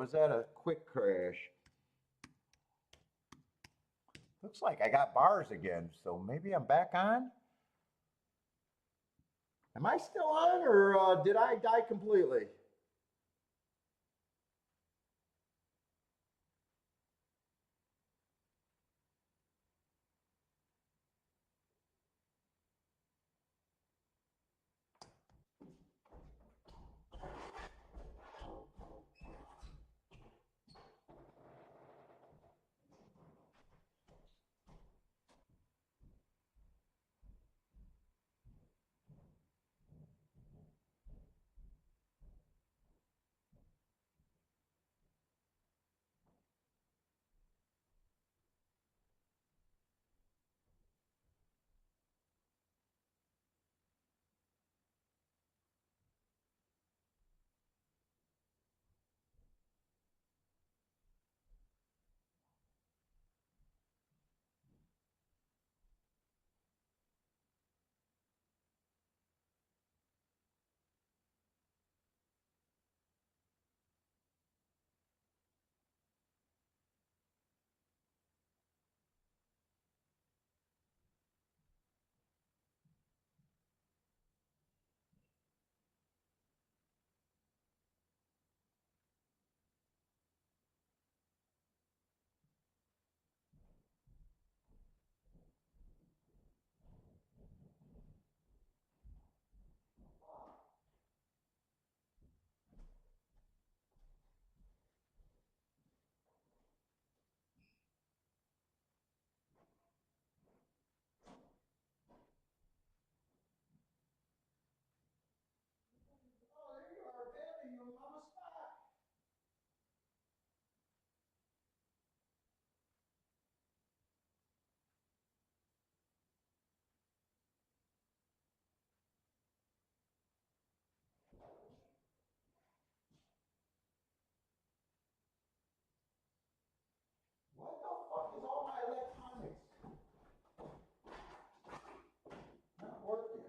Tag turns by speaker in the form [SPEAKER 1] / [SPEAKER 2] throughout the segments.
[SPEAKER 1] was that a quick crash? Looks like I got bars again, so maybe I'm back on. Am I still on, or did I die completely? Oh, there you are, baby. Your mama's spot. What the fuck is all my electronics not working?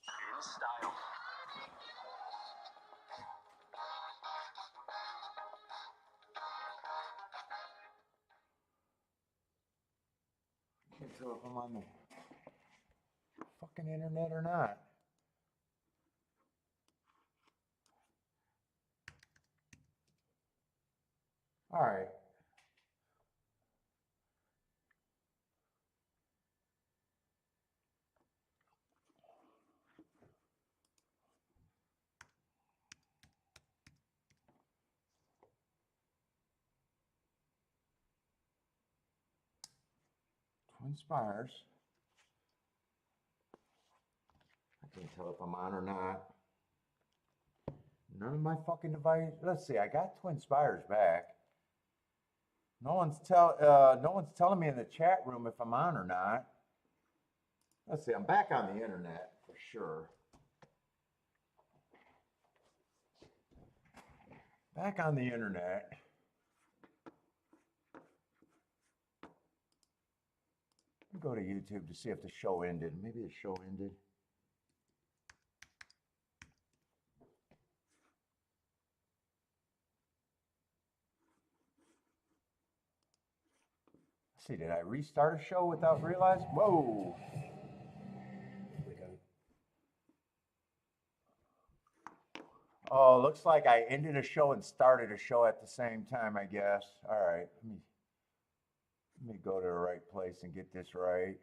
[SPEAKER 2] In style.
[SPEAKER 1] Can't tell if I'm on the fucking internet or not. All right. Twin Spires. I can't tell if I'm on or not. None of my fucking device. Let's see. I got Twin Spires back. No one's telling me in the chat room if I'm on or not. Let's see. I'm back on the internet for sure. Back on the internet. Go to YouTube to see if the show ended. Maybe the show ended. Let's see, did I restart a show without realizing? Whoa. Oh, looks like I ended a show and started a show at the same time, I guess. All right, let me go to the right place and get this right.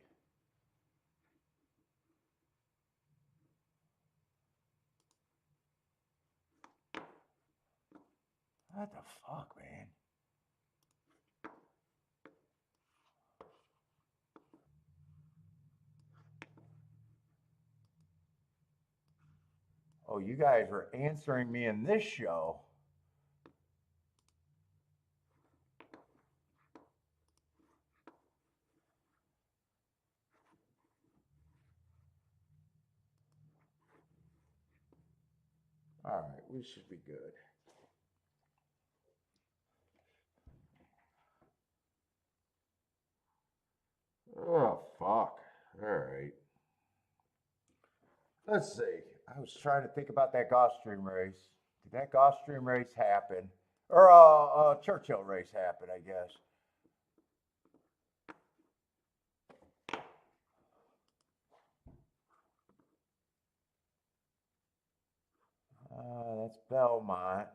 [SPEAKER 1] What the fuck, man? Oh, you guys were answering me in this show. All right, we should be good. Oh, fuck. All right. Let's see. I was trying to think about that Gulfstream race. Did that Gulfstream race happen? Or Churchill race happen, I guess. That's Belmont.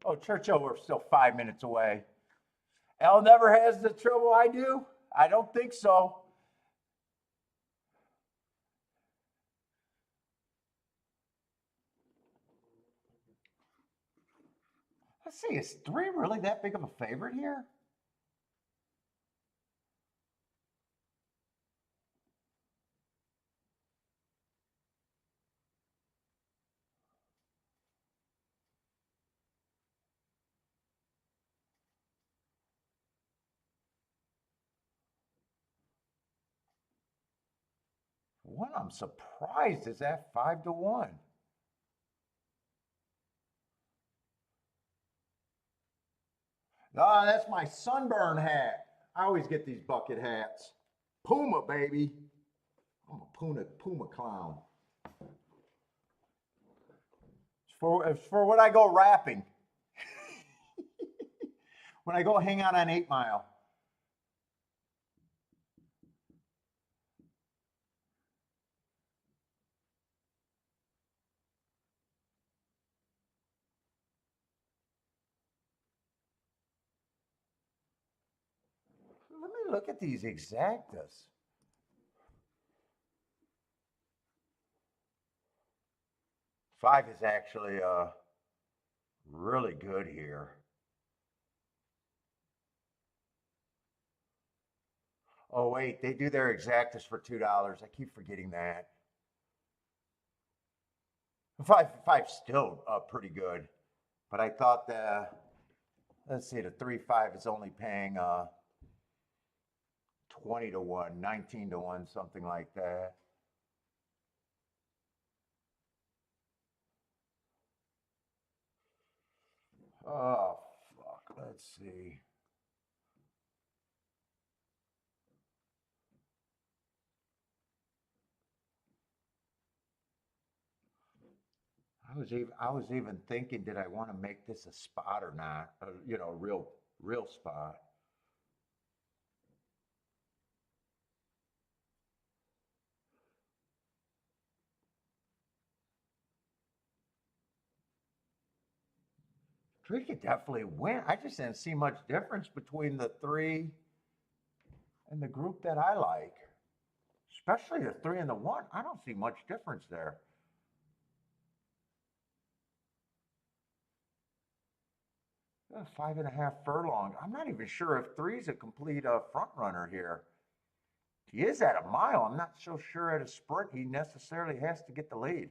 [SPEAKER 1] Oh, Churchill, we're still 5 minutes away. Al never has the trouble I do? I don't think so. Let's see, is 3 really that big of a favorite here? One I'm surprised is at 5-1. Ah, that's my sunburn hat. I always get these bucket hats. Puma, baby. I'm a Puma clown. It's for when I go rapping. When I go hang out on 8 Mile. Let me look at these exactas. Five is actually really good here. Oh wait, they do their exactas for $2. I keep forgetting that. Five's still pretty good, but I thought the let's see, the 3-5 is only paying 20-1, 19-1, something like that. Oh fuck, let's see. I was even thinking, did I want to make this a spot or not? You know, real spot. Three could definitely win. I just didn't see much difference between the 3 and the group that I like, especially the 3 and the 1. I don't see much difference there. 5.5 furlong. I'm not even sure if 3 is a complete front runner here. He is at a mile. I'm not so sure at a sprint he necessarily has to get the lead.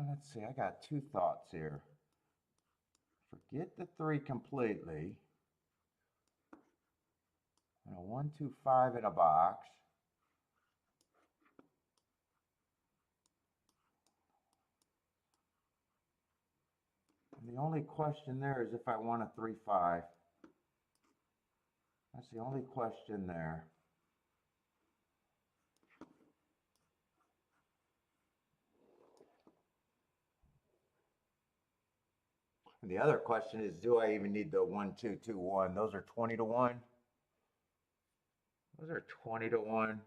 [SPEAKER 1] Let's see. I got 2 thoughts here. Forget the 3 completely. And a 1-2-5 in a box. And the only question there is if I want a 3-5. That's the only question there. And the other question is, do I even need the 1-2-2-1? Those are 20-1. Those are 20-1.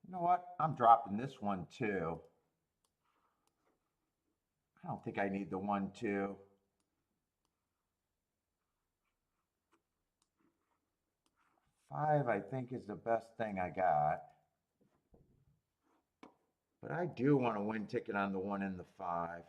[SPEAKER 1] You know what? I'm dropping this one too. I don't think I need the 1-2. 5, I think, is the best thing I got. But I do want a win ticket on the 1 and the 5.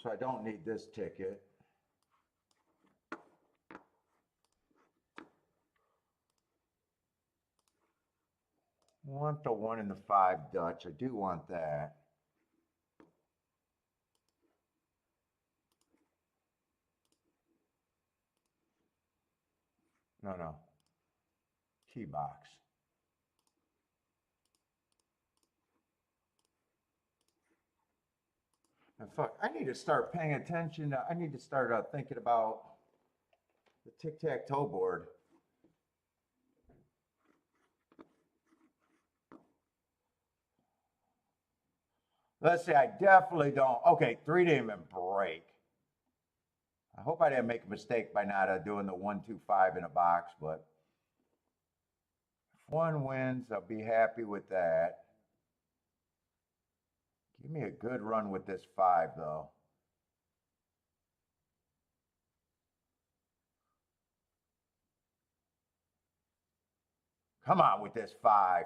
[SPEAKER 1] So I don't need this ticket. want the 1 and the 5 Dutch. I do want that. No. Key box. And fuck, I need to start paying attention. I need to start thinking about the tic-tac-toe board. Let's see, I definitely don't. Okay, 3 didn't even break. I hope I didn't make a mistake by not doing the 1, 2, 5 in a box, but if 1 wins, I'll be happy with that. Give me a good run with this 5, though. Come on with this 5.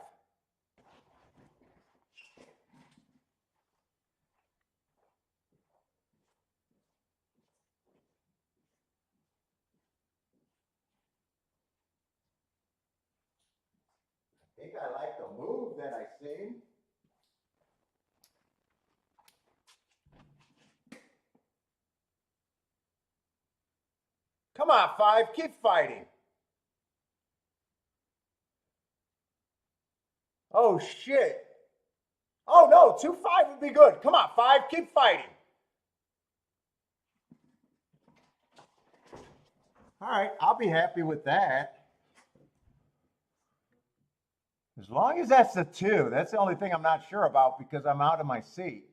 [SPEAKER 1] I think I like the move that I seen. Come on, 5, keep fighting. Oh, shit. Oh, no, 2, 5 would be good. Come on, 5, keep fighting. All right, I'll be happy with that. As long as that's the 2, that's the only thing I'm not sure about because I'm out of my seat.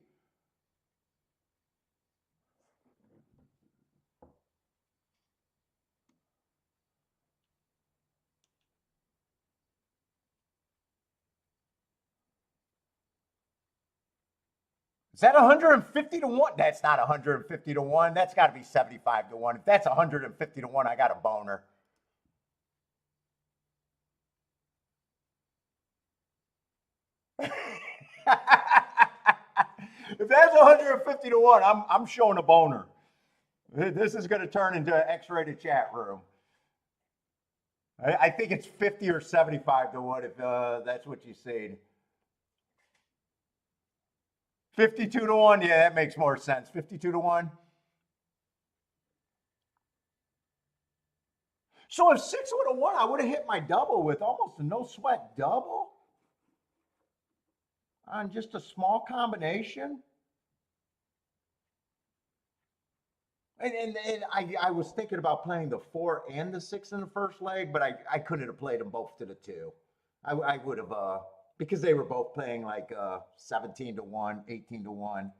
[SPEAKER 1] Is that 150 to 1? That's not 150 to 1. That's got to be 75 to 1. If that's 150 to 1, I got a boner. If that's 150 to 1, I'm showing a boner. This is going to turn into an X-rated chat room. I think it's 50 or 75 to 1 if that's what you see. 52 to 1, yeah, that makes more sense. 52 to 1. So if 6 would have won, I would have hit my double with almost a no sweat double on just a small combination. And I was thinking about playing the 4 and the 6 in the first leg, but I couldn't have played them both to the 2. I would have, because they were both playing like 17 to 1, 18 to 1.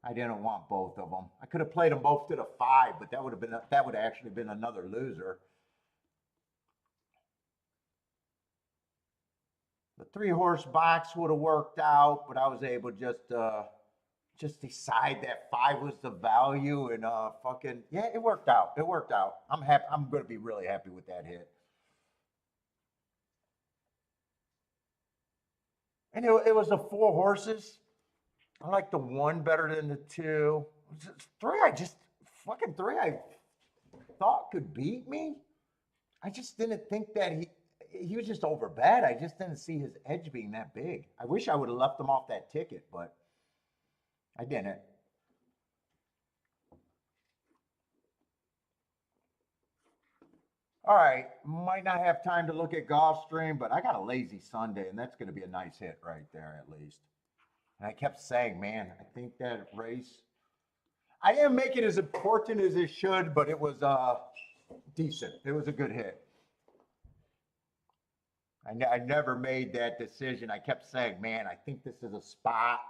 [SPEAKER 1] I didn't want both of them. I could have played them both to the 5, but that would have actually been another loser. The 3-horse box would have worked out, but I was able just decide that 5 was the value and fucking yeah, it worked out. It worked out. I'm happy. I'm going to be really happy with that hit. And it was the 4 horses. I like the 1 better than the 2. 3, I just fucking 3. I thought could beat me. I just didn't think that he was just over bad. I just didn't see his edge being that big. I wish I would have left him off that ticket, but I didn't. All right, might not have time to look at Gulfstream, but I got a lazy Sunday, and that's going to be a nice hit right there at least. And I kept saying, man, I think that race. I didn't make it as important as it should, but it was decent. It was a good hit. I never made that decision. I kept saying, man, I think this is a spot.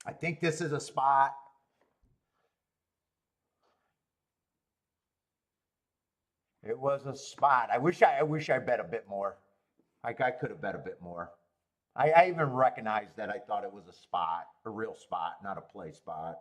[SPEAKER 1] I think this is a spot. It was a spot. I wish I bet a bit more. I could have bet a bit more. I even recognized that I thought it was a spot, a real spot, not a play spot.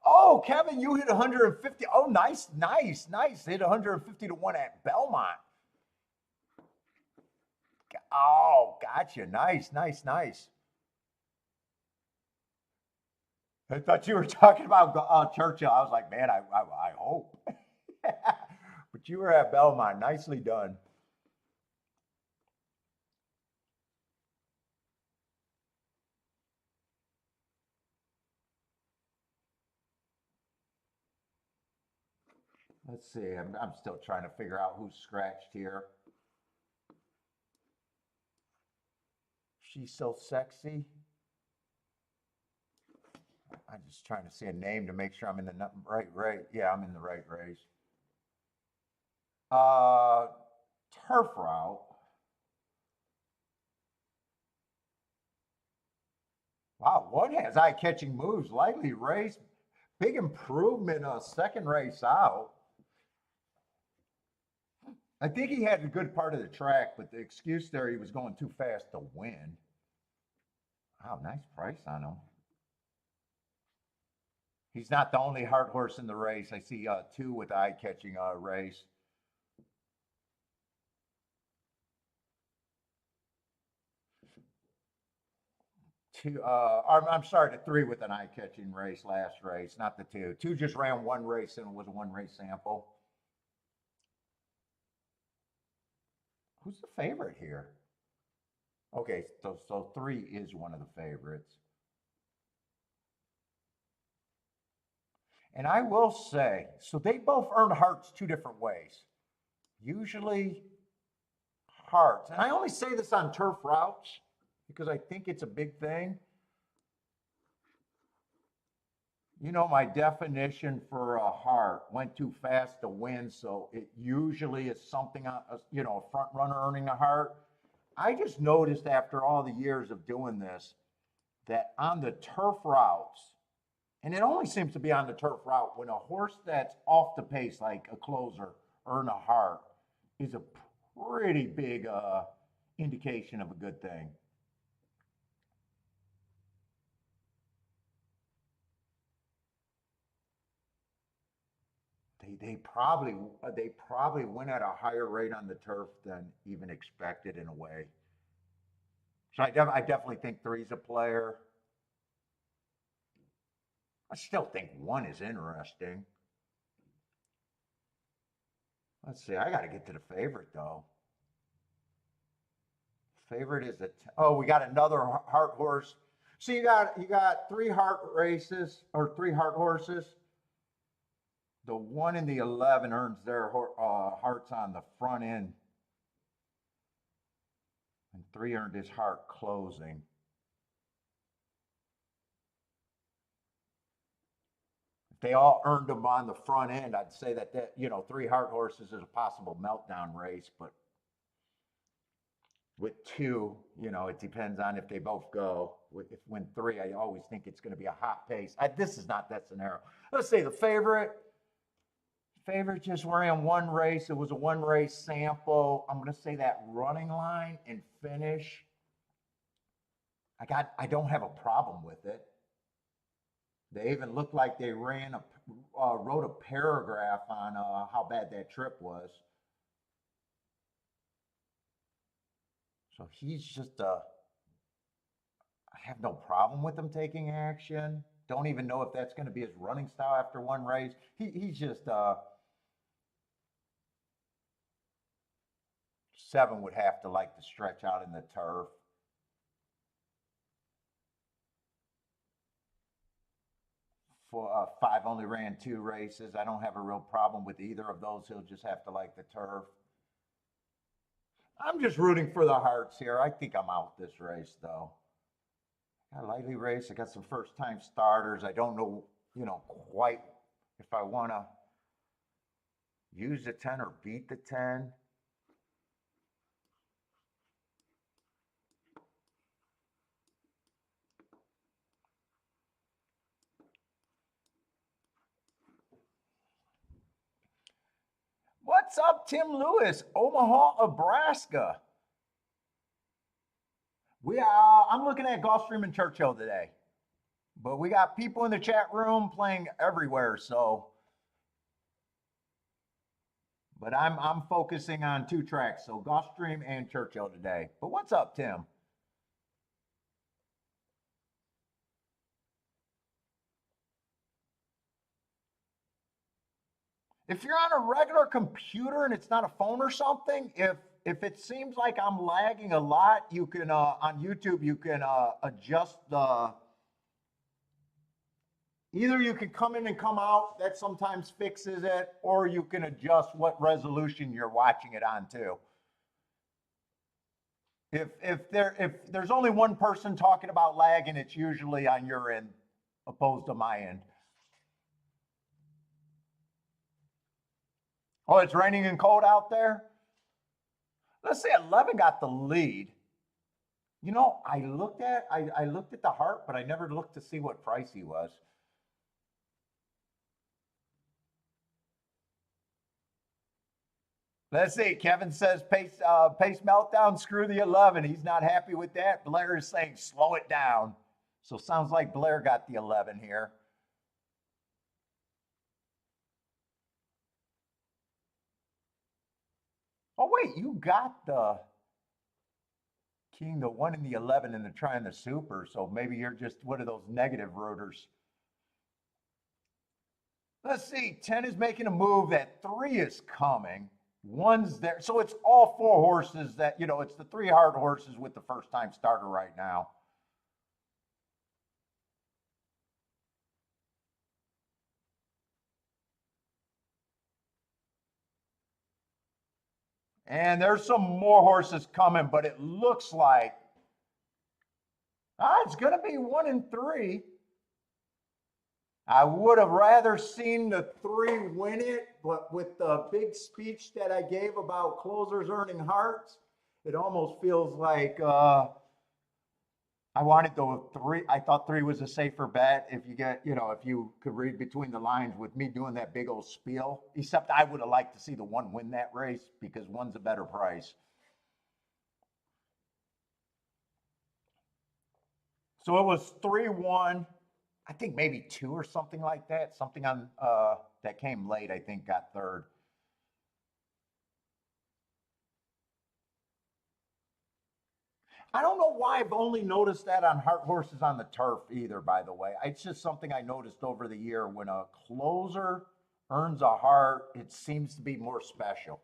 [SPEAKER 1] Oh, Kevin, you hit 150. Oh, nice, nice, nice. Hit 150 to 1 at Belmont. Oh, gotcha. Nice, nice, nice. I thought you were talking about Churchill. I was like, man, I hope. But you were at Belmont. Nicely done. Let's see. I'm still trying to figure out who's scratched here. She's so sexy. I'm just trying to see a name to make sure I'm in the right race. Yeah, I'm in the right race. Uh, Turf route. Wow, one has eye-catching moves. Likely race. Big improvement second race out. I think he had a good part of the track, but the excuse there, he was going too fast to win. Wow, nice price on him. He's not the only hard horse in the race. I see two with eye-catching race. Two, I'm sorry, the three with an eye-catching race last race, not the two. Two just ran one race and it was a one-race sample. Who's the favorite here? Okay, so three is one of the favorites. And I will say, so they both earned hearts two different ways. Usually hearts, and I only say this on turf routes because I think it's a big thing. You know, my definition for a heart went too fast to win, so it usually is something, you know, a front runner earning a heart. I just noticed after all the years of doing this that on the turf routes, and it only seems to be on the turf route when a horse that's off the pace, like a closer, earn a heart, is a pretty big indication of a good thing. They probably win at a higher rate on the turf than even expected in a way. So I definitely think three's a player. I still think one is interesting. Let's see. I got to get to the favorite though. Favorite is oh, we got another heart horse. So you got three heart races or three heart horses. The one in the 11 earns their hearts on the front end, and three earned his heart closing. If they all earned them on the front end, I'd say that you know, three heart horses is a possible meltdown race, but with two, you know, it depends on if they both go. When three, I always think it's going to be a hot pace. This is not that scenario. Let's say the favorite just ran one race. It was a one race sample. I'm going to say that running line and finish. I don't have a problem with it. They even looked like they wrote a paragraph on how bad that trip was. So he's just I have no problem with him taking action. Don't even know if that's going to be his running style after one race. He's just seven would have to like to stretch out in the turf. For five only ran two races. I don't have a real problem with either of those. He'll just have to like the turf. I'm just rooting for the hearts here. I think I'm out this race though. Got a lightly race. I got some first time starters. I don't know, you know, quite if I want to use the 10 or beat the 10. What's up, Tim Lewis, Omaha, Nebraska? I'm looking at Gulfstream and Churchill today. But we got people in the chat room playing everywhere, so. But I'm focusing on 2 tracks, so Gulfstream and Churchill today. But what's up, Tim? If you're on a regular computer and it's not a phone or something, if it seems like I'm lagging a lot, you can on YouTube you can adjust the. Either you can come in and come out, that sometimes fixes it, or you can adjust what resolution you're watching it on too. If there's only one person talking about lag, and it's usually on your end opposed to my end. Oh, it's raining and cold out there? Let's say 11 got the lead. You know, I looked at the Hart, but I never looked to see what price he was. Let's see. Kevin says pace meltdown, screw the 11. He's not happy with that. Blair is saying slow it down. So sounds like Blair got the 11 here. Oh wait, you got the King, the 1 and the 11 and the trying the super. So maybe you're just one of those negative rotors. Let's see. 10 is making a move. That 3 is coming. 1's there. So it's all 4 horses that, you know, it's the 3 hard horses with the first time starter right now. And there's some more horses coming, but it looks like it's going to be 1 and 3. I would have rather seen the 3 win it, but with the big speech that I gave about closers earning hearts, it almost feels like I wanted the 3. I thought 3 was a safer bet if you get, you know, if you could read between the lines with me doing that big old spiel. Except I would have liked to see the 1 win that race because 1's a better price. So it was 3-1. I think maybe 2 or something like that. Something on that came late, I think, got third. I don't know why I've only noticed that on Hart horses on the turf either, by the way. It's just something I noticed over the year. When a closer earns a heart, it seems to be more special.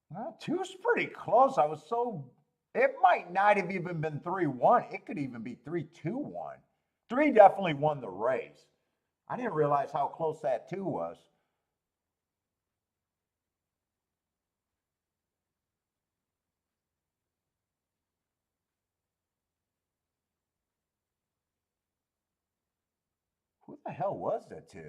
[SPEAKER 1] Well, 2's pretty close. It might not have even been 3-1. It could even be 3-2-1. 3 definitely won the race. I didn't realize how close that 2 was. Who the hell was the 2?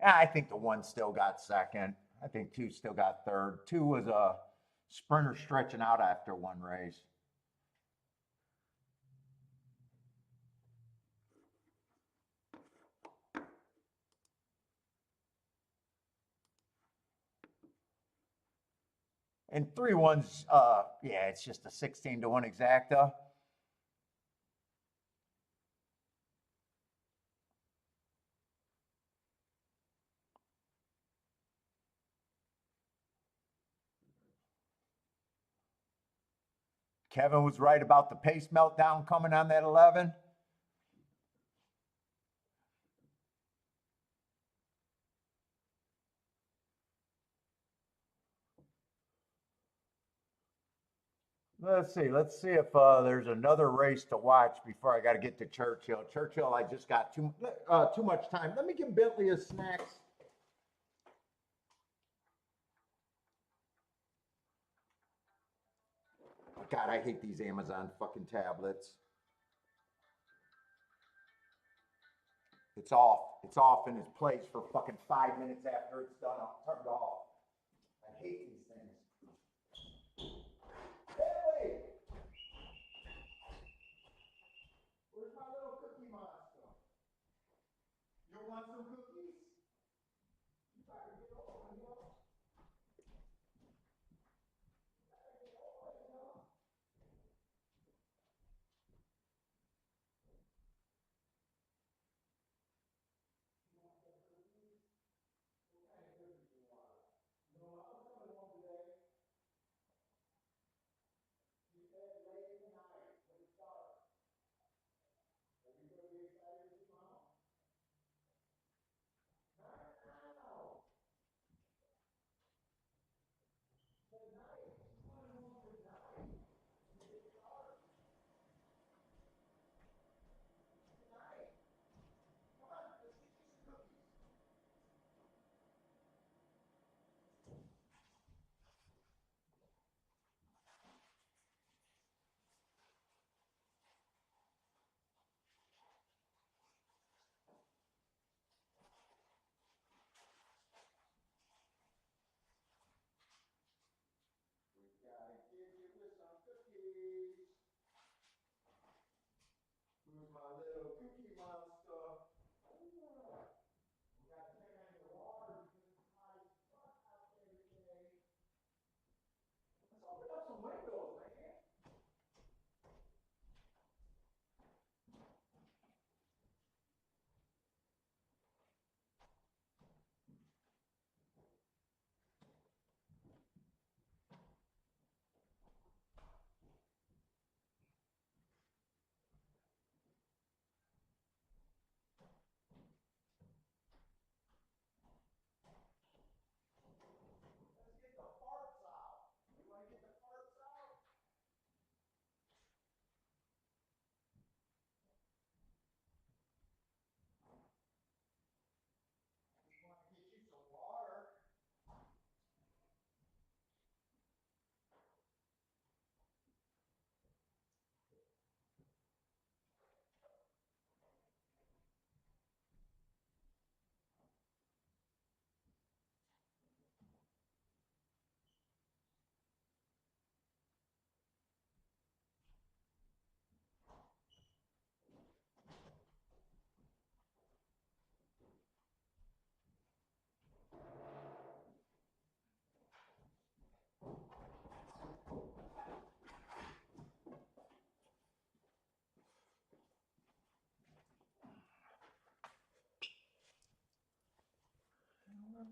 [SPEAKER 1] I think the 1 still got second. I think 2 still got third. 2 was a sprinter stretching out after 1 race. And 3-1's, yeah, it's just a 16-1 exacta. Kevin was right about the pace meltdown coming on that 11. Let's see if there's another race to watch before I got to get to Churchill. Churchill, I just got too much time. Let me give Bentley his snacks. God, I hate these Amazon fucking tablets. It's off. It's off in its place for fucking 5 minutes after it's done. Turned off. I hate these things. Bentley! Where's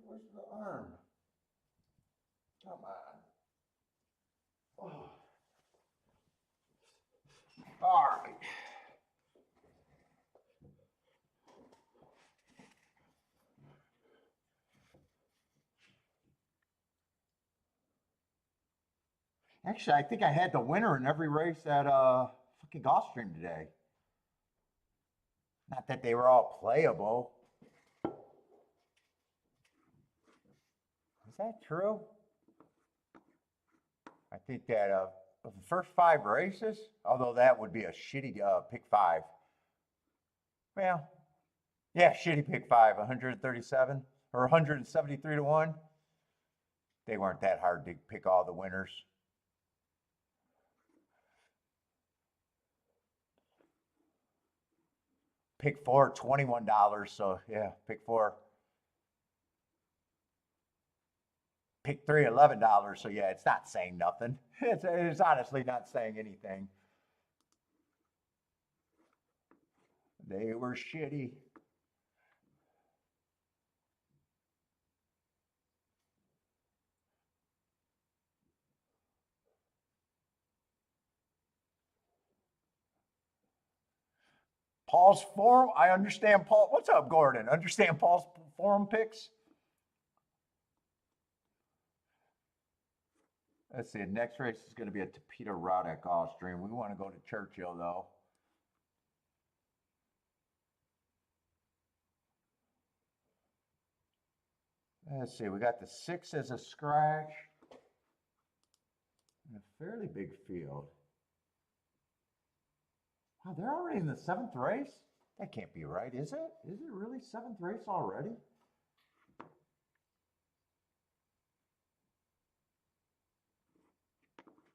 [SPEAKER 1] Where's the arm? Come on. Oh. All right. Actually, I think I had the winner in every race at fucking Gulfstream today. Not that they were all playable. Is that true? I think that of the first 5 races, although that would be a shitty pick 5. Well, yeah, shitty pick 5, 137 or 173 to 1. They weren't that hard to pick all the winners. Pick 4, $21. So yeah, pick 4. Pick 3, $11. So yeah, it's not saying nothing. It's honestly not saying anything. They were shitty. Paul's forum. I understand Paul. What's up, Gordon? Understand Paul's forum picks? Let's see. Next race is going to be at Peter Roddick Gulfstream. We want to go to Churchill though. Let's see. We got the 6 as a scratch. And a fairly big field. Wow, they're already in the 7th race? That can't be right, is it? Is it really 7th race already?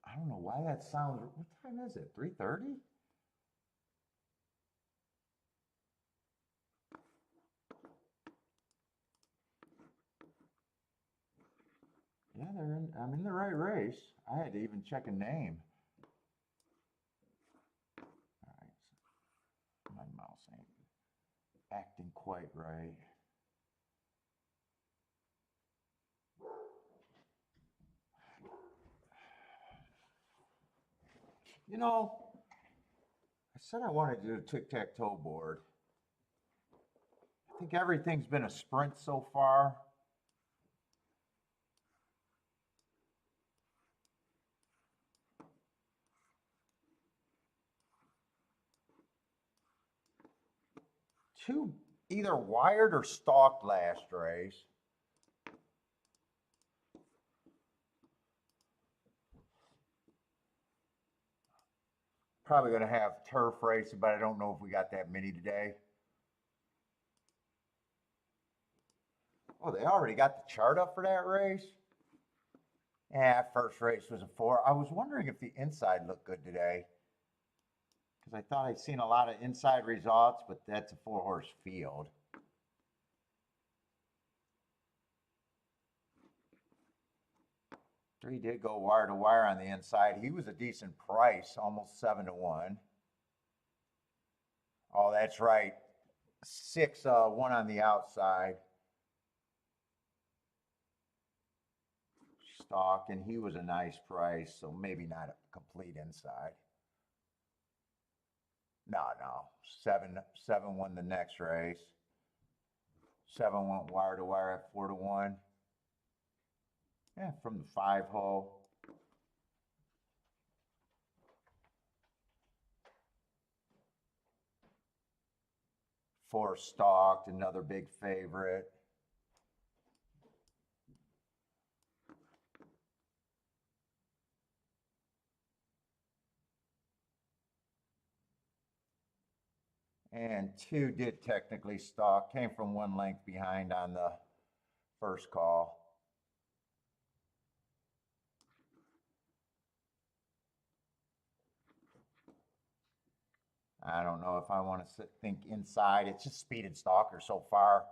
[SPEAKER 1] I don't know why that sounds. What time is it? 3:30? Yeah, I'm in the right race. I had to even check a name. All right, so my mouse ain't acting quite right. You know, I said I wanted to do a tic-tac-toe board. I think everything's been a sprint so far. Two either wired or stalked last race. Probably going to have turf racing, but I don't know if we got that many today. Oh, they already got the chart up for that race? Yeah, first race was a 4. I was wondering if the inside looked good today. Because I thought I'd seen a lot of inside results, but that's a 4-horse field. Three did go wire to wire on the inside. He was a decent price, almost 7 to 1. Oh, that's right. 6, 1 on the outside. Stock, and he was a nice price, so maybe not a complete inside. No. 7 won the next race. 7 went wire to wire at 4 to 1. Yeah, from the 5 hole. Four stalked, another big favorite. And 2 did technically stalk, came from 1 length behind on the first call. I don't know if I want to think inside. It's just speed and stalker so far.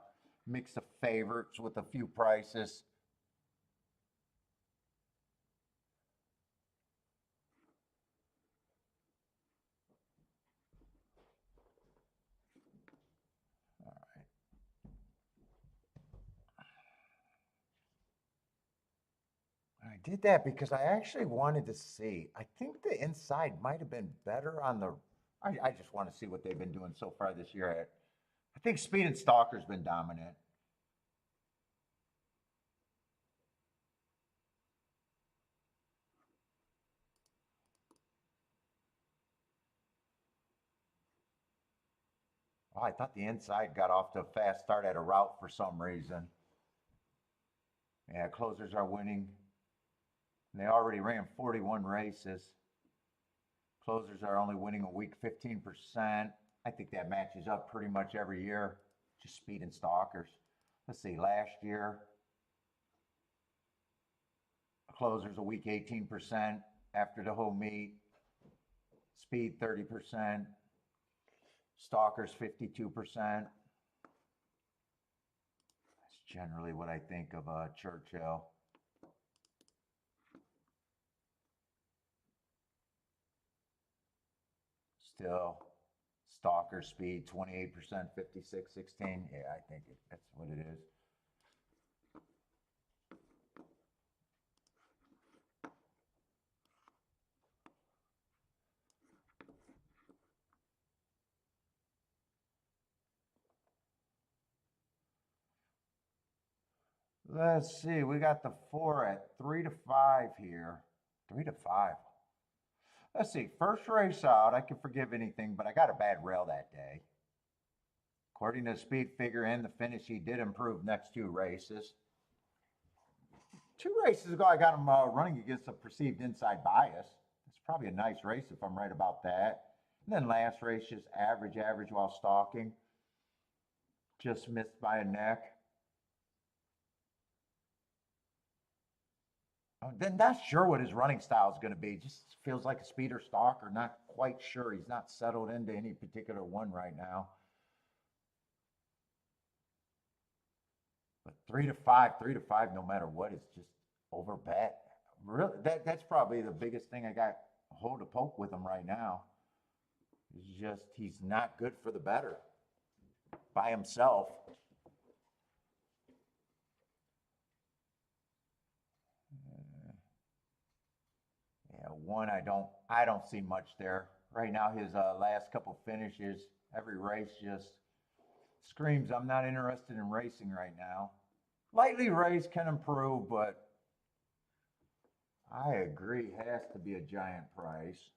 [SPEAKER 1] Mix of favorites with a few prices. All right. did that because I actually wanted to see. I think the inside might have been better on the. I just want to see what they've been doing so far this year. I think Speed and Stalker's been dominant. Oh, I thought the inside got off to a fast start at a route for some reason. Yeah, closers are winning. And they already ran 41 races. Closers are only winning a week 15%. I think that matches up pretty much every year. Just Speed and Stalkers. Let's see, last year, closers a week 18% after the whole meet. Speed 30%. Stalkers 52%. That's generally what I think of Churchill. Still, Stalker Speed 28%, 56, 16. Yeah, I think that's what it is. Let's see. We got the 4 at 3 to 5 here. 3 to 5. Let's see. First race out, I can forgive anything, but I got a bad rail that day. According to the speed figure and the finish, he did improve next 2 races. 2 races ago, I got him running against a perceived inside bias. It's probably a nice race if I'm right about that. And then last race, just average while stalking. Just missed by a neck. Then not sure what his running style is going to be. Just feels like a speed or stalker. Not quite sure. He's not settled into any particular one right now. But 3 to 5, no matter what, is just over bet. Really, that's probably the biggest thing I got a hold of poke with him right now. It's just he's not good for the better by himself. Yeah, one I don't see much there right now. His last couple finishes, every race just screams I'm not interested in racing right now. Lightly raced can improve, but I agree has to be a giant price.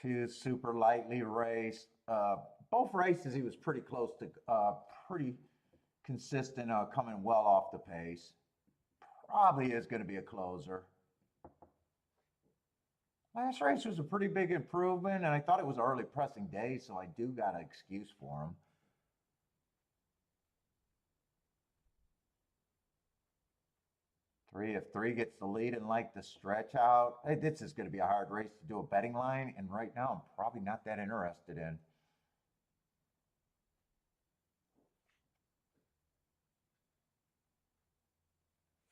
[SPEAKER 1] 2 super lightly raced. Both races he was pretty close to, pretty consistent, coming well off the pace. Probably is going to be a closer. Last race was a pretty big improvement, and I thought it was an early pressing day, so I do got an excuse for him. 3, if 3 gets the lead and like the stretch out, hey, this is going to be a hard race to do a betting line, and right now I'm probably not that interested in.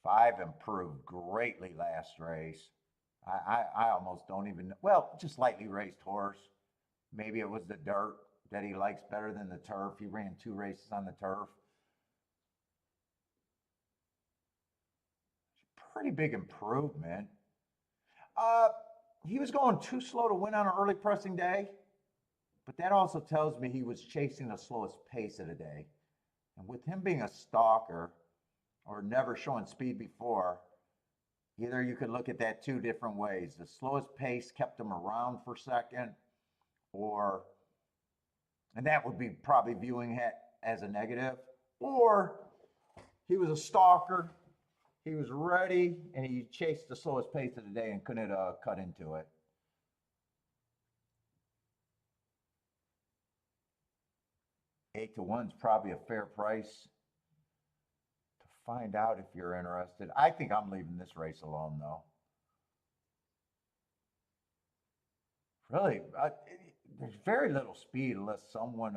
[SPEAKER 1] 5 improved greatly last race. I almost don't even, well, just lightly raced horse. Maybe it was the dirt that he likes better than the turf. He ran 2 races on the turf. Pretty big improvement. He was going too slow to win on an early pressing day, but that also tells me he was chasing the slowest pace of the day. And with him being a stalker or never showing speed before, either you could look at that 2 different ways. The slowest pace kept him around for second, and that would be probably viewing it as a negative, or he was a stalker. He was ready, and he chased the slowest pace of the day and couldn't cut into it. Eight to 1's probably a fair price to find out if you're interested. I think I'm leaving this race alone, though. Really, there's very little speed unless someone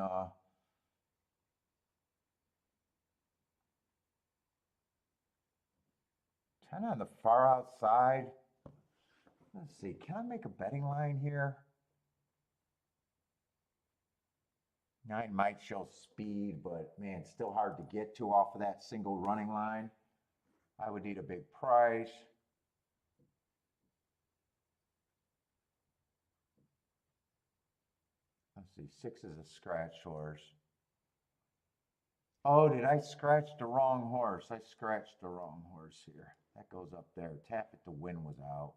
[SPEAKER 1] 10 on the far outside. Let's see, can I make a betting line here? 9 might show speed, but man, it's still hard to get to off of that single running line. I would need a big price. Let's see, 6 is a scratch horse. Oh, did I scratch the wrong horse? I scratched the wrong horse here. That goes up there. Tap it to win was out.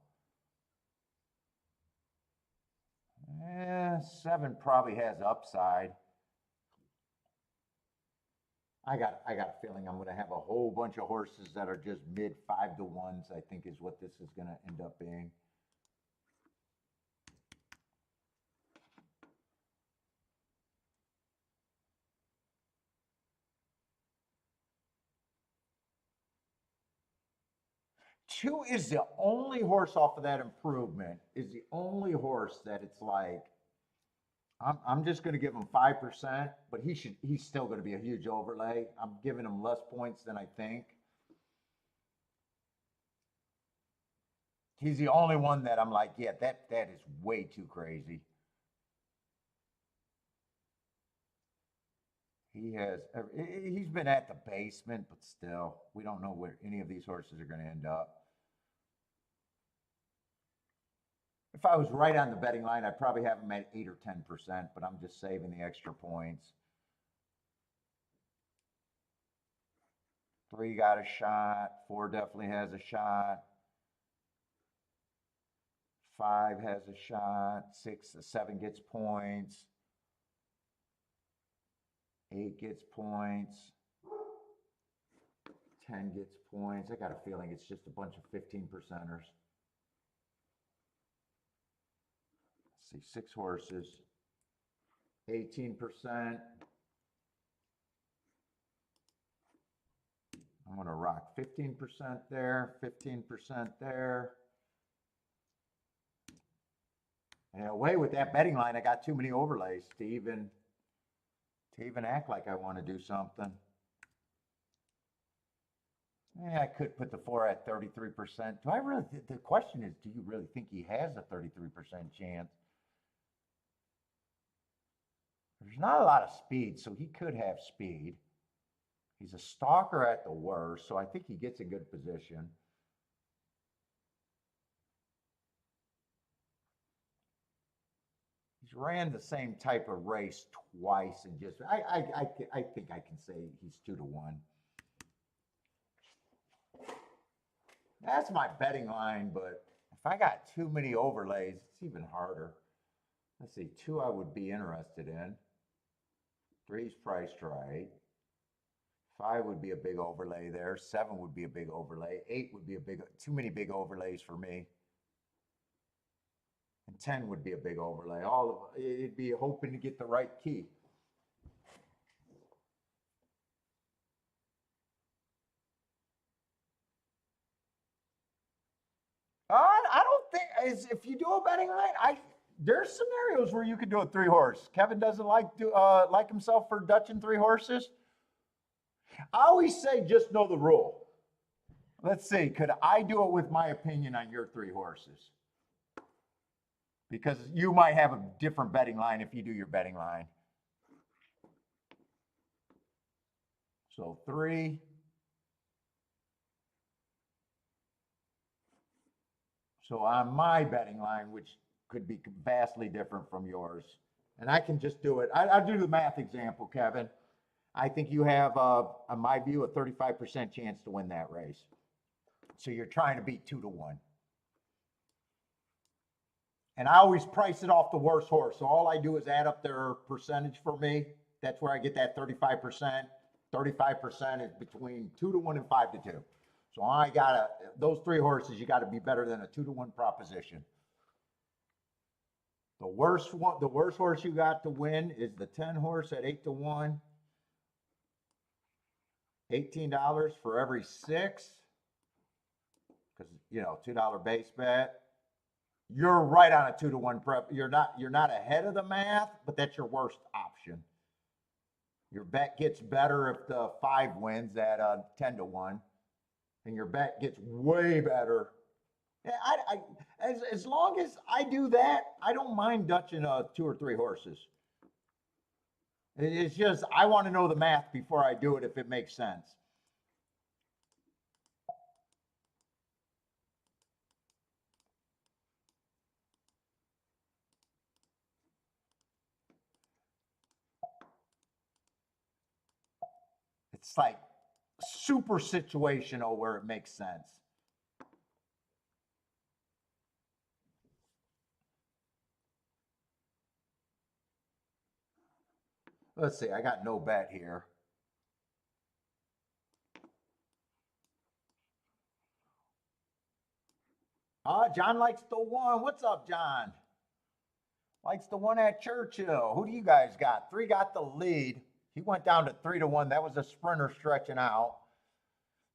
[SPEAKER 1] 7 probably has upside. I got a feeling I'm going to have a whole bunch of horses that are just mid 5 to 1s, I think is what this is going to end up being. Two is the only horse off of that improvement, is the only horse that it's like, I'm just going to give him 5%, but he's still going to be a huge overlay. I'm giving him less points than I think. He's the only one that I'm like, yeah, that is way too crazy. He's been at the basement, but still, we don't know where any of these horses are going to end up. If I was right on the betting line, I'd probably have him at 8 or 10%, but I'm just saving the extra points. 3 got a shot. 4 definitely has a shot. 5 has a shot. 7 gets points. 8 gets points. 10 gets points. I got a feeling it's just a bunch of 15%ers. Let's see, 6 horses. 18%. I'm going to rock 15% there, 15% there. And away with that betting line, I got too many overlays to even act like I want to do something. Yeah, I could put the 4 at 33%. Do I really? The question is, do you really think he has a 33% chance? There's not a lot of speed, so he could have speed. He's a stalker at the worst, so I think he gets a good position. He's ran the same type of race twice and just, I think I can say he's 2 to 1. That's my betting line, but if I got too many overlays, it's even harder. Let's see, 2 I would be interested in. 3's priced right. 5 would be a big overlay there. 7 would be a big overlay. 8 would be too many big overlays for me. And 10 would be a big overlay. It'd be hoping to get the right key. I don't think, if you do a betting line, there's scenarios where you could do a 3 horse. Kevin doesn't like himself for Dutching 3 horses. I always say just know the rule. Let's see, could I do it with my opinion on your 3 horses? Because you might have a different betting line if you do your betting line. So 3. So on my betting line, which could be vastly different from yours, and I can just do it. I'll do the math example, Kevin. I think you have, on my view, a 35% chance to win that race. So you're trying to beat 2 to 1. And I always price it off the worst horse. So all I do is add up their percentage for me. That's where I get that 35%. 35% is between 2 to 1 and 5 to 2. So those 3 horses, you got to be better than a 2 to 1 proposition. The worst horse you got to win is the 10 horse at 8 to 1. $18 for every 6. Because, $2 base bet. You're right on a 2 to 1 prep. You're not ahead of the math, but that's your worst option. Your bet gets better if the 5 wins at 10 to 1. And your bet gets way better. As long as I do that, I don't mind Dutching 2 or 3 horses. It's just, I want to know the math before I do it, if it makes sense. It's like super situational where it makes sense. Let's see, I got no bet here. John likes the one. What's up, John? Likes the one at Churchill. Who do you guys got? Three got the lead. He went down to 3-1. That was a sprinter stretching out.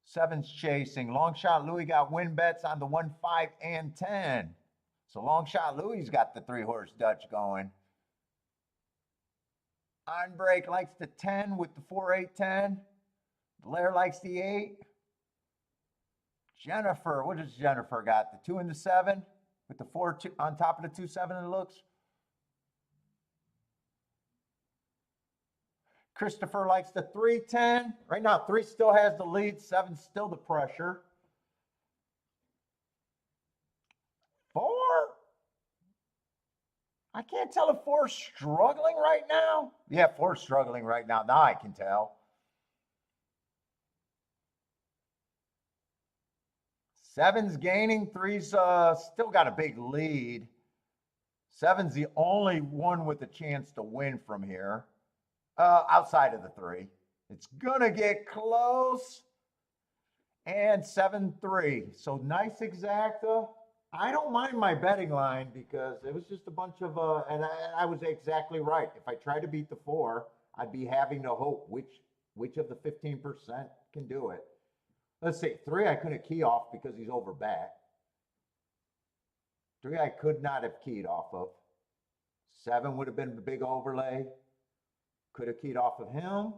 [SPEAKER 1] Seven's chasing. Long shot Louis got win bets on the 1, 5, and 10. So long shot Louis got the 3-horse Dutch going. On break likes the 10 with the 4, 8, 10. Blair likes the 8. Jennifer, what does Jennifer got? The 2 and the 7 with the 4 2, on top of the 2, 7 it looks. Christopher likes the 3, 10. Right now, 3 still has the lead. 7 still the pressure. 4. I can't tell if 4's struggling right now. Yeah, 4's struggling right now. Now I can tell. 7's gaining. 3's still got a big lead. 7's the only one with a chance to win from here. Outside of the 3. It's gonna get close. And 7-3. So nice exacta. I don't mind my betting line because it was just a bunch of and I was exactly right. If I try to beat the 4, I'd be having to hope which of the 15% can do it. Let's see, 3 I couldn't key off because he's over back. 3 I could not have keyed off of. 7 would have been the big overlay. Could have keyed off of him.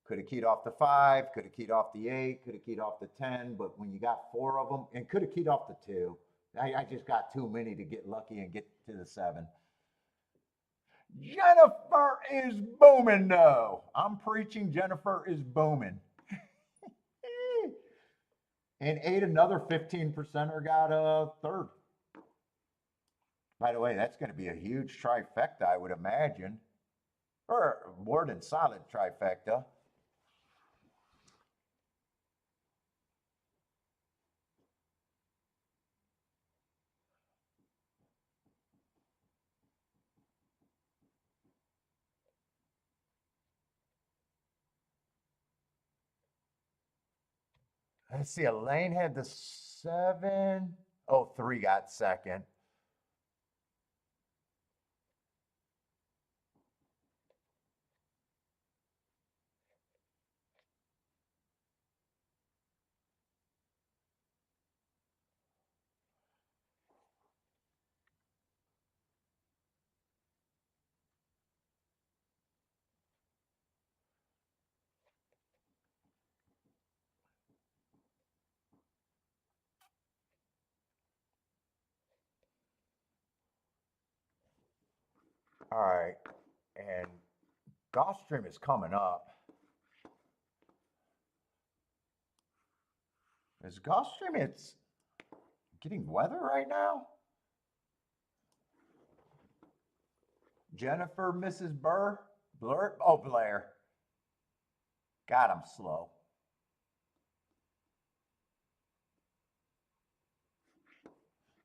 [SPEAKER 1] Could have keyed off the 5. Could have keyed off the 8. Could have keyed off the 10. But when you got 4 of them, and could have keyed off the 2. I just got too many to get lucky and get to the 7. Jennifer is booming, though. I'm preaching Jennifer is booming. And 8, another 15%er got a 3rd. By the way, that's going to be a huge trifecta, I would imagine. Or more than solid trifecta. Let's see, Elaine had the 7. Oh, 3 got second. All right, and Gulfstream is coming up. Is Gulfstream, it's getting weather right now? Jennifer, Mrs. Burr? Blur? Oh, Blair. God, I'm slow.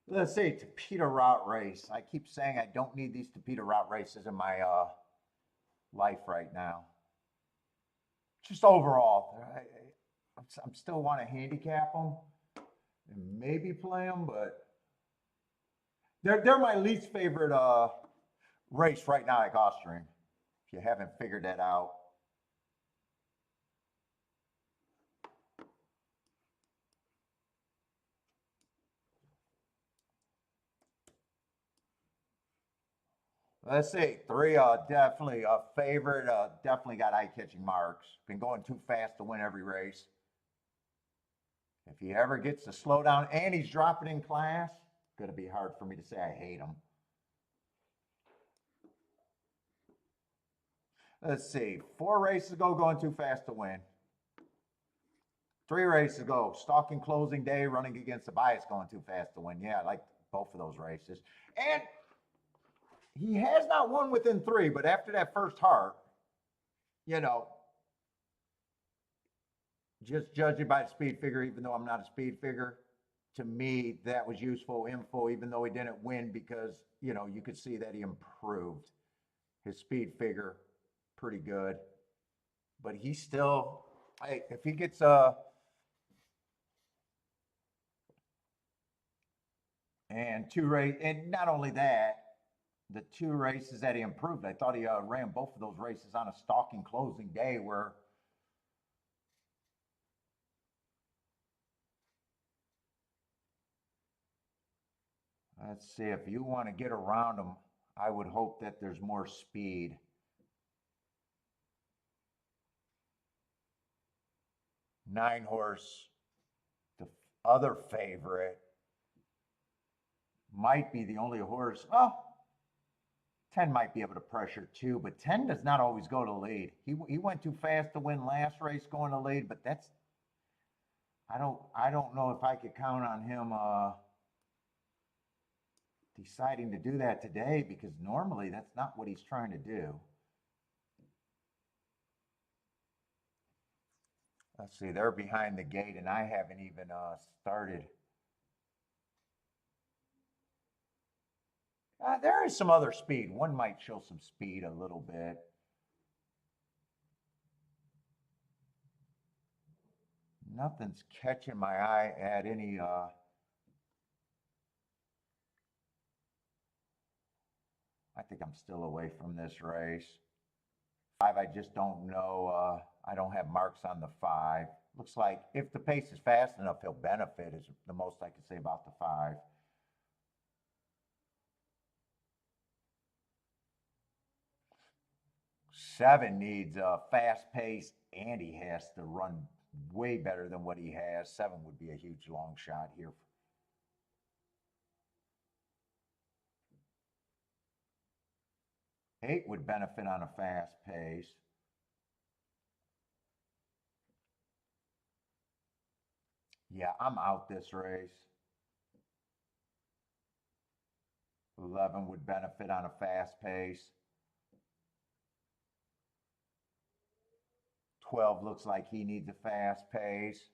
[SPEAKER 1] Let's see, Tapeta route race. I keep saying I don't need these Tapeta route races in my life right now. Just overall, I'm still want to handicap them and maybe play them, but they're my least favorite race right now at Gulfstream. If you haven't figured that out. Let's see, 3 definitely a favorite. Definitely got eye-catching marks. Been going too fast to win every race. If he ever gets to slow down and he's dropping in class, it's going to be hard for me to say I hate him. Let's see. 4 races ago, going too fast to win. 3 races ago, stalking closing day, running against the bias, going too fast to win. Yeah, I like both of those races. And he has not won within 3, but after that first heart, you know, just judging by the speed figure, even though I'm not a speed figure, to me, that was useful info, even though he didn't win because, you know, you could see that he improved his speed figure pretty good. But he's still, hey, if he gets and 2 race, and not only that, the 2 races that he improved, I thought he ran both of those races on a stalking closing day where let's see, if you want to get around him, I would hope that there's more speed. Nine Horse, the other favorite, might be the only horse. Well, 10 might be able to pressure too, but 10 does not always go to lead. He went too fast to win last race going to lead, but that's I don't know if I could count on him deciding to do that today because normally that's not what he's trying to do. Let's see, they're behind the gate and I haven't even started. There is some other speed. One might show some speed a little bit. Nothing's catching my eye at any I think I'm still away from this race. 5, I just don't know. I don't have marks on the 5. Looks like if the pace is fast enough, he'll benefit is the most I can say about the 5. Seven needs a fast pace and he has to run way better than what he has. 7 would be a huge long shot here. 8 would benefit on a fast pace. Yeah, I'm out this race. 11 would benefit on a fast pace. 12 looks like he needs a fast pace.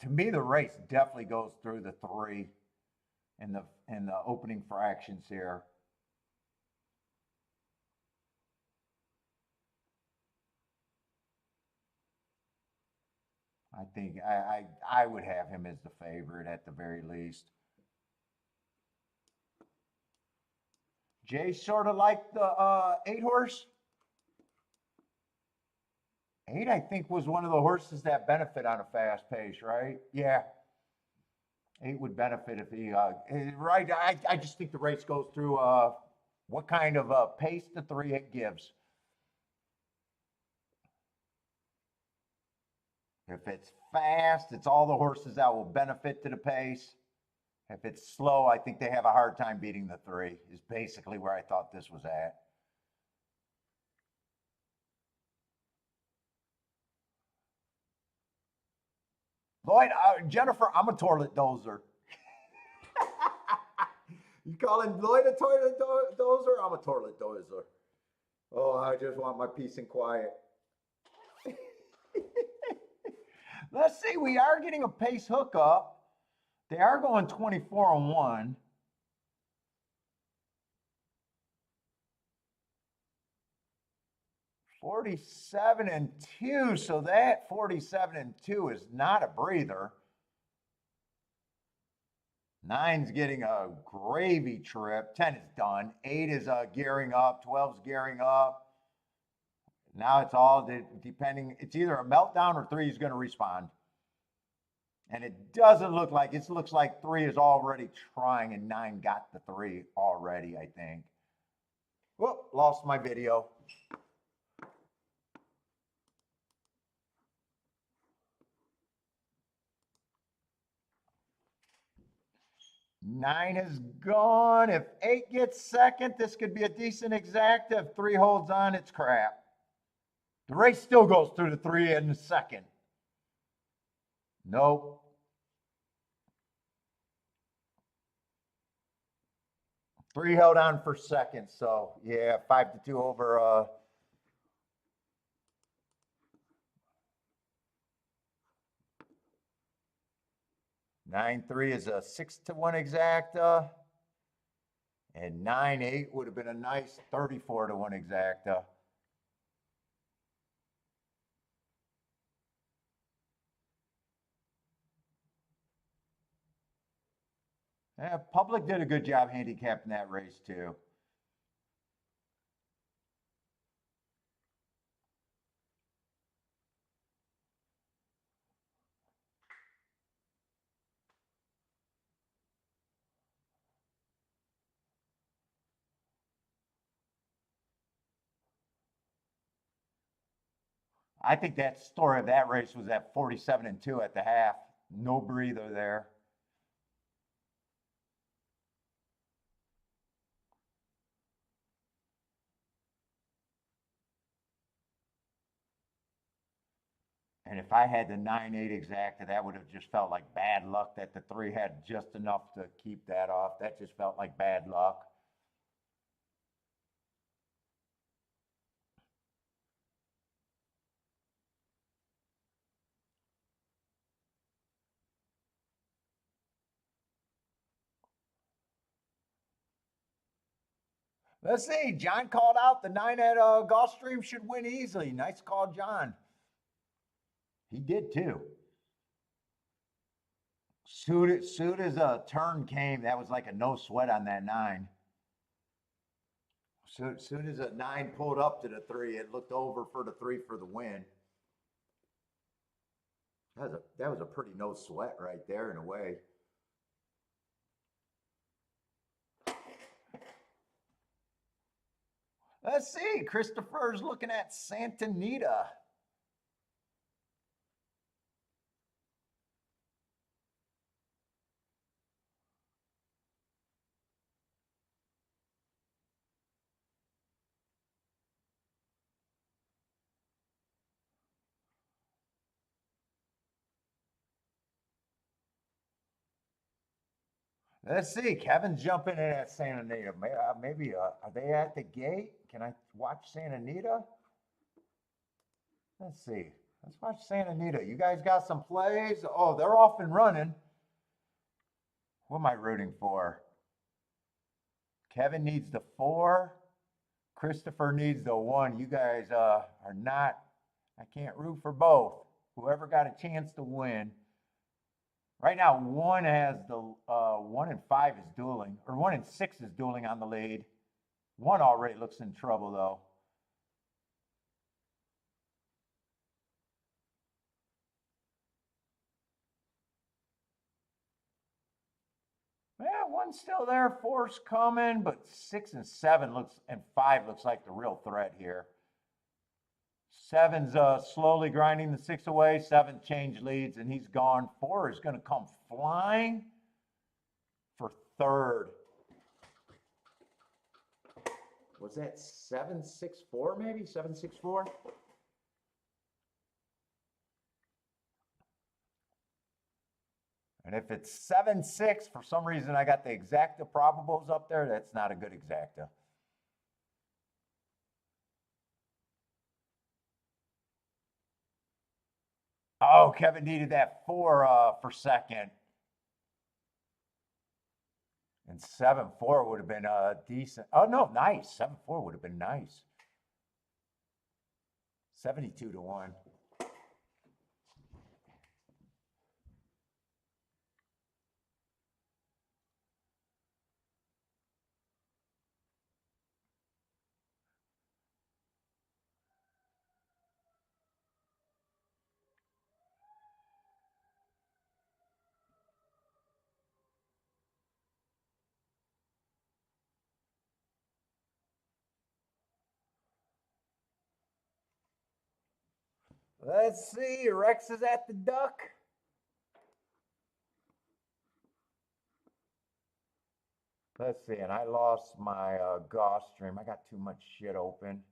[SPEAKER 1] To me, the race definitely goes through the 3 in the opening fractions here. I think I would have him as the favorite at the very least. Jay sort of like the 8 horse. 8, I think, was one of the horses that benefit on a fast pace, right? Yeah. 8 would benefit if he, right. I just think the race goes through what kind of pace the 3 it gives. If it's fast, it's all the horses that will benefit to the pace. If it's slow, I think they have a hard time beating the 3, is basically where I thought this was at. Lloyd, Jennifer, I'm a toilet dozer. You calling Lloyd a toilet dozer? I'm a toilet dozer. Oh, I just want my peace and quiet. Let's see, we are getting a pace hookup. They are going 24-1. $47-2, so that 47-2 is not a breather. 9's getting a gravy trip. 10 is done. 8 is gearing up. 12's gearing up. Now it's all depending. It's either a meltdown or 3 is going to respond. And it doesn't look like, it looks like 3 is already trying and 9 got the 3 already, I think. Whoop, lost my video. Nine is gone. If 8 gets second, this could be a decent exacta. If 3 holds on, it's crap. The race still goes through the 3 in the second. Nope. 3 held on for second. So yeah, 5-2 over 9-3 is a 6-1 exacta. And 9-8 would have been a nice 34-1 exacta. Yeah, public did a good job handicapping that race too. I think that story of that race was at 47-2 at the half. No breather there. And if I had the 9-8 exacta, that would have just felt like bad luck that the 3 had just enough to keep that off. That just felt like bad luck. Let's see. John called out the 9 at Gulfstream should win easily. Nice call, John. He did too. Soon as a turn came, that was like a no sweat on that 9. Soon as a 9 pulled up to the 3, it looked over for the 3 for the win. That was a pretty no sweat right there in a way. Let's see. Christopher's looking at Santa Anita. Let's see. Kevin's jumping in at Santa Anita. Maybe are they at the gate? Can I watch Santa Anita? Let's see. Let's watch Santa Anita. You guys got some plays? Oh, they're off and running. What am I rooting for? Kevin needs the 4. Christopher needs the 1. You guys are not. I can't root for both. Whoever got a chance to win. Right now, 1 has the 1 and 5 is dueling, or 1 and 6 is dueling on the lead. 1 already looks in trouble though. Yeah, 1's still there. 4's coming, but 6 and 7 looks, and 5 looks like the real threat here. 7's slowly grinding the 6 away. 7 changed leads, and he's gone. 4 is going to come flying for 3rd. Was that 7-6-4 maybe? 7-6-4? And if it's 7-6, for some reason I got the exacta probables up there, that's not a good exacta. Oh, Kevin needed that 4 for second. And 7-4 would have been decent. Oh, no, nice. 7-4 would have been nice. 72-1. Let's see. Rex is at the duck. Let's see. And I lost my Gulfstream. I got too much shit open.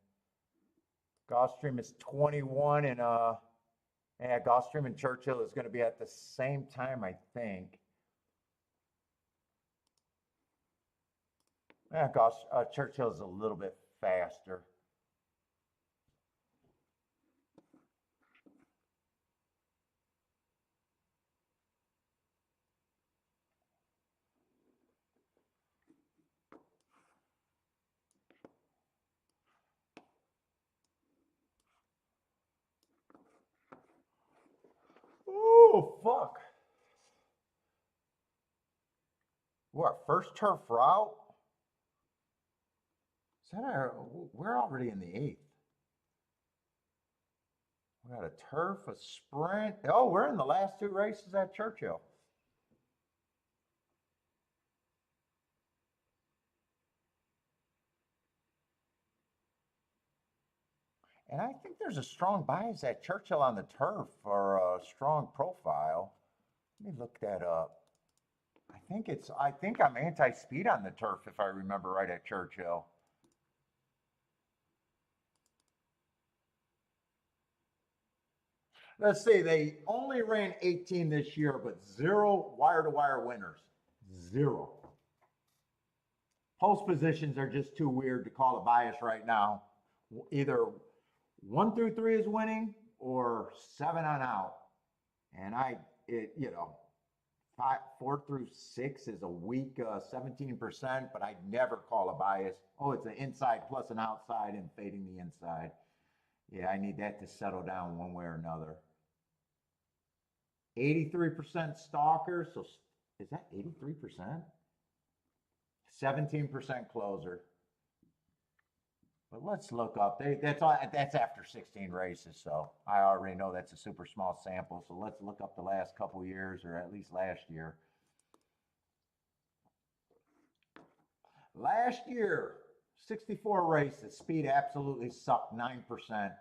[SPEAKER 1] Gulfstream is 21, and yeah, Gulfstream and Churchill is going to be at the same time, I think. Yeah, Churchill is a little bit faster. Oh, fuck. What, first turf route? Is that our, we're already in the eighth. We got a turf, a sprint. Oh, we're in the last two races at Churchill. And I think there's a strong bias at Churchill on the turf for a strong profile. Let me look that up. I think I'm anti-speed on the turf if I remember right at Churchill. Let's see, they only ran 18 this year, but 0 wire-to-wire winners. 0. Post positions are just too weird to call a bias right now. Either 1 through 3 is winning or 7 on out. And you know, 4 through 6 is a weak 17%, but I'd never call a bias. Oh, it's an inside plus an outside and fading the inside. Yeah, I need that to settle down one way or another. 83% stalker. So is that 83%? 17% closer. But let's look up. That's after 16 races, so I already know that's a super small sample. So let's look up the last couple years, or at least last year. Last year, 64 races. Speed absolutely sucked 9%.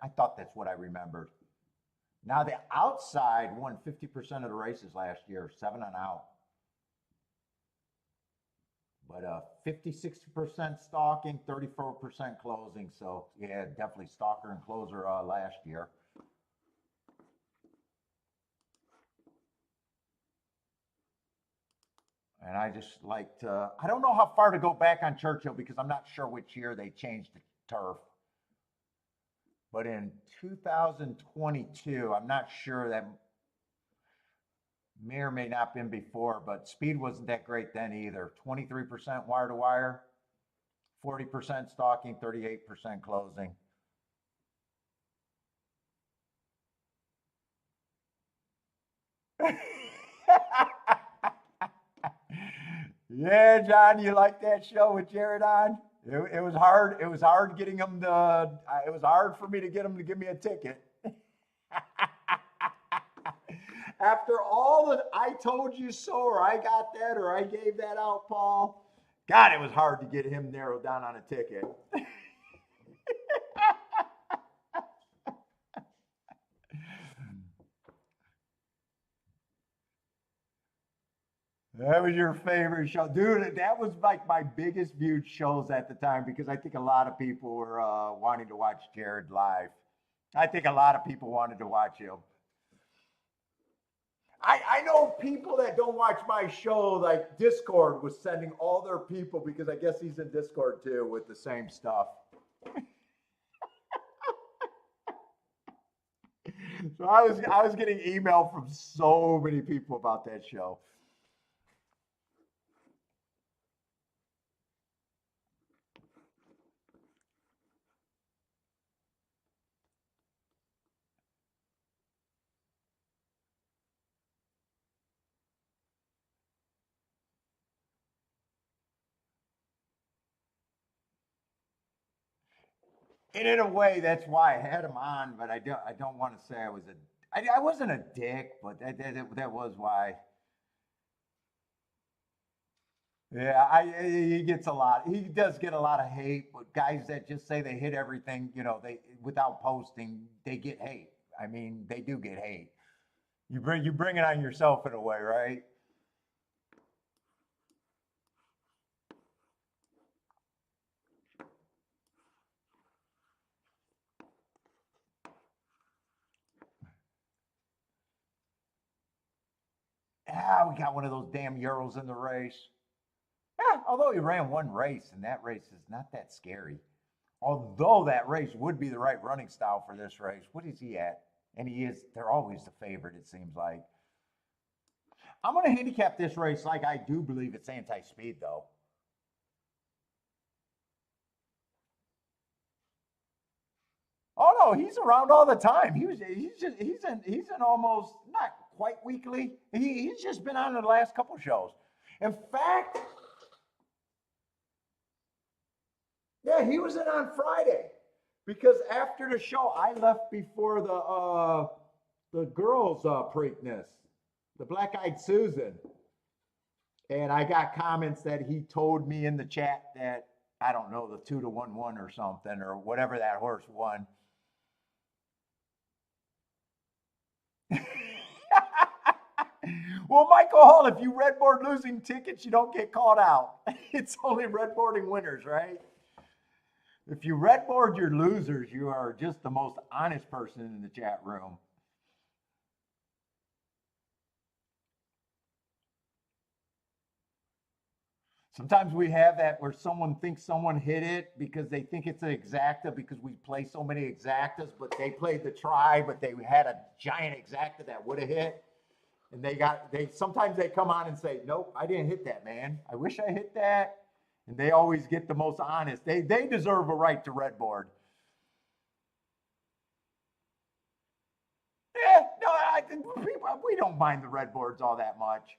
[SPEAKER 1] I thought that's what I remembered. Now the outside won 50% of the races last year, 7 on out. But 50-60% stalking, 34% closing. So yeah, definitely stalker and closer last year. And I just like to, I don't know how far to go back on Churchill because I'm not sure which year they changed the turf. But in 2022, I'm not sure, that may or may not have been before, but speed wasn't that great then either. 23% wire to wire, 40% stalking, 38% closing. Yeah, John, you like that show with Jared on? It was hard. It was hard getting him to. It was hard for me to get him to give me a ticket. After all that I told you so, or I got that, or I gave that out, Paul. God, it was hard to get him narrowed down on a ticket. That was your favorite show, dude. That was like my biggest viewed shows at the time because I think a lot of people were wanting to watch Jared live. I think a lot of people wanted to watch him. I know people that don't watch my show, like Discord was sending all their people because I guess he's in Discord too with the same stuff. So I was getting email from so many people about that show. And in a way, that's why I had him on. But I don't want to say I wasn't a dick, but that was why. Yeah, he gets a lot. He does get a lot of hate, but guys that just say they hit everything, you know, they without posting, they get hate. I mean, they do get hate. You bring it on yourself in a way, right? Yeah, we got one of those damn Euros in the race. Yeah, although he ran one race, and that race is not that scary. Although that race would be the right running style for this race. What is he at? And he is, they're always the favorite, it seems like. I'm going to handicap this race like I do believe it's anti speed, though. Oh no, he's around all the time. He's in almost not quite weekly. He's just been on the last couple shows. In fact, yeah, he was in on Friday because after the show, I left before the girls' Preakness, the Black Eyed Susan, and I got comments that he told me in the chat that I don't know the 2-1-1 or something or whatever that horse won. Well, Michael Hall, if you red board losing tickets, you don't get called out. It's only red boarding winners, right? If you red board your losers, you are just the most honest person in the chat room. Sometimes we have that where someone thinks someone hit it because they think it's an exacta because we play so many exactas, but they played the try, but they had a giant exacta that would have hit. And they sometimes they come on and say, nope, I didn't hit that, man. I wish I hit that. And they always get the most honest. They deserve a right to red board. Yeah, no, we don't mind the red boards all that much.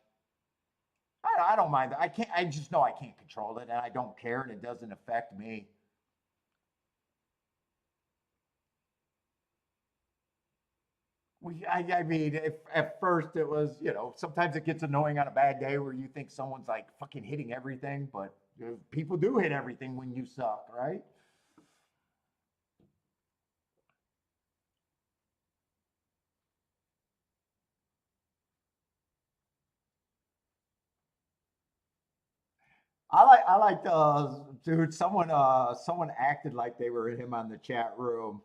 [SPEAKER 1] I don't mind that. I just know I can't control it and I don't care and it doesn't affect me. I mean, if at first it was, sometimes it gets annoying on a bad day where you think someone's like fucking hitting everything, but people do hit everything when you suck, right? I like dude. Someone acted like they were him on the chat room.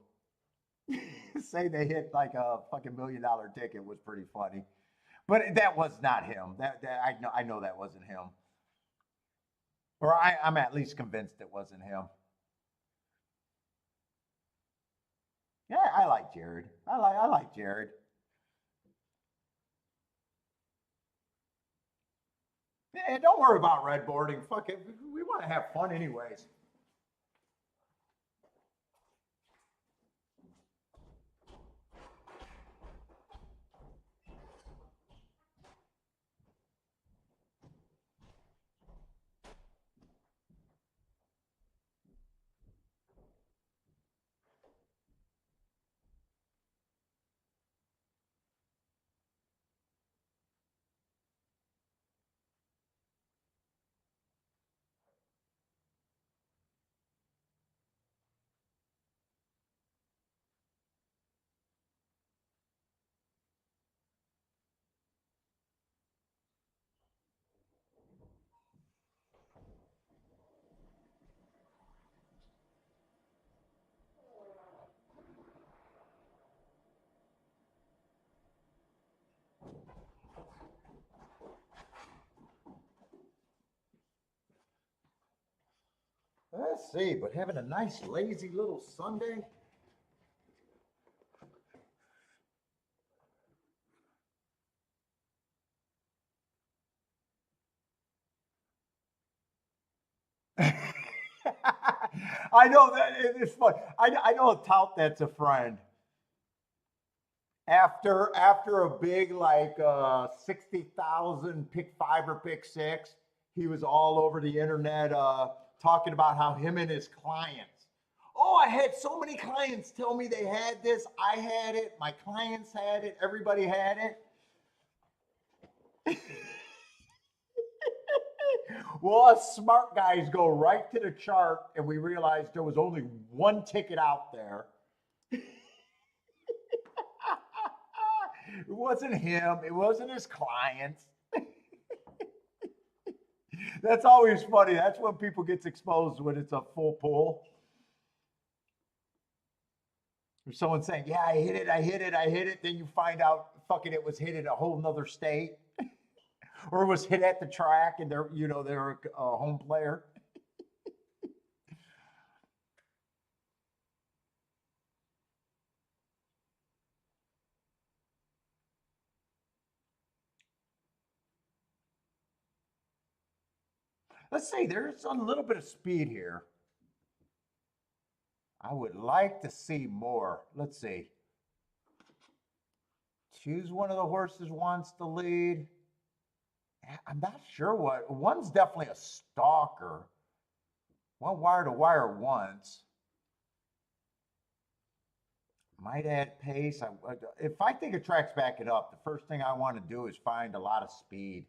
[SPEAKER 1] Say they hit like a fucking $1 million ticket was pretty funny, but that was not him. That I know that wasn't him, or I'm at least convinced it wasn't him. Yeah, I like Jared. I like Jared. Yeah, don't worry about red boarding. Fuck it. We want to have fun anyways. Let's see, but having a nice lazy little Sunday. I know that it's fun. I know a tout that's a friend. After a big like 60,000 pick five or pick six, he was all over the internet talking about how him and his clients. Oh, I had so many clients tell me they had this. I had it. My clients had it. Everybody had it. Well, us smart guys go right to the chart and we realized there was only one ticket out there. It wasn't him, it wasn't his clients. That's always funny. That's when people gets exposed when it's a full pool. Or someone saying, yeah, I hit it. Then you find out fucking it was hit in a whole nother state. or was hit at the track and they're a home player. Let's say there's a little bit of speed here. I would like to see more. Let's see. Choose one of the horses wants to lead. I'm not sure what. One's definitely a stalker. One wire to wire once. Might add pace. If I think a track's backing up, the first thing I want to do is find a lot of speed.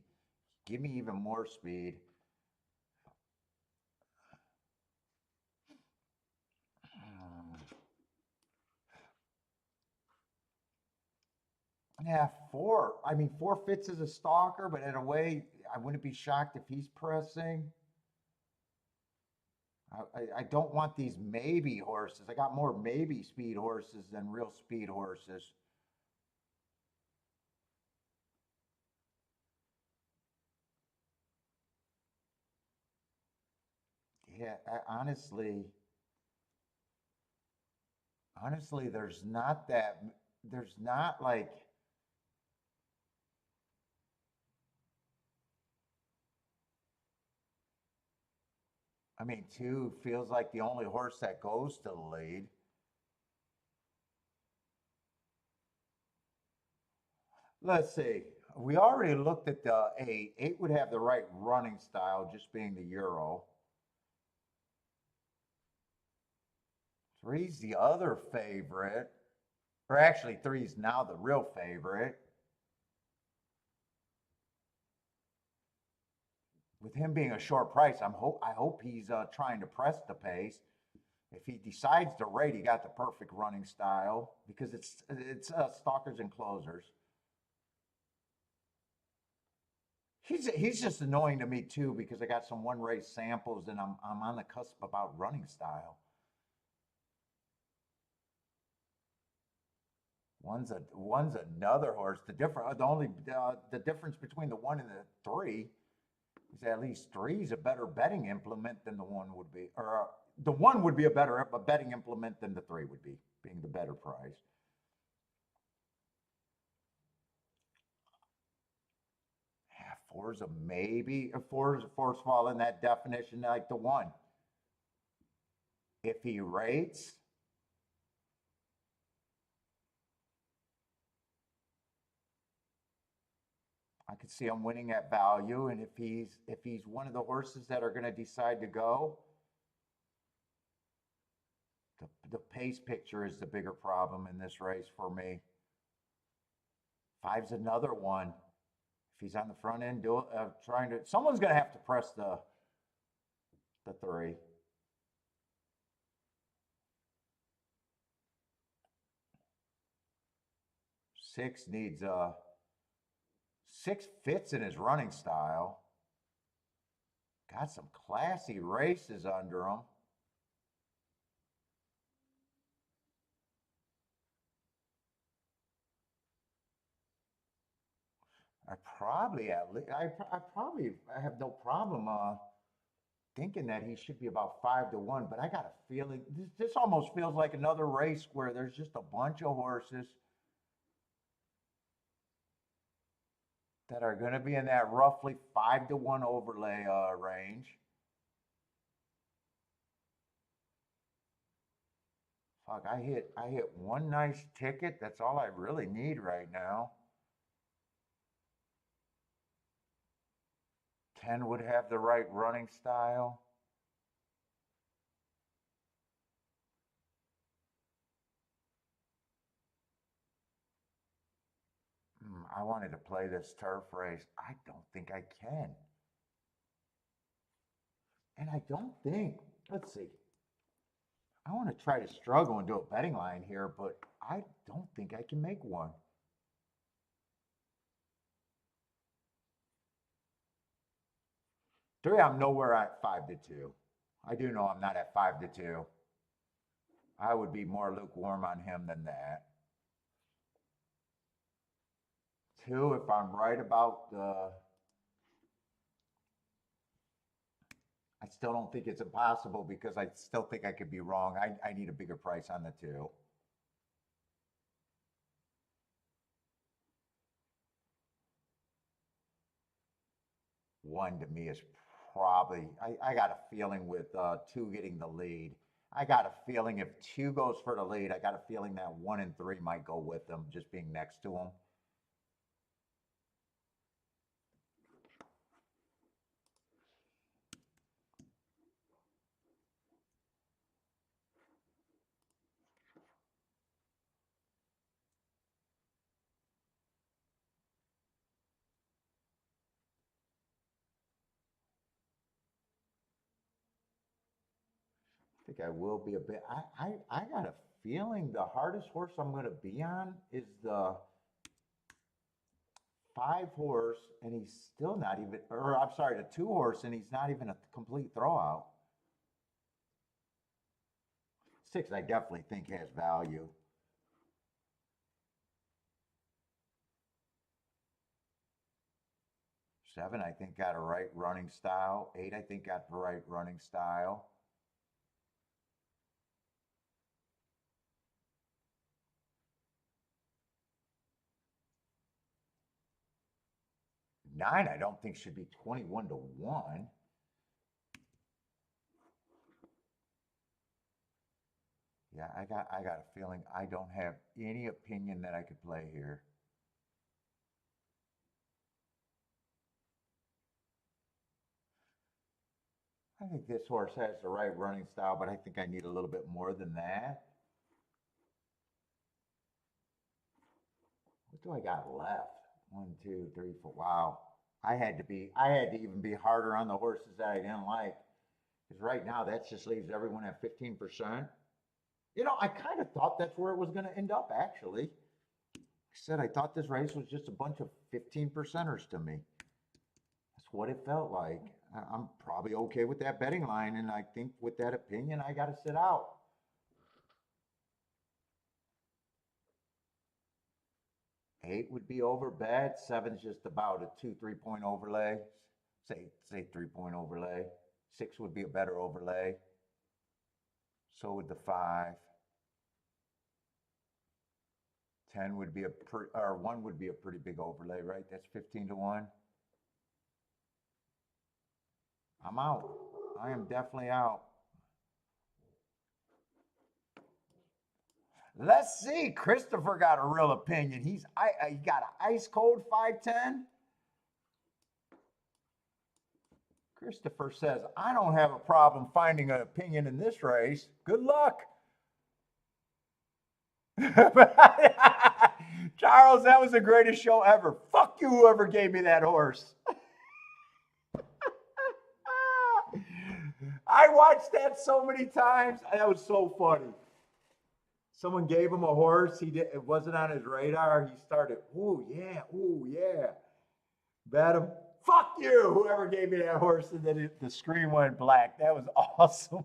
[SPEAKER 1] Give me even more speed. Yeah, four. I mean, four fits as a stalker, but in a way, I wouldn't be shocked if he's pressing. I don't want these maybe horses. I got more maybe speed horses than real speed horses. Yeah, honestly, there's not like, I mean, two feels like the only horse that goes to the lead. Let's see. We already looked at the eight. Eight would have the right running style, just being the Euro. Three's the other favorite, or actually, three's now the real favorite. With him being a short price, I hope he's trying to press the pace. If he decides to rate, he got the perfect running style because it's stalkers and closers. He's just annoying to me too because I got some one race samples and I'm on the cusp about running style. One's another horse. The difference between the one and the three is at least three is a better betting implement than the one would be, or the one would be a betting implement than the three would be, being the better price. Yeah, four's a maybe. Four's fall in that definition like the one. If he rates, I could see him winning at value, and if he's one of the horses that are going to decide to go, the pace picture is the bigger problem in this race for me. Five's another one. If he's on the front end, trying to, someone's going to have to press the three. Six needs six fits in his running style. Got some classy races under him. I have no problem thinking that he should be about 5 to 1, but I got a feeling this almost feels like another race where there's just a bunch of horses that are going to be in that roughly 5 to 1 overlay range. Fuck, I hit one nice ticket. That's all I really need right now. 10 would have the right running style. I wanted to play this turf race. I don't think I can. And I don't think, let's see, I want to try to struggle and do a betting line here, but I don't think I can make one. Three, I'm nowhere at 5 to 2. I do know I'm not at 5 to 2. I would be more lukewarm on him than that. Two, if I'm right about I still don't think it's impossible because I still think I could be wrong. I need a bigger price on the 2. One to me is probably, I got a feeling with 2 getting the lead. I got a feeling if 2 goes for the lead, I got a feeling that 1 and 3 might go with them, just being next to them. I think I will be a bit. I got a feeling the hardest horse I'm going to be on is the 5 horse, and he's still not even, or I'm sorry, the 2 horse, and he's not even a complete throwout. 6, I definitely think has value. 7, I think got a right running style. 8, I think got the right running style. 9, I don't think should be 21 to 1. Yeah, I got a feeling I don't have any opinion that I could play here. I think this horse has the right running style, but I think I need a little bit more than that. What do I got left? 1, 2, 3, 4. Wow. I had to even be harder on the horses that I didn't like. Because right now that just leaves everyone at 15%. You know, I kind of thought that's where it was going to end up, actually. I said I thought this race was just a bunch of 15%ers to me. That's what it felt like. I'm probably okay with that betting line, and I think with that opinion, I got to sit out. Eight would be over bet. 7's just about a 2-3 point overlay. Say 3 point overlay. 6 would be a better overlay. So would the 5. 10 would be or 1 would be a pretty big overlay, right? That's 15 to 1. I'm out. I am definitely out. Let's see. Christopher got a real opinion. He got an ice cold 510. Christopher says, I don't have a problem finding an opinion in this race. Good luck. Charles, that was the greatest show ever. Fuck you, whoever gave me that horse. I watched that so many times. That was so funny. Someone gave him a horse. It wasn't on his radar. He started, ooh yeah. Bet him. Fuck you, whoever gave me that horse. And then the screen went black. That was awesome.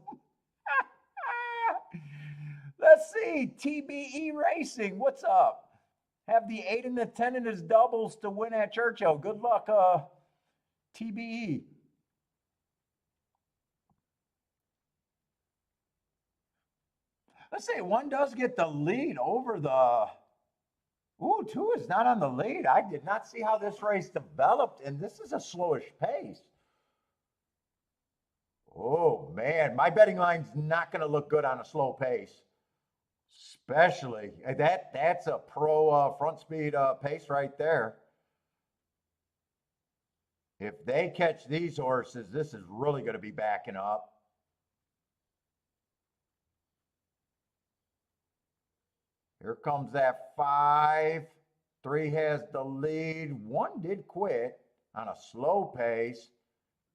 [SPEAKER 1] Let's see. TBE Racing. What's up? Have the 8 and the 10 in his doubles to win at Churchill. Good luck, TBE. Let's say 1 does get the lead over the. Ooh, 2 is not on the lead. I did not see how this race developed, and this is a slowish pace. Oh, man. My betting line's not going to look good on a slow pace. Especially, that's a pro front speed pace right there. If they catch these horses, this is really going to be backing up. Here comes that 5. 3 has the lead. 1 did quit on a slow pace.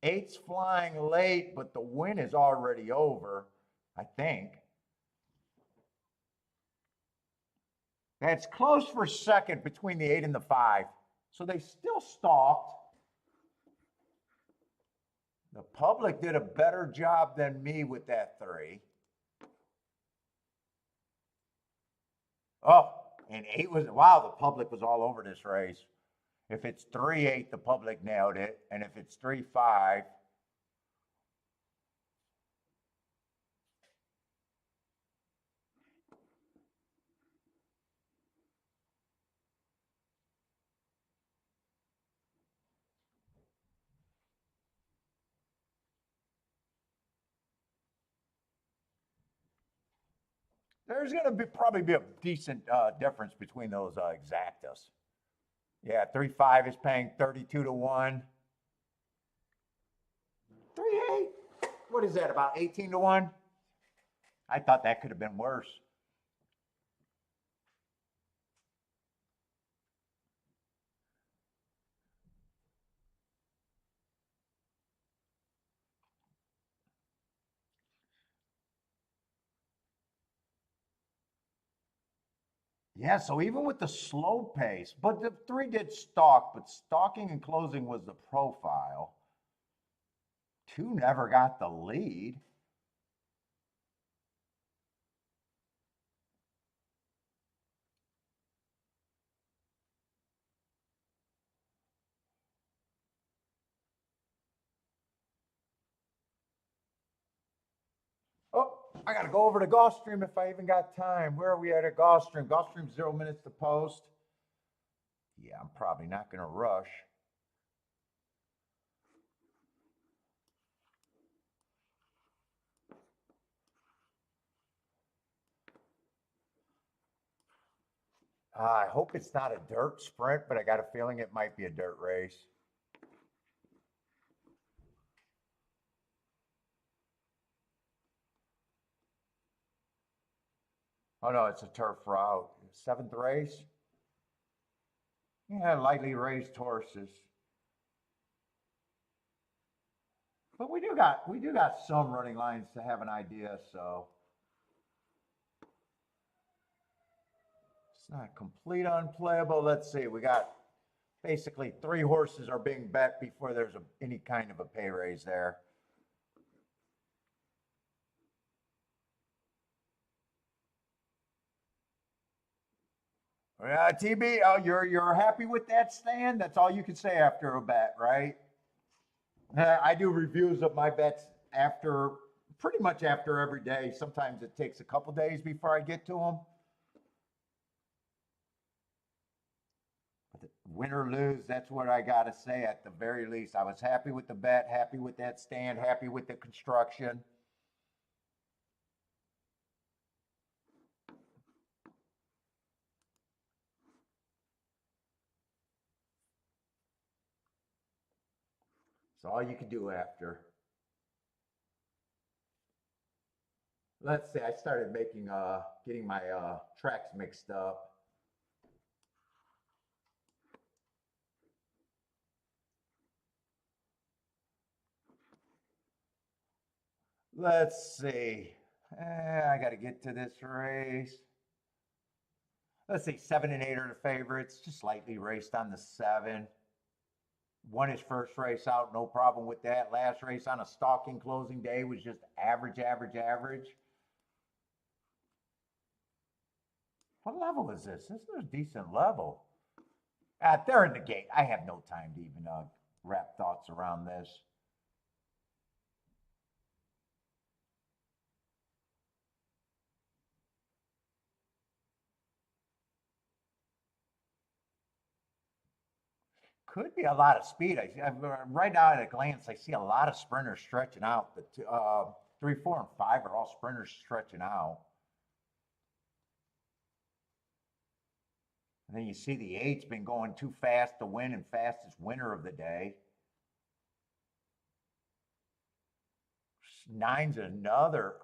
[SPEAKER 1] 8's flying late, but the win is already over, I think. That's close for second between the 8 and the 5. So they still stalked. The public did a better job than me with that 3. Oh, and 8 was, wow, the public was all over this race. If it's 3-8, the public nailed it. And if it's 3-5, There's going to be probably be a decent difference between those exactas. Yeah, 3-5 is paying 32 to 1. 3-8. What is that, about 18 to 1? I thought that could have been worse. Yeah, so even with the slow pace, but the 3 did stalk, but stalking and closing was the profile. 2 never got the lead. Oh, I got to go over to Gulfstream if I even got time. Where are we at Gulfstream? Gulfstream 0 minutes to post. Yeah, I'm probably not going to rush. I hope it's not a dirt sprint, but I got a feeling it might be a dirt race. Oh no, it's a turf route. 7th race. Yeah, lightly raised horses. But we do got some running lines to have an idea, so it's not complete unplayable. Let's see. We got basically 3 horses are being bet before there's any kind of a pay raise there. TB, oh, you're happy with that stand? That's all you can say after a bet, right? I do reviews of my bets after pretty much after every day. Sometimes it takes a couple days before I get to them. But win or lose, that's what I got to say at the very least. I was happy with the bet, happy with that stand, happy with the construction. It's all you can do after. Let's see, I started getting my tracks mixed up. Let's see. I got to get to this race. Let's see, 7 and 8 are the favorites, just slightly raced on the 7. Won his first race out, no problem with that. Last race on a stalking closing day was just average, average, average. What level is this? This is a decent level. They're in the gate. I have no time to even wrap thoughts around this. Could be a lot of speed. Right now at a glance, I see a lot of sprinters stretching out. The 3, 4, and 5 are all sprinters stretching out. And then you see the 8's been going too fast to win and fastest winner of the day. 9's another.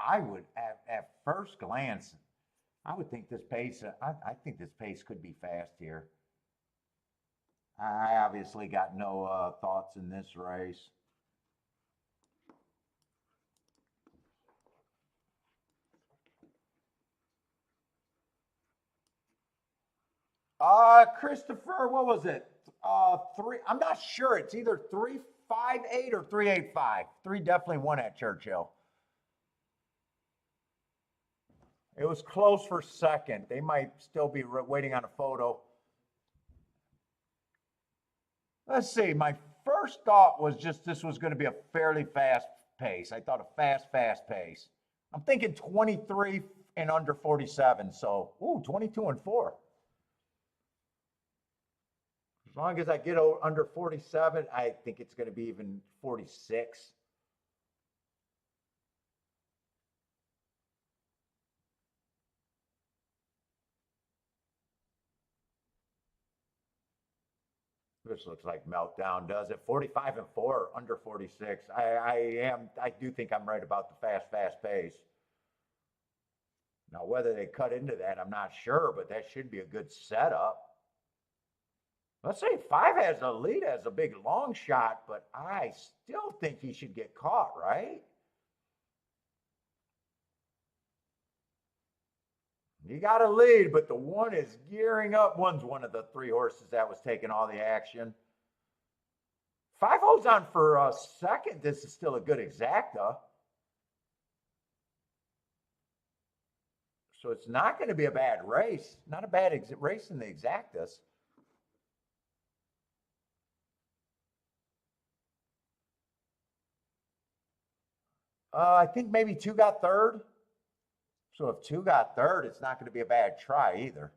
[SPEAKER 1] I would at first glance, I would think this pace. I think this pace could be fast here. I obviously got no thoughts in this race. Christopher, what was it? 3. I'm not sure. It's either 358 or 385. 3 definitely won at Churchill. It was close for second. They might still be waiting on a photo. Let's see. My first thought was just this was going to be a fairly fast pace. I thought a fast pace. I'm thinking 23 and under 47. So, 22 and 4. As long as I get under 47, I think it's going to be even 46. This looks like Meltdown, does it? 45-4, under 46. I do think I'm right about the fast pace. Now, whether they cut into that, I'm not sure, but that should be a good setup. Let's say 5 has a lead as a big long shot, but I still think he should get caught, right? You got a lead, but the 1 is gearing up. 1's one of the 3 horses that was taking all the action. 5 holds on for a second. This is still a good exacta. So it's not going to be a bad race. Not a bad race in the exactas. I think maybe 2 got third. So if 2 got third, it's not going to be a bad try either.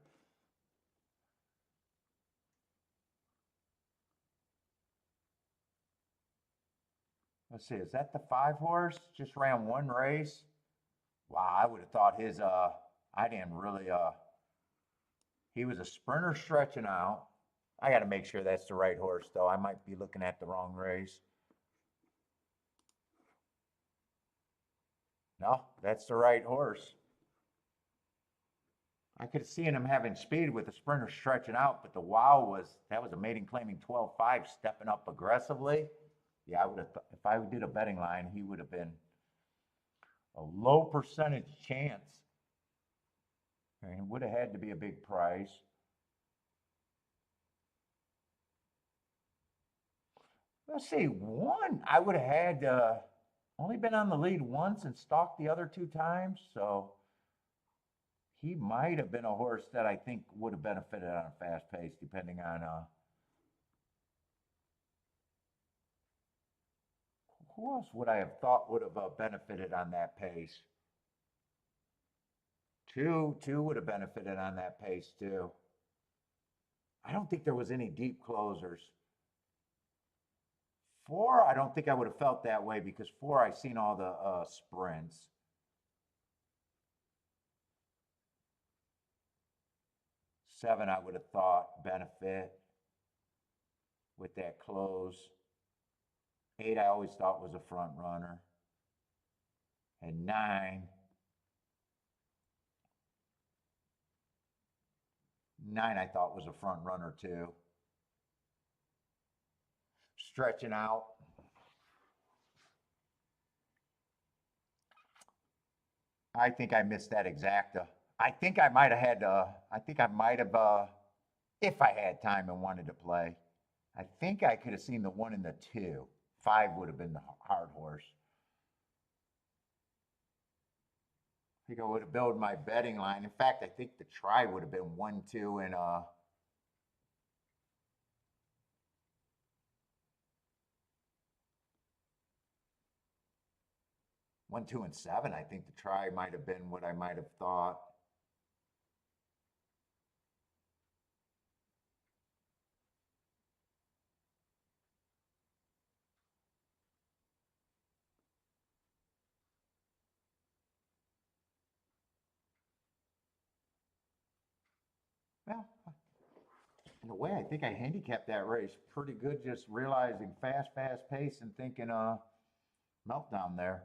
[SPEAKER 1] Let's see, is that the 5 horse? Just ran 1 race. Wow, I would have thought his, I didn't really, he was a sprinter stretching out. I got to make sure that's the right horse, though. I might be looking at the wrong race. No, that's the right horse. I could have seen him having speed with the sprinter stretching out, but the wow that was a maiden claiming 12-5, stepping up aggressively. Yeah, I would have, if I did a betting line, he would have been a low percentage chance. And it would have had to be a big price. Let's see, 1, I would have had only been on the lead once and stalked the other 2 times, so he might have been a horse that I think would have benefited on a fast pace, depending on who else would I have thought would have benefited on that pace? 2 would have benefited on that pace too. I don't think there was any deep closers. 4, I don't think I would have felt that way because 4, I seen all the sprints. 7, I would have thought benefit with that close. 8, I always thought was a front runner. And 9 I thought was a front runner too. Stretching out. I think I missed that exacta. I think I might have had, if I had time and wanted to play, I think I could have seen the 1 and the 2. 5 would have been the hard horse. I think I would have built my betting line. In fact, I think the try would have been 1, 2, and 1, 2, and 7. I think the try might have been what I might have thought. Well, in a way, I think I handicapped that race pretty good, just realizing fast pace and thinking Meltdown there.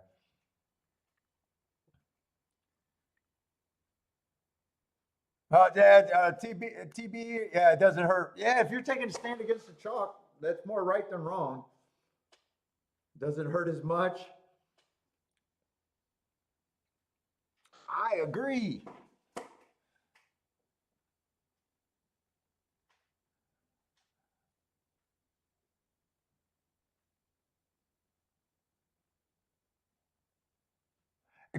[SPEAKER 1] Dad, TB, yeah, it doesn't hurt. Yeah, if you're taking a stand against the chalk, that's more right than wrong. Doesn't hurt as much. I agree.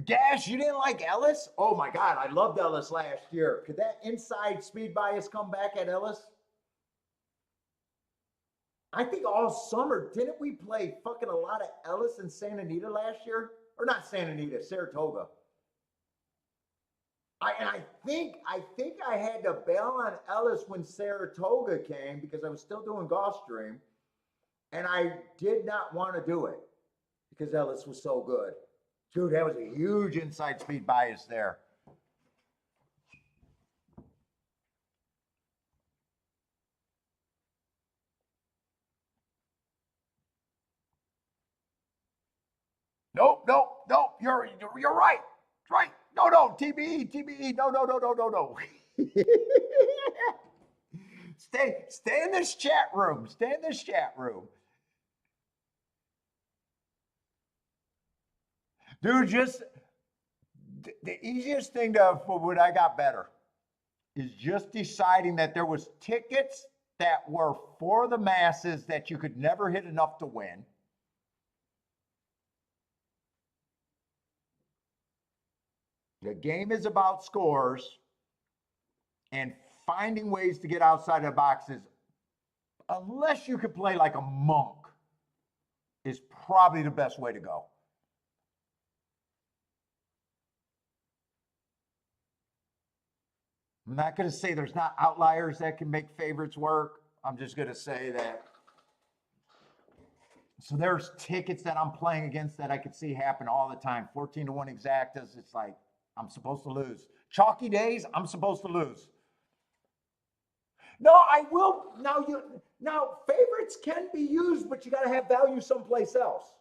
[SPEAKER 1] Gash, you didn't like Ellis? Oh my God, I loved Ellis last year. Could that inside speed bias come back at Ellis? I think all summer, didn't we play fucking a lot of Ellis and Santa Anita last year? Or not Santa Anita, Saratoga. I think I had to bail on Ellis when Saratoga came because I was still doing Gulfstream, and I did not want to do it because Ellis was so good. Dude, that was a huge inside speed bias there. you're right. Right. No, TBE, no. Stay in this chat room. Stay in this chat room. Dude, just the easiest thing for what I got better is just deciding that there was tickets that were for the masses that you could never hit enough to win. The game is about scores, and finding ways to get outside of the boxes, unless you could play like a monk, is probably the best way to go. I'm not going to say there's not outliers that can make favorites work. I'm just going to say that. So there's tickets that I'm playing against that I could see happen all the time. 14-1 exactas. It's like, I'm supposed to lose. Chalky days, I'm supposed to lose. No, I will. Now favorites can be used, but you got to have value someplace else.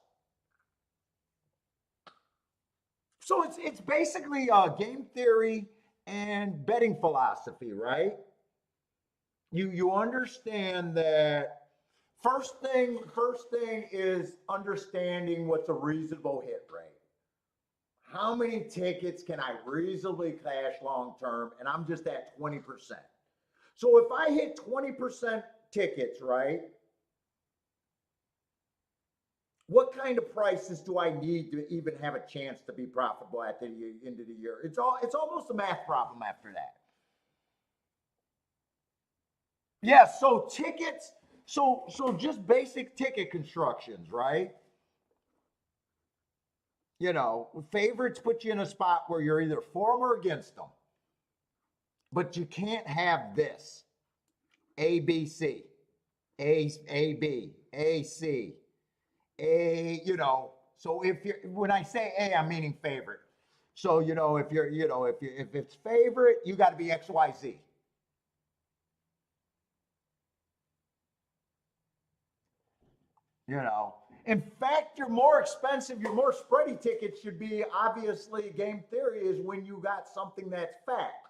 [SPEAKER 1] So it's basically game theory and betting philosophy, right? You understand that first thing is understanding what's a reasonable hit rate. How many tickets can I reasonably cash long term? And I'm just at 20%. So if I hit 20% tickets, right? What kind of prices do I need to even have a chance to be profitable at the end of the year? It's almost a math problem after that. Yeah, so tickets, so just basic ticket constructions, right? You know, favorites put you in a spot where you're either for them or against them. But you can't have this. A, B, C. A, B, A, C. A, you know, so when I say A, I'm meaning favorite. So, you know, if it's favorite, you got to be X, Y, Z. You know, in fact, your more expensive, your more spready tickets should be obviously game theory is when you got something that's fact.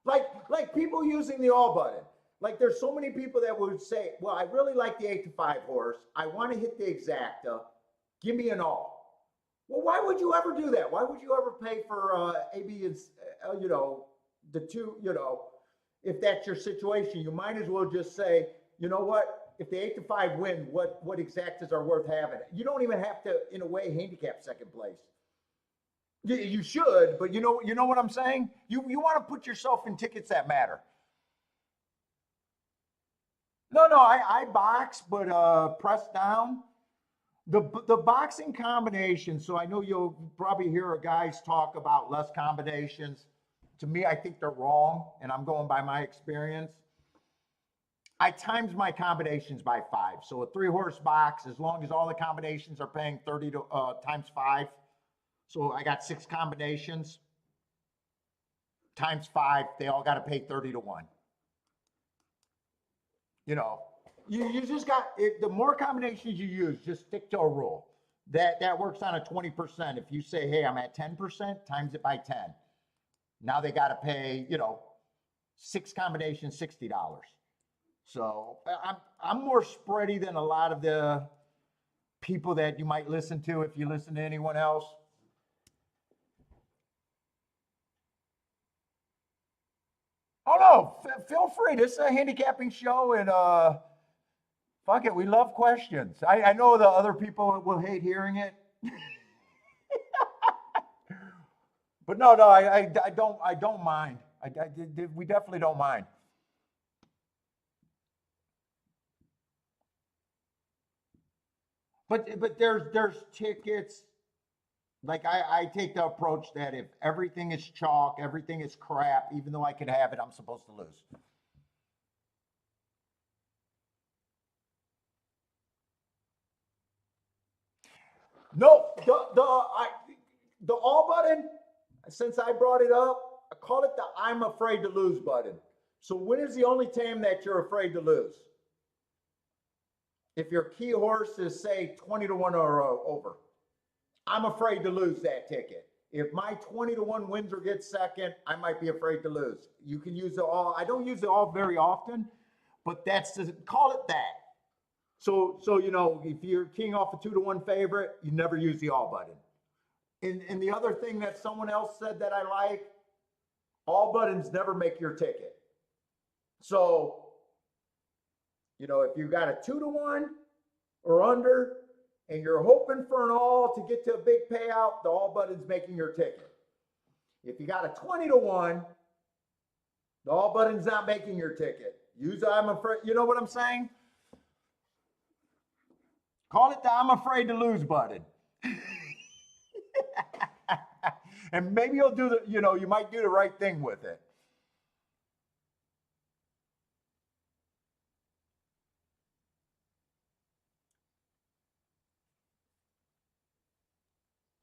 [SPEAKER 1] Like people using the all button. Like there's so many people that would say, well, I really like the 8-5 horse. I want to hit the exacta. Give me an all. Well, why would you ever do that? Why would you ever pay for AB and, you know, the two, you know, if that's your situation, you might as well just say, you know what? If the 8-5 win, what exactas are worth having? You don't even have to, in a way, handicap second place. You should, but you know what I'm saying? You want to put yourself in tickets that matter. No, I box, but press down. The boxing combination, so I know you'll probably hear guys talk about less combinations. To me, I think they're wrong, and I'm going by my experience. I times my combinations by 5. So a 3-horse box, as long as all the combinations are paying 30 to times 5. So I got 6 combinations times 5. They all got to pay 30 to 1. You know, you just got it. The more combinations you use, just stick to a rule. That works on a 20%. If you say, hey, I'm at 10%, times it by 10. Now they got to pay, you know, 6 combinations, $60. So I'm more spready than a lot of the people that you might listen to if you listen to anyone else. Oh no, feel free. This is a handicapping show, and fuck it, we love questions. I know the other people will hate hearing it, but no, I don't mind. We definitely don't mind. But there's tickets. Like I take the approach that if everything is chalk, everything is crap, even though I could have it, I'm supposed to lose. No, the all button, since I brought it up, I call it the I'm afraid to lose button. So when is the only time that you're afraid to lose? If your key horse is say 20 to 1 or over. I'm afraid to lose that ticket. If my 20-1 Windsor gets second, I might be afraid to lose. You can use the all. I don't use the all very often, but that's call it that. So if you're king off a 2-1 favorite, you never use the all button. And the other thing that someone else said that I like, all buttons never make your ticket. So, if you got a 2-1 or under, and you're hoping for an all to get to a big payout, the all button's making your ticket. If you got a 20-1, the all button's not making your ticket. Use I'm afraid, you know what I'm saying? Call it the I'm afraid to lose button. And maybe you'll do you might do the right thing with it.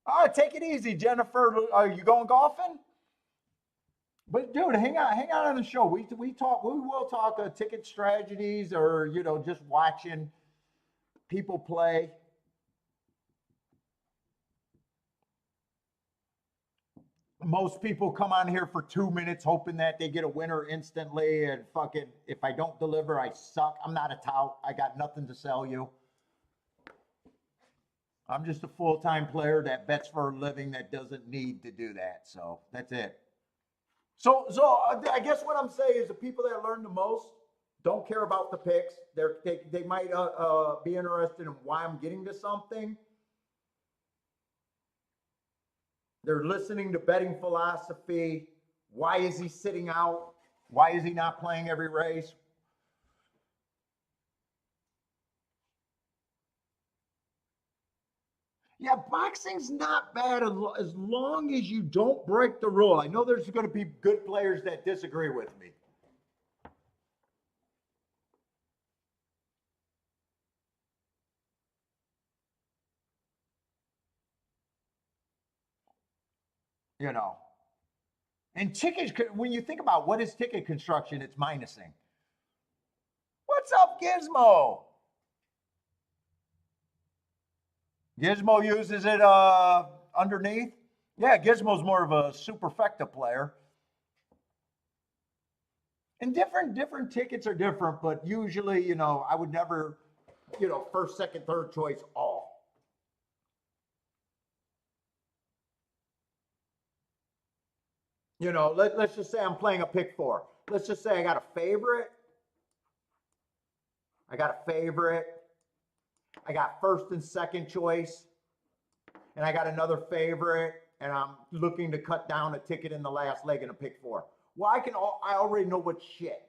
[SPEAKER 1] All right, take it easy, Jennifer. Are you going golfing? But dude, hang out on the show. We will talk ticket strategies, or just watching people play. Most people come on here for 2 minutes hoping that they get a winner instantly, and fucking if I don't deliver, I suck. I'm not a tout. I got nothing to sell you. I'm just a full-time player that bets for a living that doesn't need to do that. So that's it. So I guess what I'm saying is the people that learn the most don't care about the picks. They might be interested in why I'm getting to something. They're listening to betting philosophy. Why is he sitting out? Why is he not playing every race? Yeah, boxing's not bad as long as you don't break the rule. I know there's going to be good players that disagree with me. And tickets, when you think about what is ticket construction, it's minusing. What's up, Gizmo? Gizmo uses it underneath. Yeah, Gizmo's more of a superfecta player. And different tickets are different, but usually, I would never, first, second, third choice, all. Let's just say I'm playing a pick four. Let's just say I got a favorite. I got first and second choice, and I got another favorite, and I'm looking to cut down a ticket in the last leg in a pick four. Well, I already know what shit.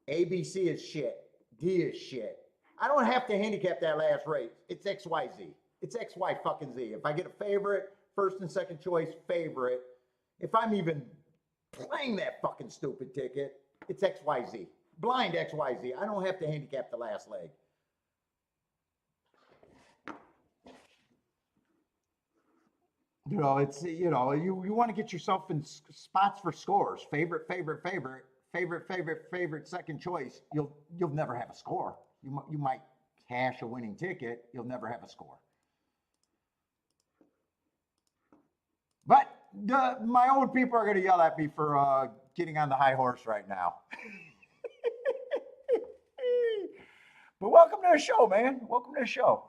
[SPEAKER 1] ABC is shit. D is shit. I don't have to handicap that last race. It's XYZ. It's XY fucking Z. If I get a favorite, first and second choice, favorite, if I'm even playing that fucking stupid ticket, it's XYZ. Blind XYZ. I don't have to handicap the last leg. It's you want to get yourself in spots for scores. Favorite, second choice. You'll never have a score. You might cash a winning ticket. You'll never have a score. But my old people are going to yell at me for getting on the high horse right now. But welcome to the show, man. Welcome to the show.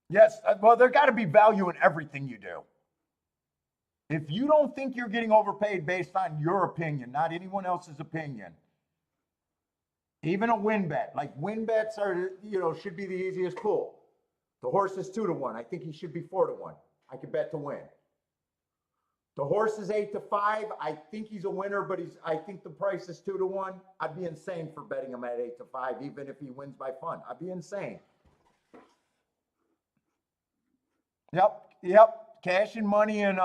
[SPEAKER 1] Yes, well, there got to be value in everything you do. If you don't think you're getting overpaid based on your opinion, not anyone else's opinion, even a win bet, like win bets are, should be the easiest pull. The horse is 2-1. I think he should be 4-1. I could bet to win. The horse is 8-5. I think he's a winner, but I think the price is 2-1. I'd be insane for betting him at 8-5, even if he wins by fun. I'd be insane. Yep. Cashing money and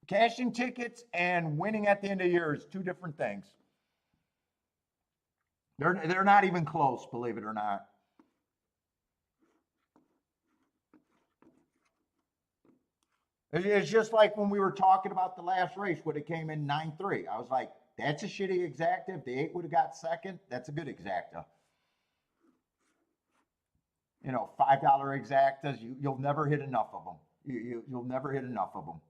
[SPEAKER 1] cashing tickets and winning at the end of the year is two different things. They're not even close, believe it or not. It's just like when we were talking about the last race when it came in 9-3. I was like, That's a shitty exacta. If the 8 would have got second, that's a good exacta. You know, $5 exactas, you'll never hit enough of them. You'll never hit enough of them.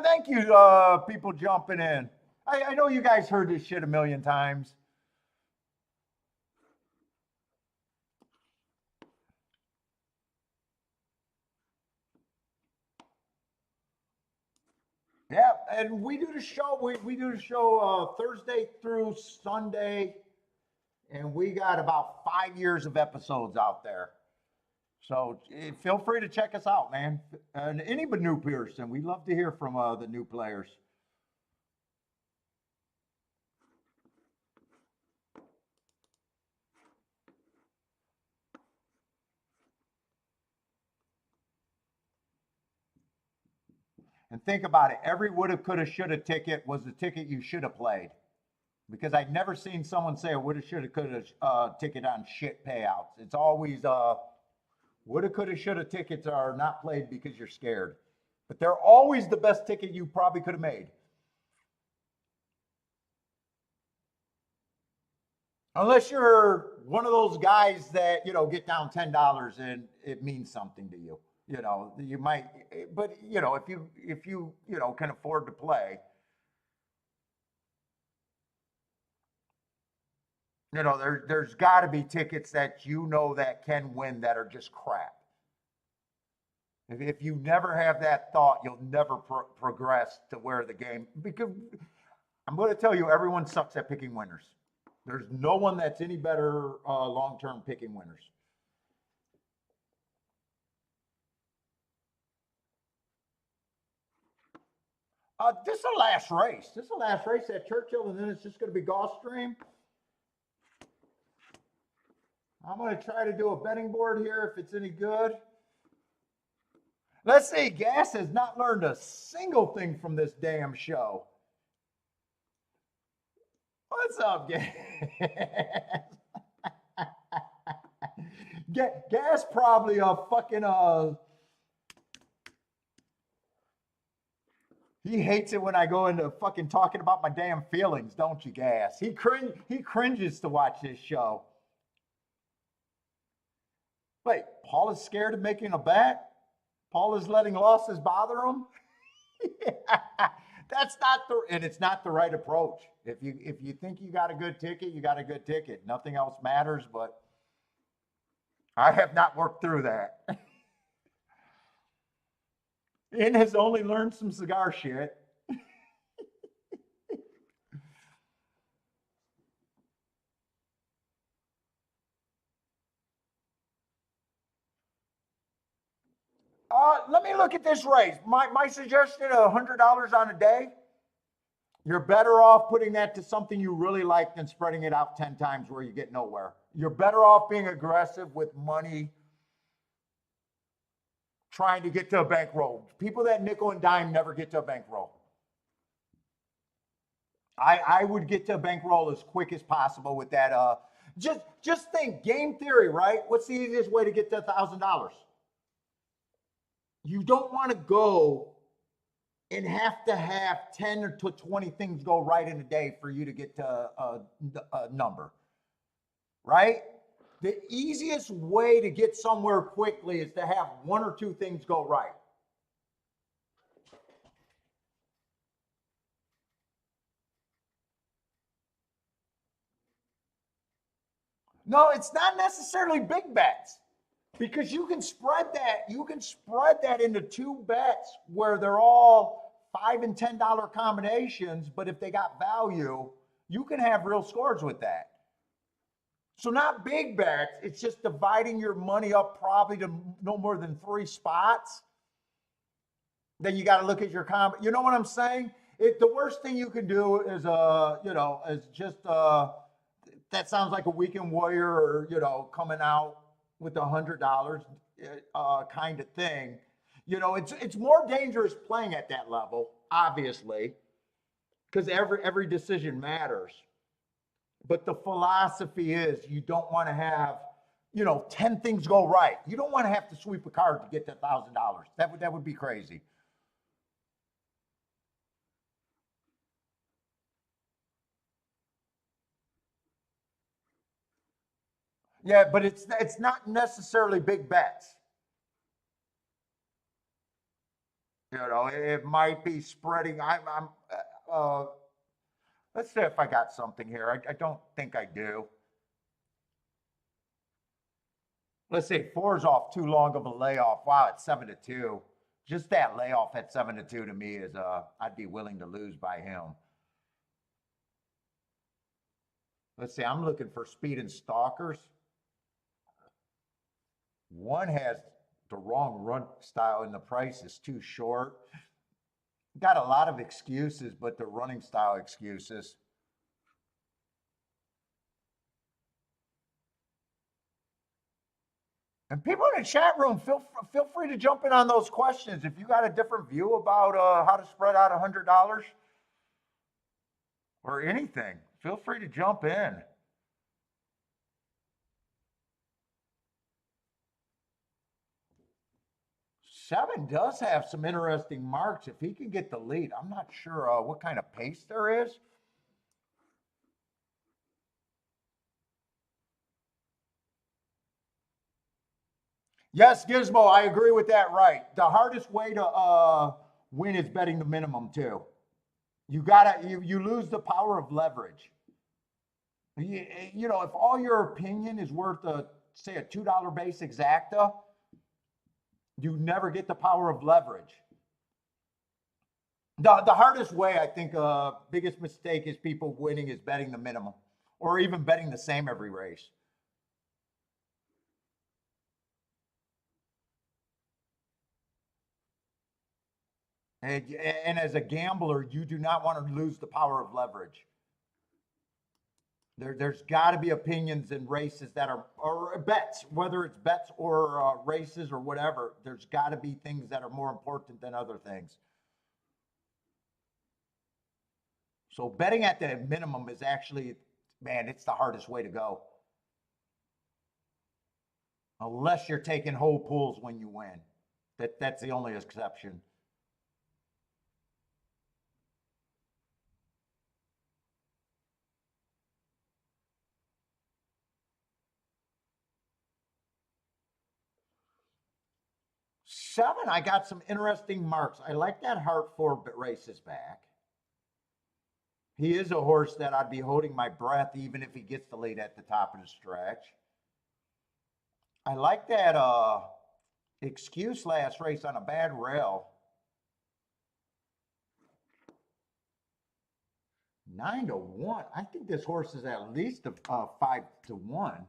[SPEAKER 1] Thank you, people jumping in. I know you guys heard this shit a million times. Yeah, and we do the show. We do the show Thursday through Sunday, and we got about 5 years of episodes out there. So feel free to check us out, man. And any but new person, we love to hear from the new players. And think about it. Every woulda, coulda, shoulda ticket was the ticket you should have played. Because I'd never seen someone say a woulda, shoulda, coulda ticket on shit payouts. It's always woulda, coulda, shoulda tickets are not played because you're scared. But they're always the best ticket you probably could have made. Unless you're one of those guys that, you know, get down $10 and it means something to you. You know, you might, but you know, if you you know can afford to play, you know, there's got to be tickets that you know that can win that are just crap. If you never have that thought, you'll never progress to where the game. Because I'm going to tell you, everyone sucks at picking winners. There's no one that's any better long term picking winners. This is the last race. This is the last race at Churchill, and then it's just going to be Gulfstream. I'm going to try to do a betting board here if it's any good. Let's see. Gas has not learned a single thing from this damn show. What's up, Gas? Gas probably a fucking he hates it when I go into fucking talking about my damn feelings, don't you, Gas? He cringes to watch this show. Wait, Paul is scared of making a bet? Paul is letting losses bother him? Yeah, that's not the, and it's not the right approach. If you think you got a good ticket, you got a good ticket. Nothing else matters, but I have not worked through that. And has only learned some cigar shit. Let me look at this race. My suggestion of $100 on a day. You're better off putting that to something you really like than spreading it out 10 times where you get nowhere. You're better off being aggressive with money, trying to get to a bankroll. People that nickel and dime never get to a bankroll. I would get to a bankroll as quick as possible with that. Just think game theory, right? What's the easiest way to get to $1,000? You don't want to go and have to have 10 to 20 things go right in a day for you to get to a number, right? The easiest way to get somewhere quickly is to have one or two things go right. No, it's not necessarily big bets. Because you can spread that into two bets where they're all $5 and $10 combinations, but if they got value, you can have real scores with that. So not big bets, it's just dividing your money up probably to no more than 3 spots. Then you got to look at your you know what I'm saying? The worst thing you can do is is just that sounds like a weekend warrior or coming out with $100 kind of thing. It's more dangerous playing at that level, obviously, because every decision matters. But the philosophy is you don't want to have, 10 things go right. You don't want to have to sweep a card to get to $1,000. That would be crazy. Yeah, but it's not necessarily big bets. It might be spreading. Uh, let's see if I got something here. I don't think I do. Let's say four's off too long of a layoff. Wow, it's 7-2. Just that layoff at 7-2 to me is I'd be willing to lose by him. Let's see, I'm looking for speed and stalkers. One has the wrong run style and the price is too short. Got a lot of excuses, but the running style excuses. And people in the chat room, feel free to jump in on those questions. If you got a different view about how to spread out $100 or anything, feel free to jump in. Seven does have some interesting marks. If he can get the lead, I'm not sure what kind of pace there is. Yes, Gizmo, I agree with that. Right. The hardest way to win is betting the minimum too. You lose the power of leverage. If all your opinion is worth say a $2 base exacta, you never get the power of leverage. The hardest way, I think, biggest mistake is people winning is betting the minimum or even betting the same every race. And as a gambler, you do not want to lose the power of leverage. There's got to be opinions in races that are, or bets, whether it's bets or races or whatever, there's got to be things that are more important than other things. So betting at the minimum is actually, man, it's the hardest way to go. Unless you're taking whole pools when you win. That's the only exception. Seven, I got some interesting marks. I like that Hartford races back. He is a horse that I'd be holding my breath even if he gets the lead at the top of the stretch. I like that excuse last race on a bad rail. 9-1. I think this horse is at least a 5-1.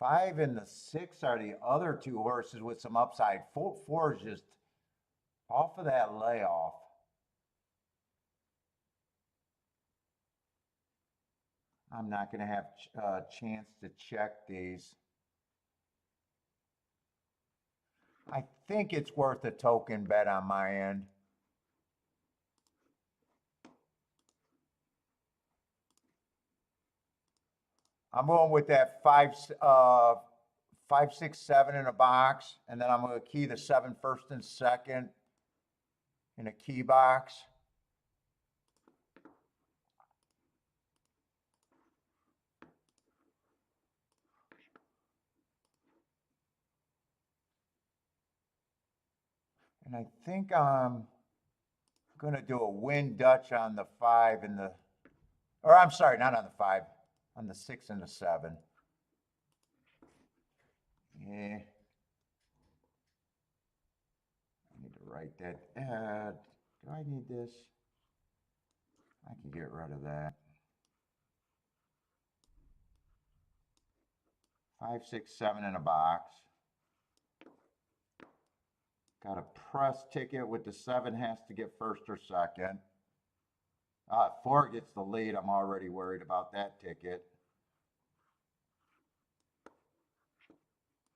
[SPEAKER 1] Five and the 6 are the other two horses with some upside. Four is just off of that layoff. I'm not going to have a chance to check these. I think it's worth a token bet on my end. I'm going with that 5, 6, 7 in a box, and then I'm going to key the 7 first and second in a key box. And I think I'm going to do a win Dutch on the 5 and the, or I'm sorry, not on the 5, on the 6 and the 7. Yeah. I need to write that. Do I need this? I can get rid of that. 5, 6, 7 in a box. Got a press ticket with the 7 has to get first or second. 4 gets the lead. I'm already worried about that ticket.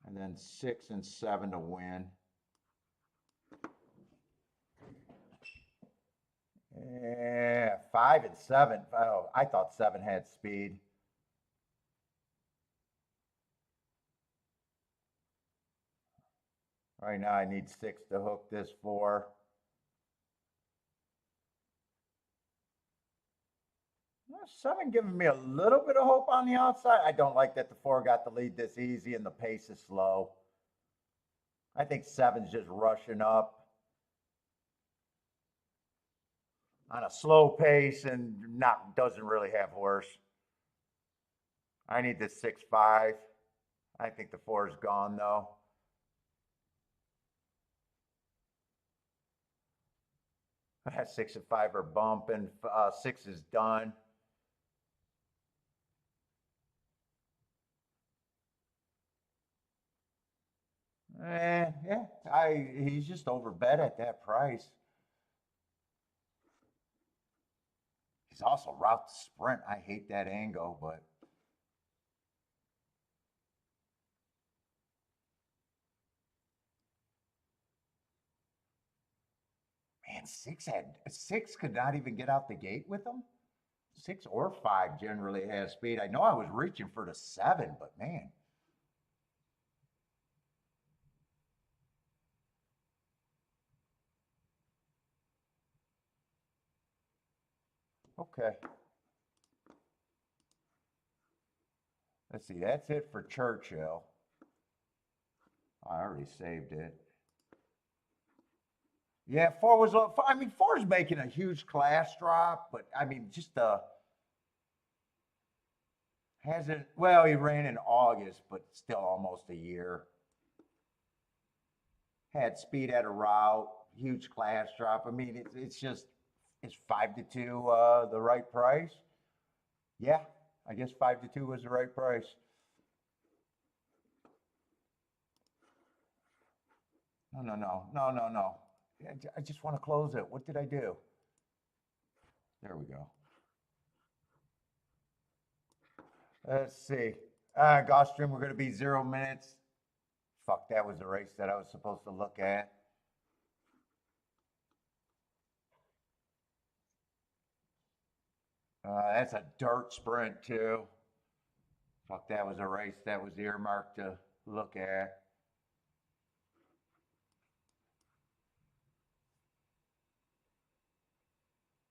[SPEAKER 1] And then 6 and 7 to win. 5 and 7. Oh, I thought 7 had speed. Right now, I need 6 to hook this 4. 7 giving me a little bit of hope on the outside. I don't like that the 4 got the lead this easy and the pace is slow. I think 7's just rushing up on a slow pace and doesn't really have horse. I need the 6-5. I think the 4 is gone though. That 6 and 5 are bumping. 6 is done. Yeah, he's just overbet at that price. He's also route to sprint. I hate that angle, but man, 6 could not even get out the gate with him. 6 or 5 generally has speed. I know I was reaching for the 7, but man. Okay. Let's see, that's it for Churchill. I already saved it. Yeah, 4 was, I mean, 4 is making a huge class drop, but I mean, just hasn't, well, he ran in August, but still almost a year. Had speed at a route, huge class drop. I mean, it's just, is 5-2 the right price? Yeah, I guess 5-2 was the right price. No. I just want to close it. What did I do? There we go. Let's see. Gulfstream, we're going to be 0 minutes. Fuck, that was the race that I was supposed to look at. That's a dirt sprint too. Fuck, that was a race that was earmarked to look at.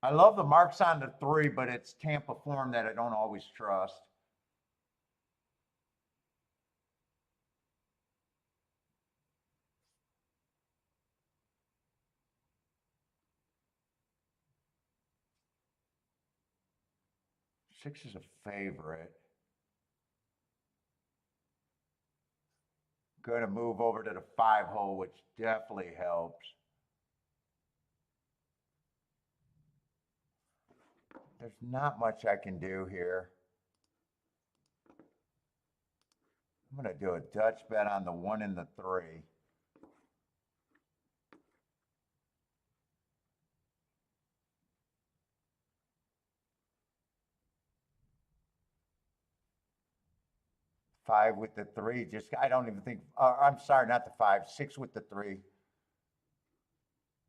[SPEAKER 1] I love the marks on the 3, but it's Tampa form that I don't always trust. Six is a favorite. Going to move over to the 5 hole, which definitely helps. There's not much I can do here. I'm going to do a Dutch bet on the 1 and the 3. Five with the 3, just, I don't even think, I'm sorry, not the 5, 6 with the 3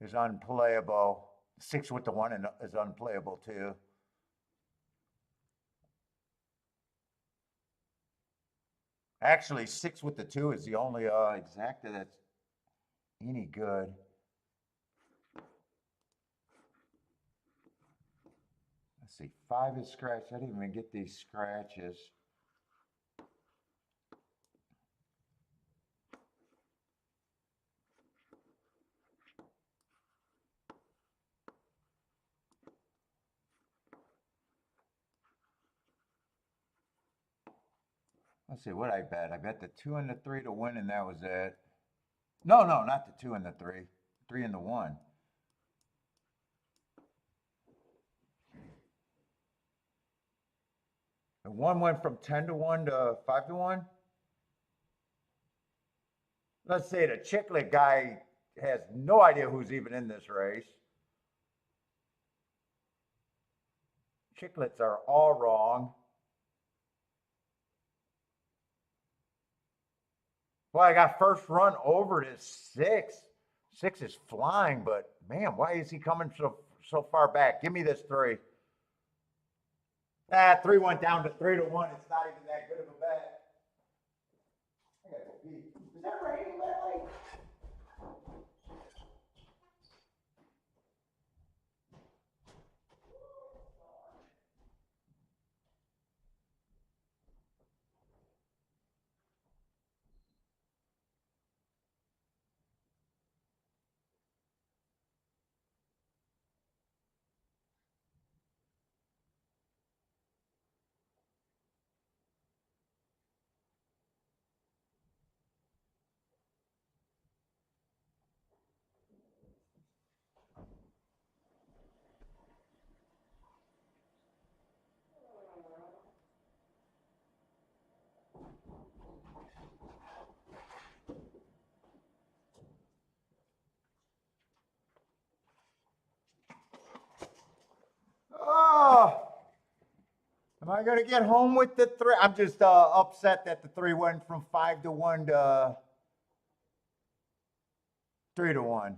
[SPEAKER 1] is unplayable. 6 with the 1 is unplayable too. Actually, 6 with the 2 is the only exacta that's any good. Let's see, 5 is scratched. I didn't even get these scratches. Let's see what I bet. I bet the 2 and the 3 to win, and that was it. No, not the 2 and the 3. 3 and the 1. The 1 went from 10 to 1 to 5 to 1. Let's say the Chiclet guy has no idea who's even in this race. Chiclets are all wrong. Well, I got first run over to 6. 6 is flying, but man, why is he coming so far back? Give me this 3. Ah, 3 went down to 3-1. It's not even that good of a bet. I gotta go pee. Is that raining lately? Oh, am I gonna get home with the 3? I'm just upset that the 3 went from 5-1 to 3-1.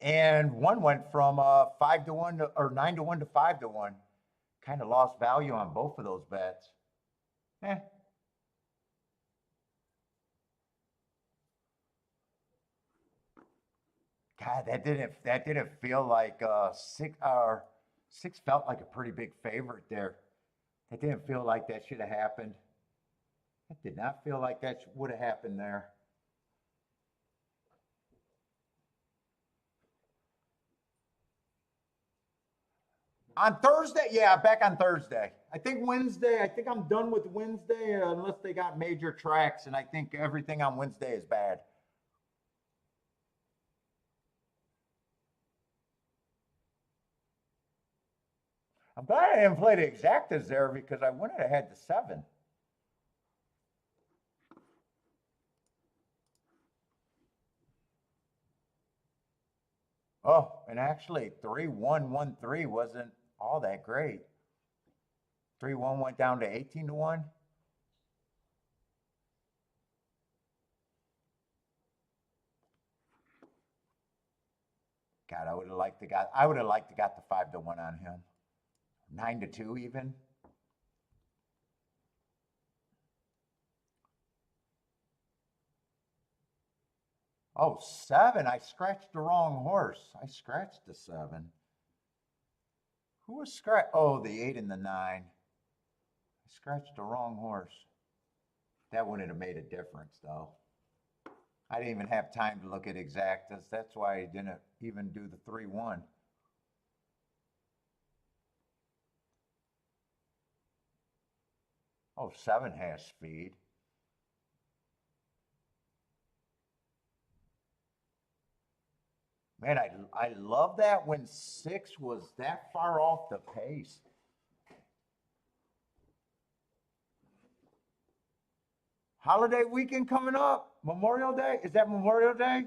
[SPEAKER 1] And 1 went from 5-1 to, or 9-1 to 5-1. Kind of lost value on both of those bets. Eh. God, that didn't feel like 6 felt like a pretty big favorite there. That didn't feel like that should have happened. That did not feel like that would have happened there. On Thursday, yeah, back on Thursday. I think Wednesday, I think I'm done with Wednesday unless they got major tracks, and I think everything on Wednesday is bad. I'm glad I didn't play the exactas there because I wouldn't have had the 7. Oh, and actually 3-1-1-3 wasn't all that great. 3-1 went down to 18-1. God, I would have liked to got the 5-1 on him. 9-2 even. Oh, 7. I scratched the wrong horse. I scratched the 7. Who was scratch? Oh, the 8 and the 9. I scratched the wrong horse. That wouldn't have made a difference though. I didn't even have time to look at exactas. That's why I didn't even do the 3-1. Oh, 7 has speed. Man, I love that when 6 was that far off the pace. Holiday weekend coming up. Memorial Day. Is that Memorial Day?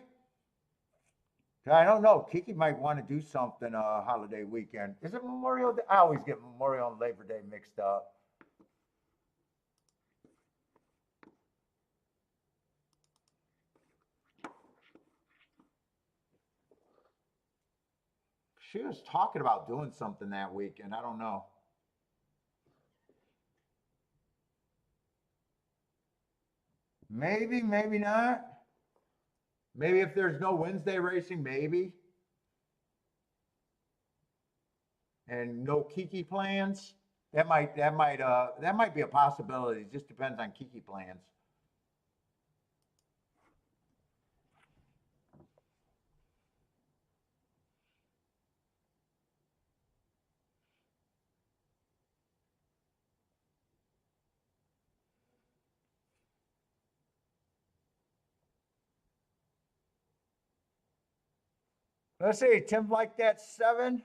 [SPEAKER 1] I don't know. Kiki might want to do something holiday weekend. Is it Memorial Day? I always get Memorial and Labor Day mixed up. She was talking about doing something that weekend. I don't know. Maybe, maybe not. Maybe if there's no Wednesday racing, maybe. And no Kiki plans. That might be a possibility. It just depends on Kiki plans. Let's see, Tim like that 7?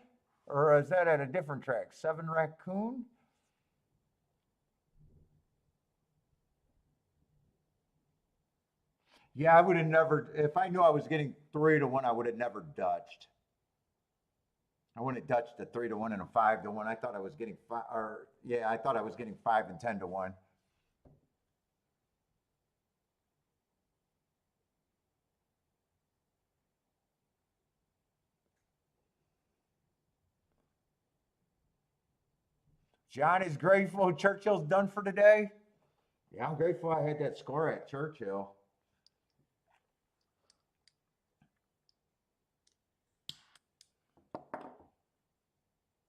[SPEAKER 1] Or is that at a different track? 7 Raccoon? Yeah, I would have never, if I knew I was getting 3-1, I would have never Dutched. I wouldn't have Dutched a 3-1 and a 5-1. I thought I was getting five, or yeah, I thought I was getting 5 and 10-1. John is grateful Churchill's done for today. Yeah, I'm grateful I had that score at Churchill.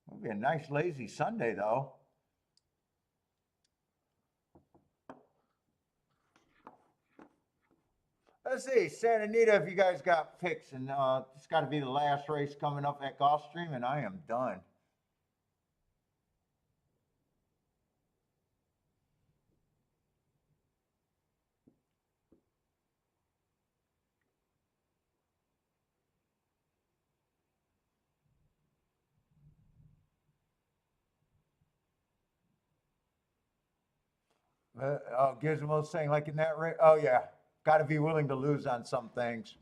[SPEAKER 1] It'll be a nice lazy Sunday though. Let's see, Santa Anita, if you guys got picks, and it's got to be the last race coming up at Gulfstream, and I am done. Gizmo saying like in that race. Oh yeah, got to be willing to lose on some things.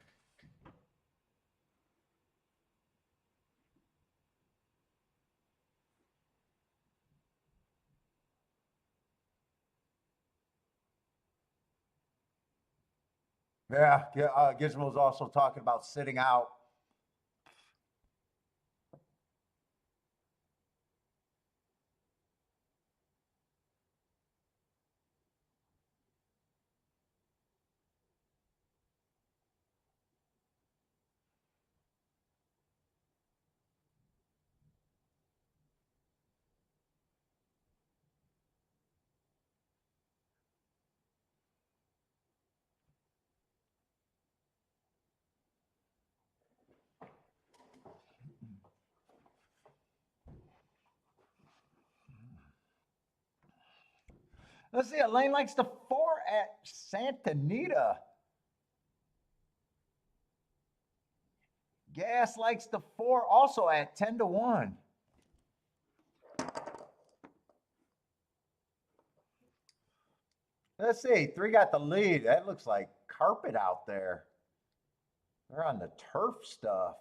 [SPEAKER 1] Yeah, Gizmo's also talking about sitting out. Let's see, Elaine likes the 4 at Santa Anita. Gas likes the 4 also at 10-1. Let's see, 3 got the lead. That looks like carpet out there. They're on the turf stuff.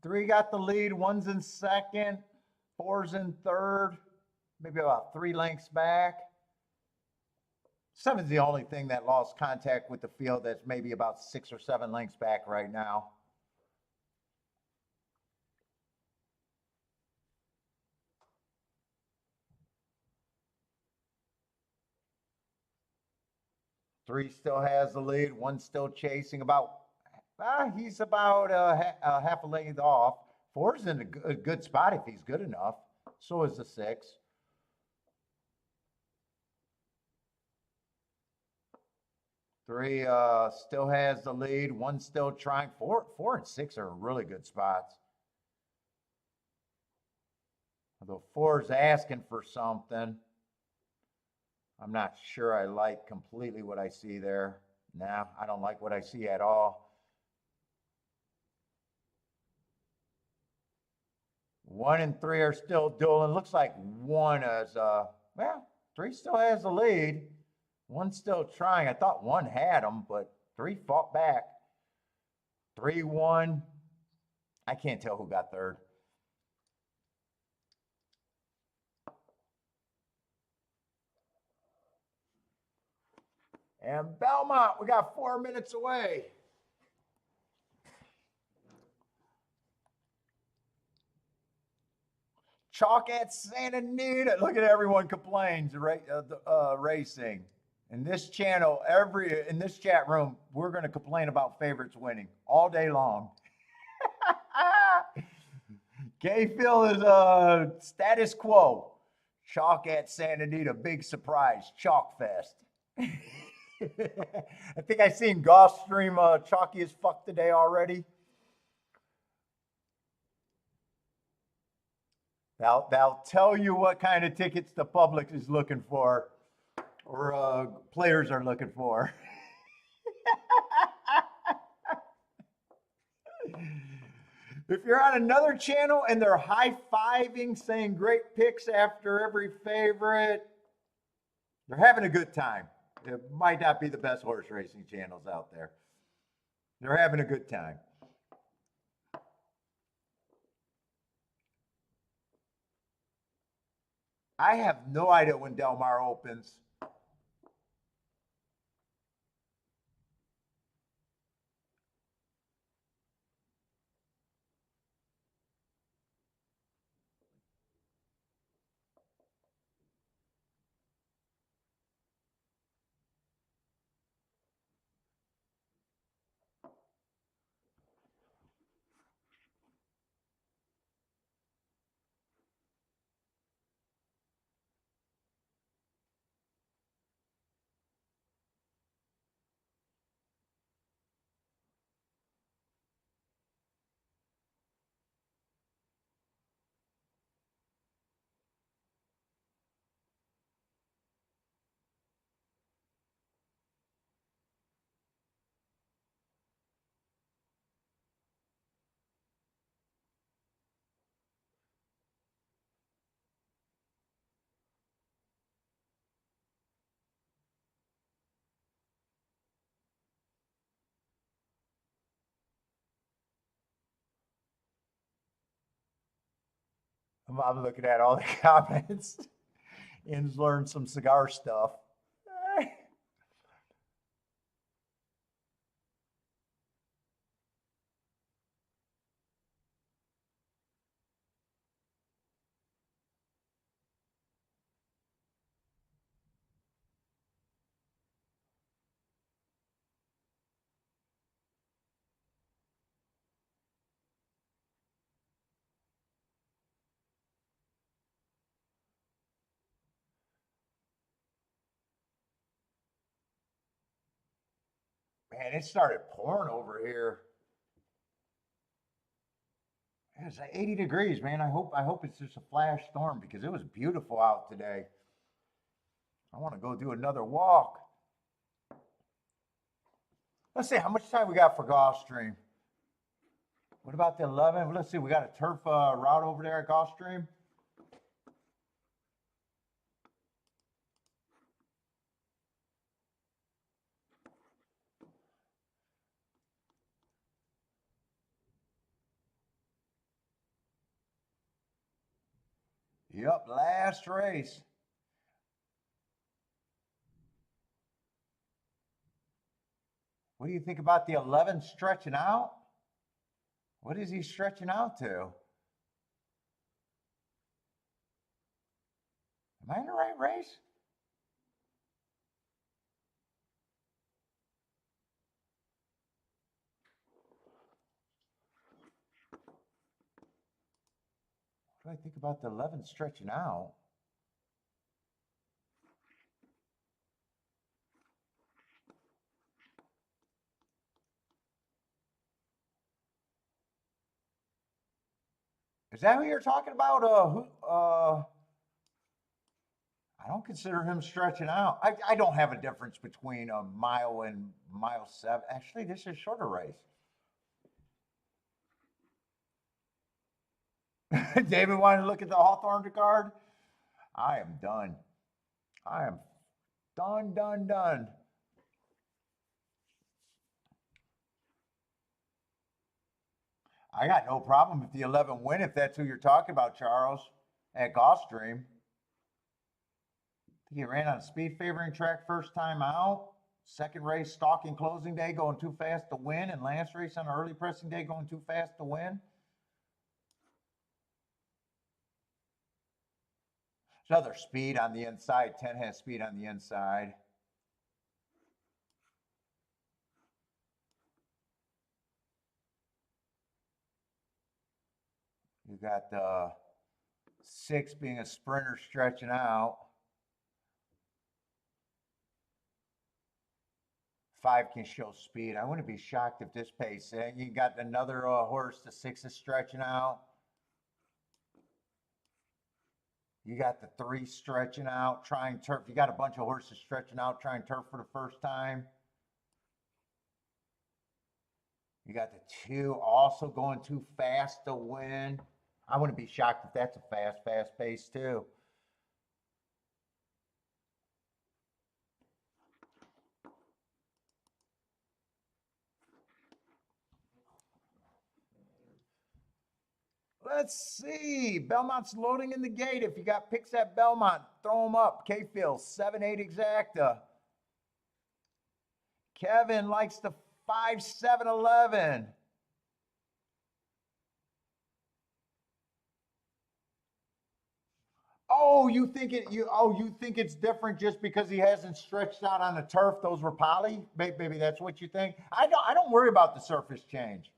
[SPEAKER 1] Three got the lead, 1's in second, 4's in third, maybe about 3 lengths back. 7's the only thing that lost contact with the field that's maybe about 6 or 7 lengths back right now. Three still has the lead, 1's still chasing about, he's about half a length off. 4's in a good spot if he's good enough. So is the 6. Three still has the lead. 1's still trying. 4 and 6 are really good spots. Although 4's asking for something. I'm not sure I like completely what I see there. Nah, I don't like what I see at all. 1 and 3 are still dueling. Looks like 1 is, well, 3 still has the lead. 1's still trying. I thought 1 had him, but 3 fought back. 3-1. I can't tell who got third. And Belmont, we got 4 minutes away. Chalk at Santa Anita. Look at everyone complains racing. In this channel, in this chat room, we're going to complain about favorites winning all day long. K-Phil is status quo. Chalk at Santa Anita, big surprise, Chalk Fest. I think I seen Gulfstream chalky as fuck today already. They'll tell you what kind of tickets the public is looking for, or players are looking for. If you're on another channel and they're high-fiving, saying great picks after every favorite, they're having a good time. It might not be the best horse racing channels out there. They're having a good time. I have no idea when Del Mar opens. I'm looking at all the comments and learn some cigar stuff. Man, it started pouring over here. It's like 80 degrees, man. I hope it's just a flash storm because it was beautiful out today. I want to go do another walk. Let's see how much time we got for Gulfstream. What about the 11? Let's see. We got a turf route over there at Gulfstream. Yep, last race. What do you think about the 11 stretching out? What is he stretching out to? Am I in the right race? What do I think about the 11 stretching out? Is that who you're talking about? I don't consider him stretching out. I don't have a difference between a mile and mile 7. Actually, this is a shorter race. David wanted to look at the Hawthorne card. I am done. I am done. I got no problem if the 11 win, if that's who you're talking about, Charles, at Gulfstream. I think he ran on a speed favoring track first time out. Second race, stalking closing day, going too fast to win. And last race on early pressing day, going too fast to win. There's other speed on the inside. 10 has speed on the inside. You got the 6 being a sprinter stretching out. 5 can show speed. I wouldn't be shocked if this pace. You got another horse, the 6 is stretching out. You got the 3 stretching out, trying turf. You got a bunch of horses stretching out, trying turf for the first time. You got the 2 also going too fast to win. I wouldn't be shocked if that's a fast pace too. Let's see. Belmont's loading in the gate. If you got picks at Belmont, throw them up. K-Phil, 7-8 exacta. Kevin likes the 5-7-11. Oh, you think it's different just because he hasn't stretched out on the turf? Those were poly? Maybe that's what you think. I don't worry about the surface change.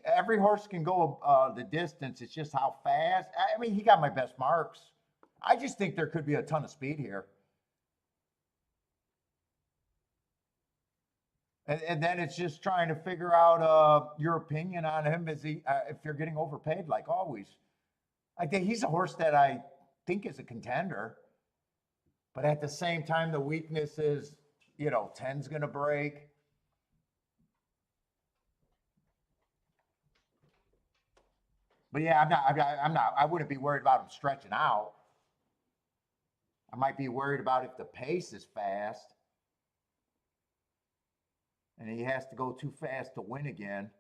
[SPEAKER 1] Every horse can go the distance. It's just how fast. I mean, he got my best marks. I just think there could be a ton of speed here. And then it's just trying to figure out your opinion on him. Is he if you're getting overpaid like always? I think he's a horse that I think is a contender, but at the same time, the weakness is 10's going to break. But yeah, I wouldn't be worried about him stretching out. I might be worried about if the pace is fast and he has to go too fast to win again.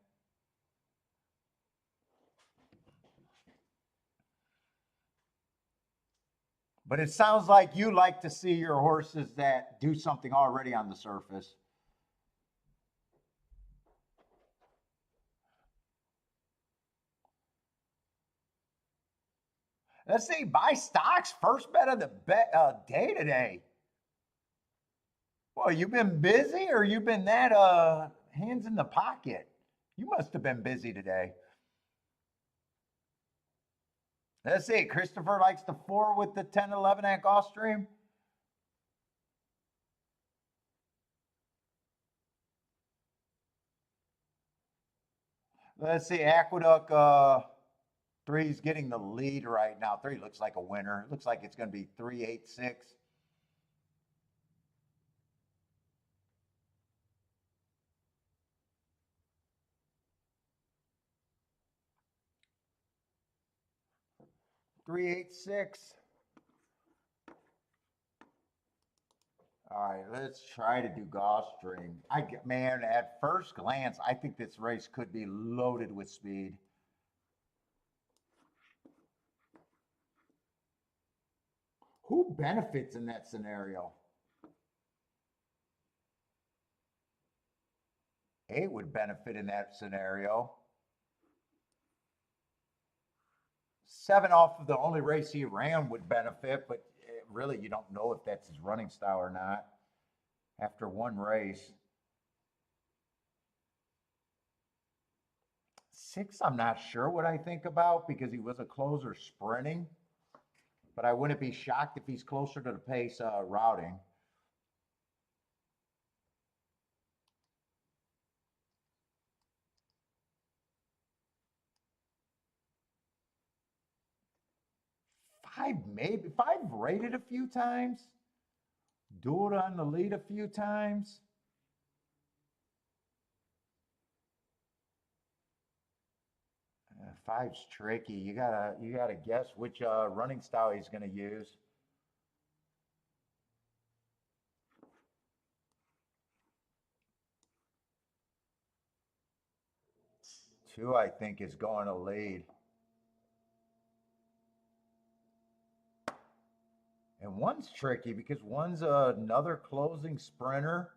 [SPEAKER 1] But it sounds like you like to see your horses that do something already on the surface. Let's see, buy stocks, first bet of the day today. Well, you been busy or you been that hands in the pocket? You must have been busy today. Let's see, Christopher likes the 4 with the 10-11 at Gulfstream. Let's see, Aqueduct 3 is getting the lead right now. 3 looks like a winner. Looks like it's going to be 3-8-6. Three, 8, 6. All right, let's try to do Gulfstream. Man, at first glance, I think this race could be loaded with speed. Who benefits in that scenario? 8 would benefit in that scenario. 7 off of the only race he ran would benefit, but really you don't know if that's his running style or not after one race. 6, I'm not sure what I think about because he was a closer sprinting, but I wouldn't be shocked if he's closer to the pace routing. Maybe 5 rated a few times. Do it on the lead a few times. Five's tricky. You gotta guess which running style he's gonna use. 2, I think, is going to lead. And 1's tricky because 1's another closing sprinter,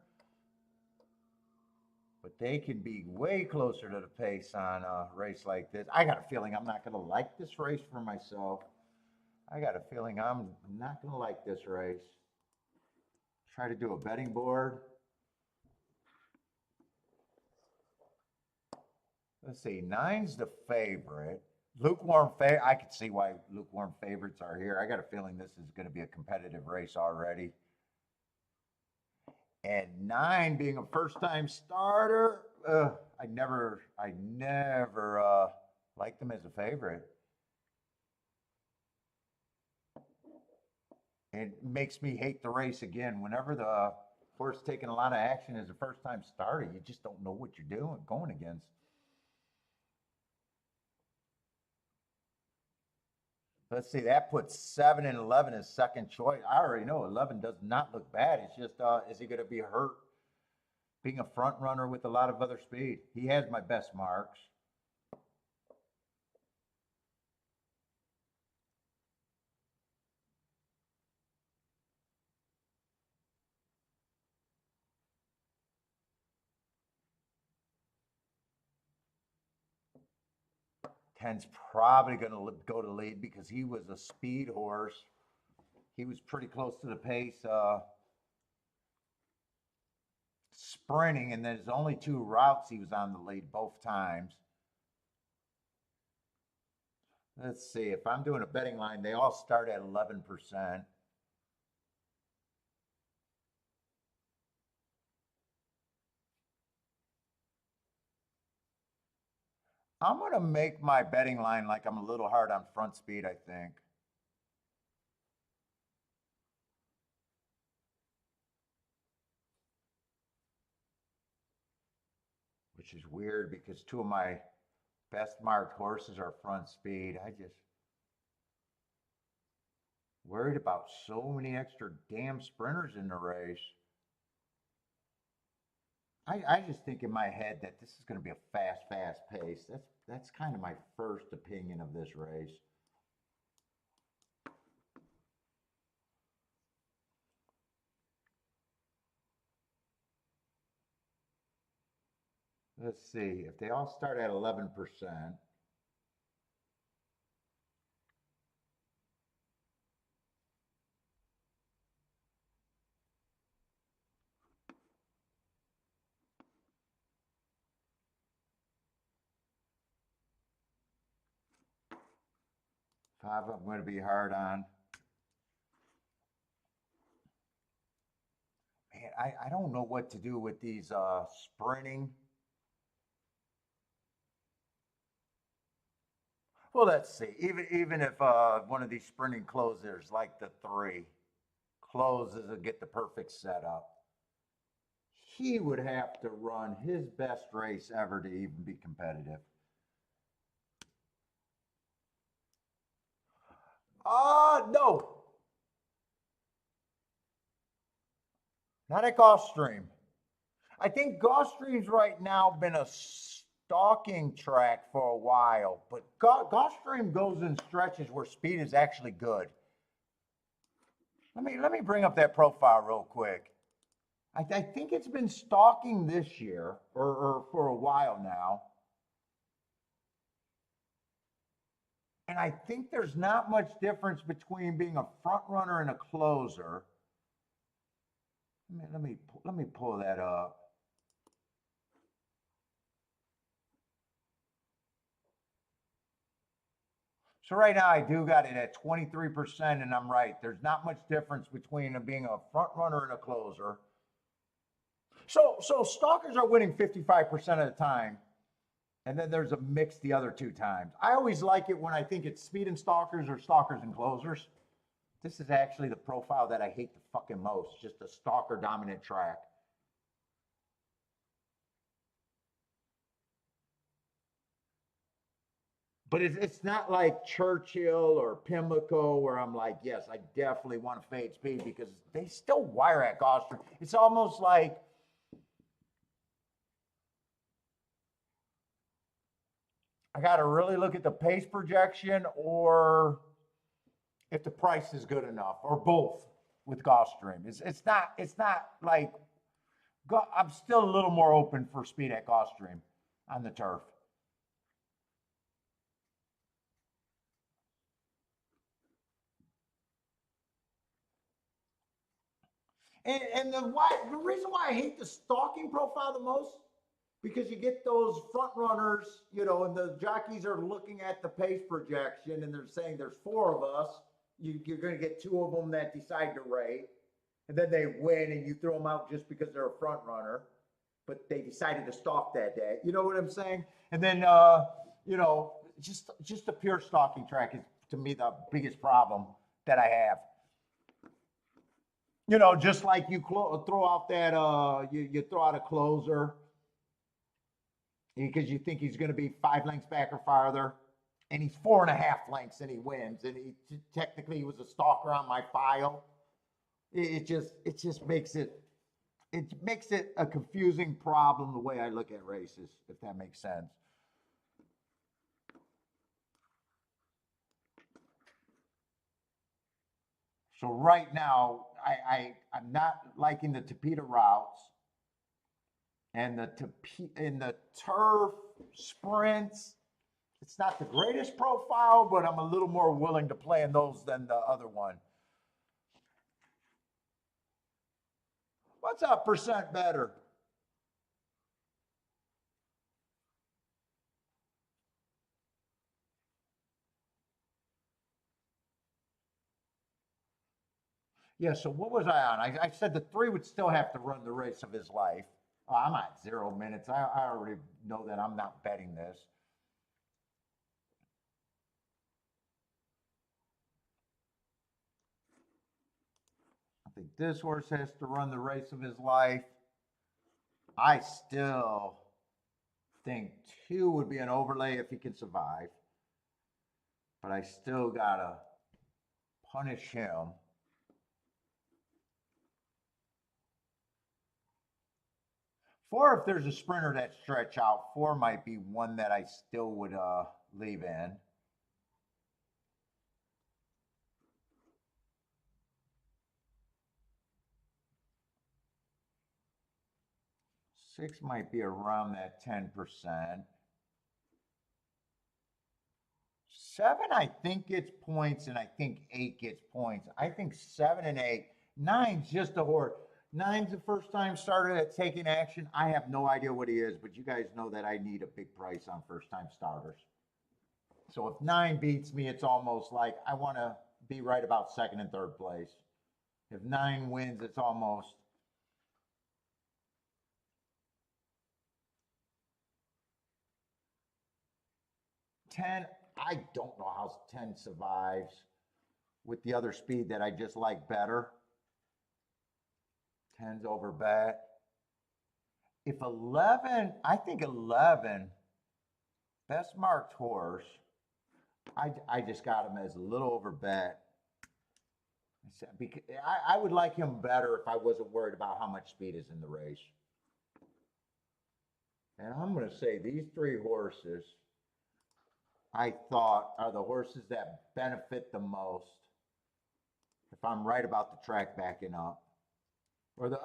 [SPEAKER 1] but they can be way closer to the pace on a race like this. I got a feeling I'm not going to like this race for myself. I got a feeling I'm not going to like this race. Try to do a betting board. Let's see, 9's the favorite. Lukewarm favorite. I can see why lukewarm favorites are here. I got a feeling this is going to be a competitive race already. And 9 being a first-time starter, I never liked them as a favorite. It makes me hate the race again. Whenever the horse taking a lot of action as a first-time starter, you just don't know what you're doing going against. Let's see, that puts 7 and 11 as second choice. I already know 11 does not look bad. It's just, is he going to be hurt being a front runner with a lot of other speed? He has my best marks. Ten's probably going to go to lead because he was a speed horse. He was pretty close to the pace sprinting, and there's only 2 routes he was on the lead both times. Let's see, if I'm doing a betting line, they all start at 11%. I'm going to make my betting line like I'm a little hard on front speed, I think. Which is weird because 2 of my best marked horses are front speed. I just worried about so many extra damn sprinters in the race. I just think in my head that this is going to be a fast pace. That's kind of my first opinion of this race. Let's see, if they all start at 11%, five I'm going to be hard on. Man, I don't know what to do with these sprinting. Well, let's see. Even if one of these sprinting closers, like the three, closes and get the perfect setup, he would have to run his best race ever to even be competitive. No, not at Gulfstream. I think Gulfstream's right now been a stalking track for a while, but Gulfstream goes in stretches where speed is actually good. Let me bring up that profile real quick. I think it's been stalking this year or for a while now. And I think there's not much difference between being a front runner and a closer. Let me pull that up. So right now I do got it at 23%, and I'm right. There's not much difference between being a front runner and a closer. So stalkers are winning 55% of the time, and then there's a mix the other two times. I always like it when I think it's speed and stalkers or stalkers and closers. This is actually the profile that I hate the fucking most, just a stalker dominant track. But it's not like Churchill or Pimlico where I'm like, yes, I definitely want to fade speed because they still wire at Gloucester. It's almost like I got to really look at the pace projection or if the price is good enough or both with Gulfstream. It's not like I'm still a little more open for speed at Gulfstream on the turf. And the reason why I hate the stalking profile the most, because you get those front runners, and the jockeys are looking at the pace projection and they're saying there's four of us. You're going to get two of them that decide to rate, and then they win, and you throw them out just because they're a front runner, but they decided to stalk that day. You know what I'm saying? And then just the pure stalking track is to me the biggest problem that I have. Just like you throw out that you throw out a closer because you think he's going to be 5 lengths back or farther, and he's 4.5 lengths and he wins, and he was a stalker on my file. It just makes it a confusing problem the way I look at races, if that makes sense. So right now, I'm not liking the Tapeta routes and the turf sprints. It's not the greatest profile, but I'm a little more willing to play in those than the other one. What's up percent better? Yeah, so what was I on? I said the three would still have to run the race of his life. Oh, I'm at 0 minutes. I already know that I'm not betting this. I think this horse has to run the race of his life. I still think two would be an overlay if he can survive, but I still gotta punish him. Four, if there's a sprinter that stretch out, four might be one that I still would leave in. 6 might be around that 10%. 7, I think gets points, and I think 8 gets points. I think 7 and 8. 9's just a horse. 9's the first time starter that's taking action. I have no idea what he is, but you guys know that I need a big price on first time starters. So if 9 beats me, it's almost like I want to be right about second and third place. If 9 wins, it's almost. Ten, I don't know how 10 survives with the other speed that I just like better. 10's over bet. If 11, I think 11, best marked horse, I just got him as a little over bet. Because I would like him better if I wasn't worried about how much speed is in the race. And I'm going to say these 3 horses, I thought, are the horses that benefit the most if I'm right about the track backing up. Or the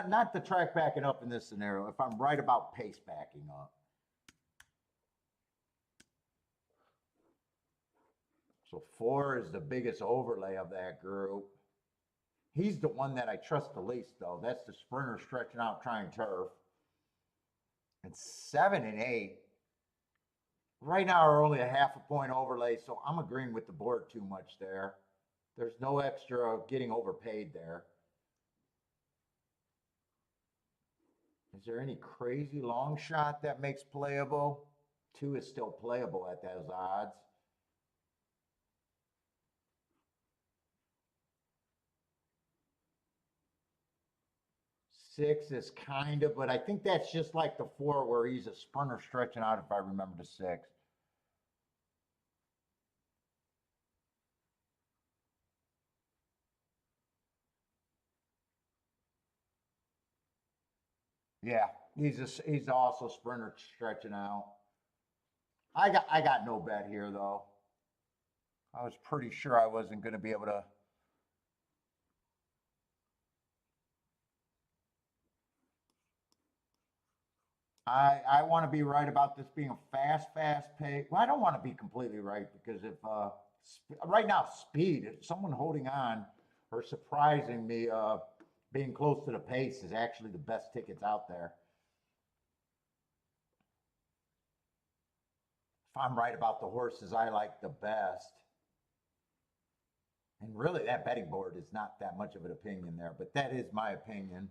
[SPEAKER 1] not the track backing up in this scenario, if I'm right about pace backing up. So 4 is the biggest overlay of that group. He's the one that I trust the least, though. That's the sprinter stretching out, trying turf. And 7 and 8, right now are only a half a point overlay, so I'm agreeing with the board too much there. There's no extra getting overpaid there. Is there any crazy long shot that makes playable? 2 is still playable at those odds. Six is kind of, but I think that's just like the 4 where he's a sprinter stretching out, if I remember the 6. Yeah, he's also sprinter stretching out. I got no bet here though. I was pretty sure I wasn't going to be able to. I want to be right about this being a fast pace. Well, I don't want to be completely right because if right now speed, if someone holding on or surprising me, being close to the pace is actually the best tickets out there. If I'm right about the horses I like the best, and really that betting board is not that much of an opinion there, but that is my opinion.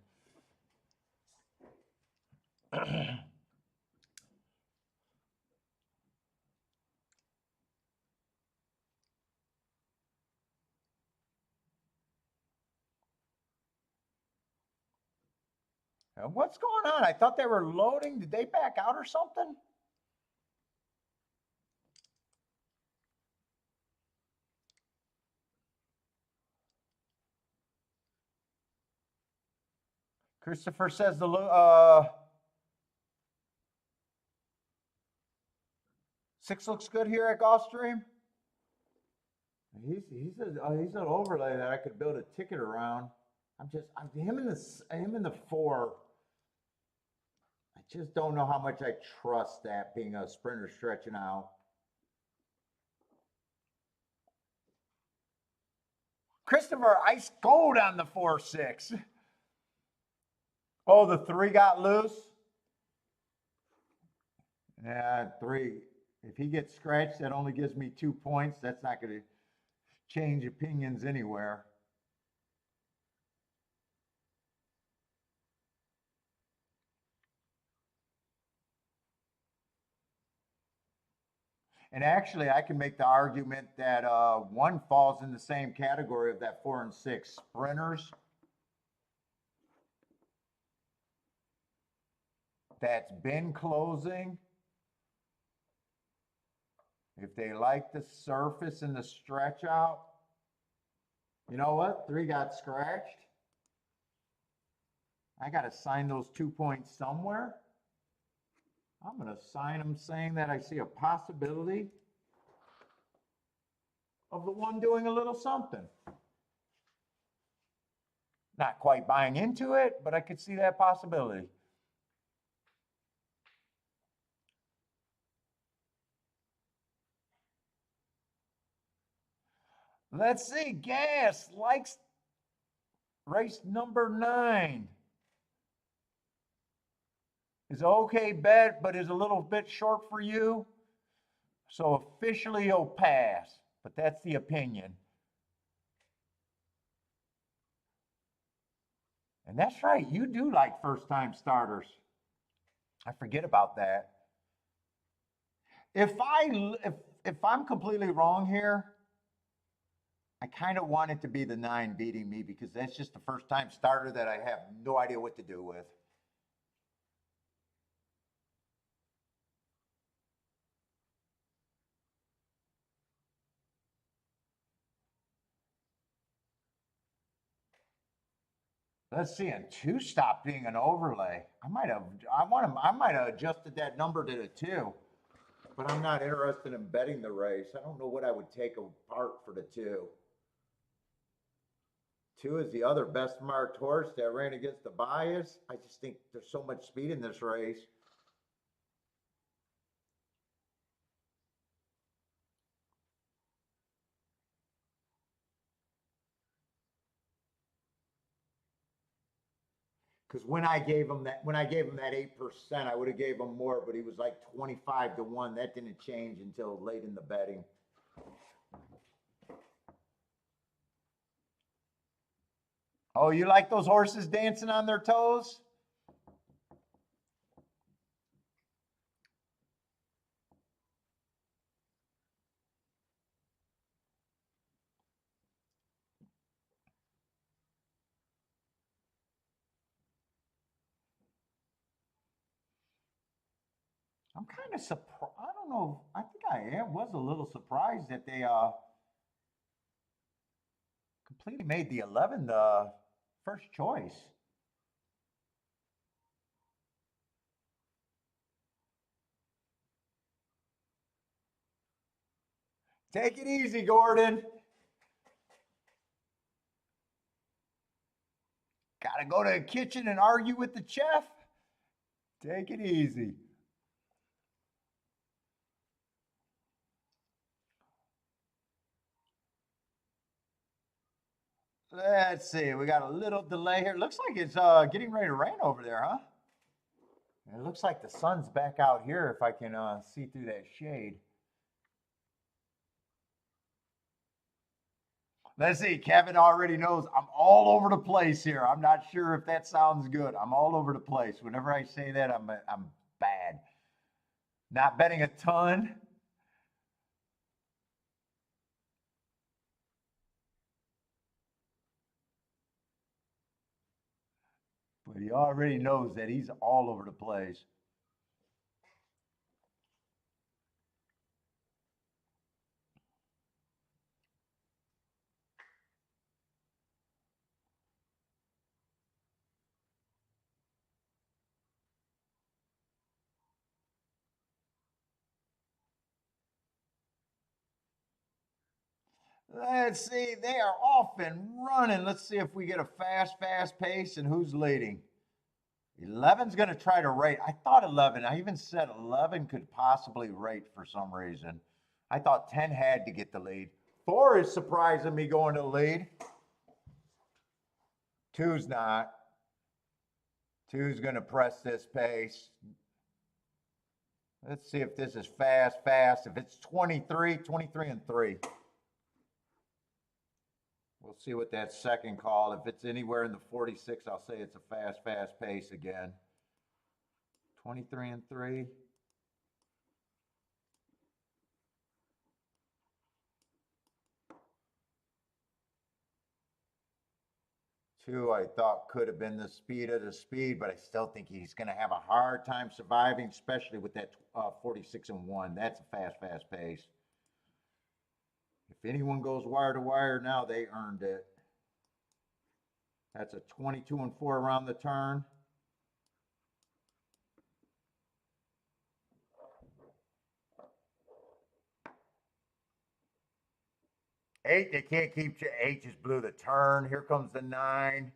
[SPEAKER 1] What's going on? I thought they were loading. Did they back out or something? Christopher says the 6 looks good here at Gulfstream. He's an overlay that I could build a ticket around. Him in the 4. I just don't know how much I trust that being a sprinter stretching out. Christopher, ice gold on the 4-6. Oh, the 3 got loose? Yeah, 3. If he gets scratched, that only gives me 2 points. That's not going to change opinions anywhere. And actually, I can make the argument that 1 falls in the same category of that 4 and 6 sprinters. That's been closing. If they like the surface and the stretch out, you know what? 3 got scratched. I got to sign those 2 points somewhere. I'm going to sign them saying that I see a possibility of the 1 doing a little something. Not quite buying into it, but I could see that possibility. Let's see. Gas likes race number 9. Is okay bet, but is a little bit short for you. So officially he'll pass, but that's the opinion. And that's right, you do like first-time starters. I forget about that. If I'm completely wrong here, I kind of want it to be the 9 beating me because that's just the first-time starter that I have no idea what to do with. Let's see, and 2 stop being an overlay. I might have adjusted that number to a 2, but I'm not interested in betting the race. I don't know what I would take apart for the 2. 2 is the other best marked horse that ran against the bias. I just think there's so much speed in this race. Because when I gave him that 8%, I would have gave him more, but he was like 25-1. That didn't change until late in the betting. Oh, you like those horses dancing on their toes? I'm kind of surprised. I don't know. I think I was a little surprised that they completely made the 11 the first choice. Take it easy, Gordon. Got to go to the kitchen and argue with the chef? Take it easy. Let's see. We got a little delay here. Looks like it's getting ready to rain over there, huh? It looks like the sun's back out here if I can see through that shade. Let's see. Kevin already knows I'm all over the place here. I'm not sure if that sounds good. I'm all over the place. Whenever I say that, I'm bad. Not betting a ton. But he already knows that he's all over the place. Let's see. They are off and running. Let's see if we get a fast pace and who's leading. 11's going to try to rate. I thought 11. I even said 11 could possibly rate for some reason. I thought 10 had to get the lead. 4 is surprising me going to the lead. 2's not. 2's going to press this pace. Let's see if this is fast. If it's 23 and 3. We'll see what that second call. If it's anywhere in the 46, I'll say it's a fast pace again. 23 and 3. 2, I thought could have been the speed of the speed, but I still think he's going to have a hard time surviving, especially with that 46 and 1. That's a fast pace. If anyone goes wire to wire now, they earned it. That's a 22 and 4 around the turn. Eight, they can't keep you. 8 just blew the turn. Here comes the 9.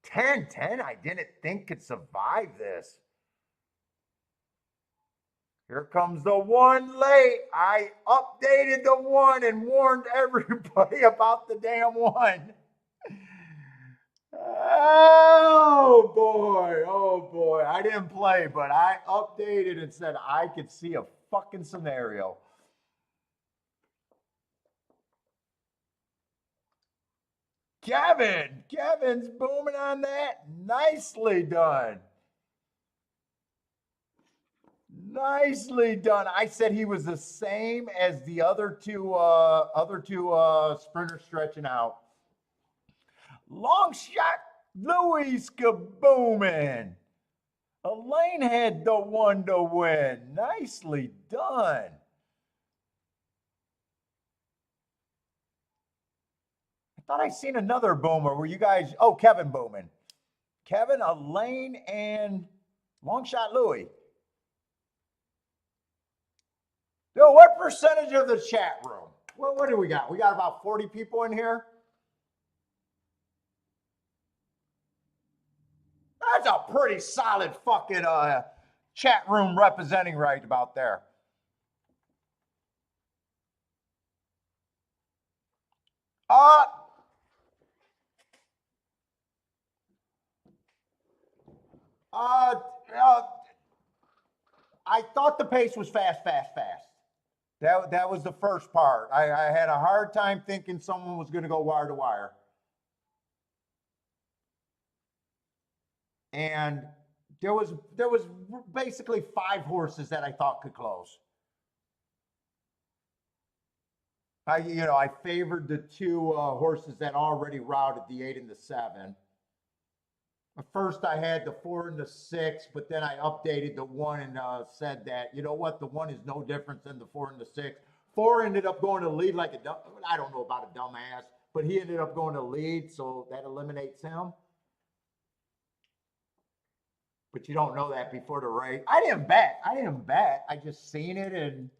[SPEAKER 1] 10, I didn't think could survive this. Here comes the one late. I updated the one and warned everybody about the damn one. Oh boy, oh boy. I didn't play, but I updated and said I could see a fucking scenario. Kevin's booming on that. Nicely done. Nicely done. I said he was the same as the other two sprinters stretching out. Long shot, Louis Kabooming. Elaine had the one to win. Nicely done. I thought I seen another boomer. Were you guys? Oh, Kevin booming. Kevin, Elaine, and long shot Louis. Yo, what percentage of the chat room? What do we got? We got about 40 people in here. That's a pretty solid fucking chat room representing right about there. I thought the pace was fast. That was the first part. I had a hard time thinking someone was going to go wire to wire. And there was basically 5 horses that I thought could close. I favored the 2 horses that already routed, the 8 and the 7. At first, I had the 4 and the 6, but then I updated the 1 and said that, you know what, the 1 is no different than the 4 and the 6. 4 ended up going to lead like I don't know about a dumbass, but he ended up going to lead, so that eliminates him. But you don't know that before the race. I didn't bet. I just seen it and.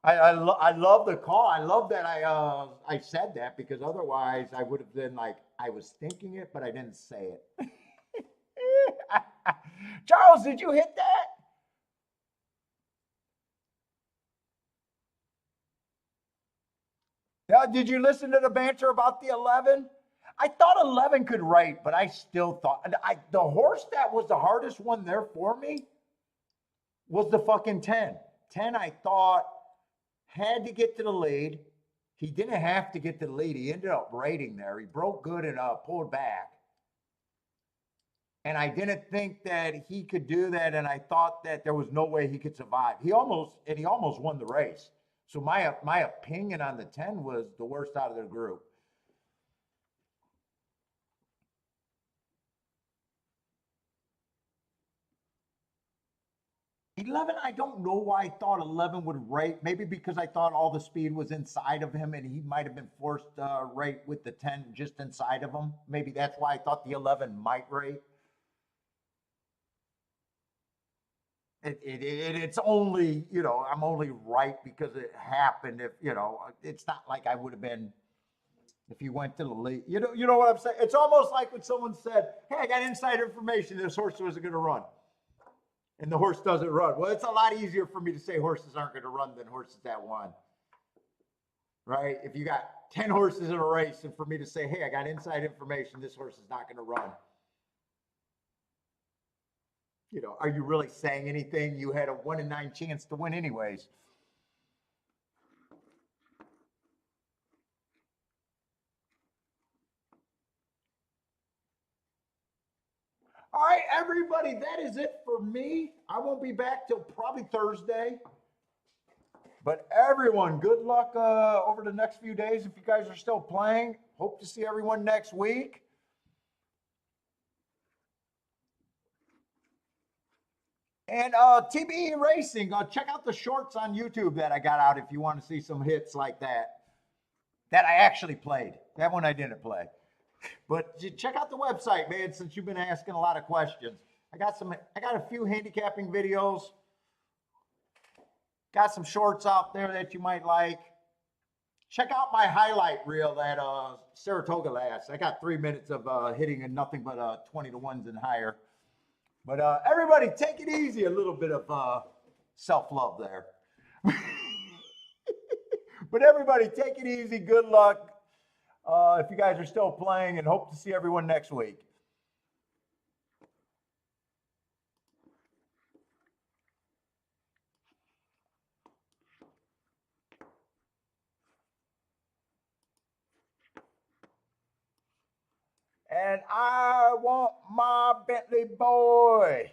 [SPEAKER 1] I love the call. I love that I said that, because otherwise I would have been like, I was thinking it, but I didn't say it. Charles, did you hit that? Now, did you listen to the banter about the 11? I thought 11 could write, but I still thought the horse that was the hardest one there for me was the fucking 10. 10, I thought, had to get to the lead. He didn't have to get to the lead. He ended up rating there. He broke good and pulled back. And I didn't think that he could do that. And I thought that there was no way he could survive. He almost won the race. So my opinion on the 10 was the worst out of the group. $11, I don't know why I thought 11 would rate. Maybe because I thought all the speed was inside of him and he might have been forced to rate with the 10 just inside of him. Maybe that's why I thought the 11 might rate. It's only, I'm only right because it happened. If, it's not like I would have been if you went to the lead. You know what I'm saying? It's almost like when someone said, hey, I got inside information this horse wasn't going to run. And the horse doesn't run. Well, it's a lot easier for me to say horses aren't going to run than horses that won. Right? If you got 10 horses in a race and for me to say, hey, I got inside information, this horse is not going to run. Are you really saying anything? You had a 1 in 9 chance to win anyways. All right, everybody, that is it for me. I won't be back till probably Thursday. But everyone, good luck over the next few days if you guys are still playing. Hope to see everyone next week. And TBE Racing, check out the shorts on YouTube that I got out if you want to see some hits like that I actually played. That one I didn't play. But check out the website, man, since you've been asking a lot of questions. I got a few handicapping videos. Got some shorts out there that you might like. Check out my highlight reel that Saratoga last. I got 3 minutes of hitting and nothing but 20 to ones and higher. But everybody, take it easy. A little bit of self-love there. But everybody, take it easy. Good luck. If you guys are still playing, and hope to see everyone next week. And I want my Bentley boy.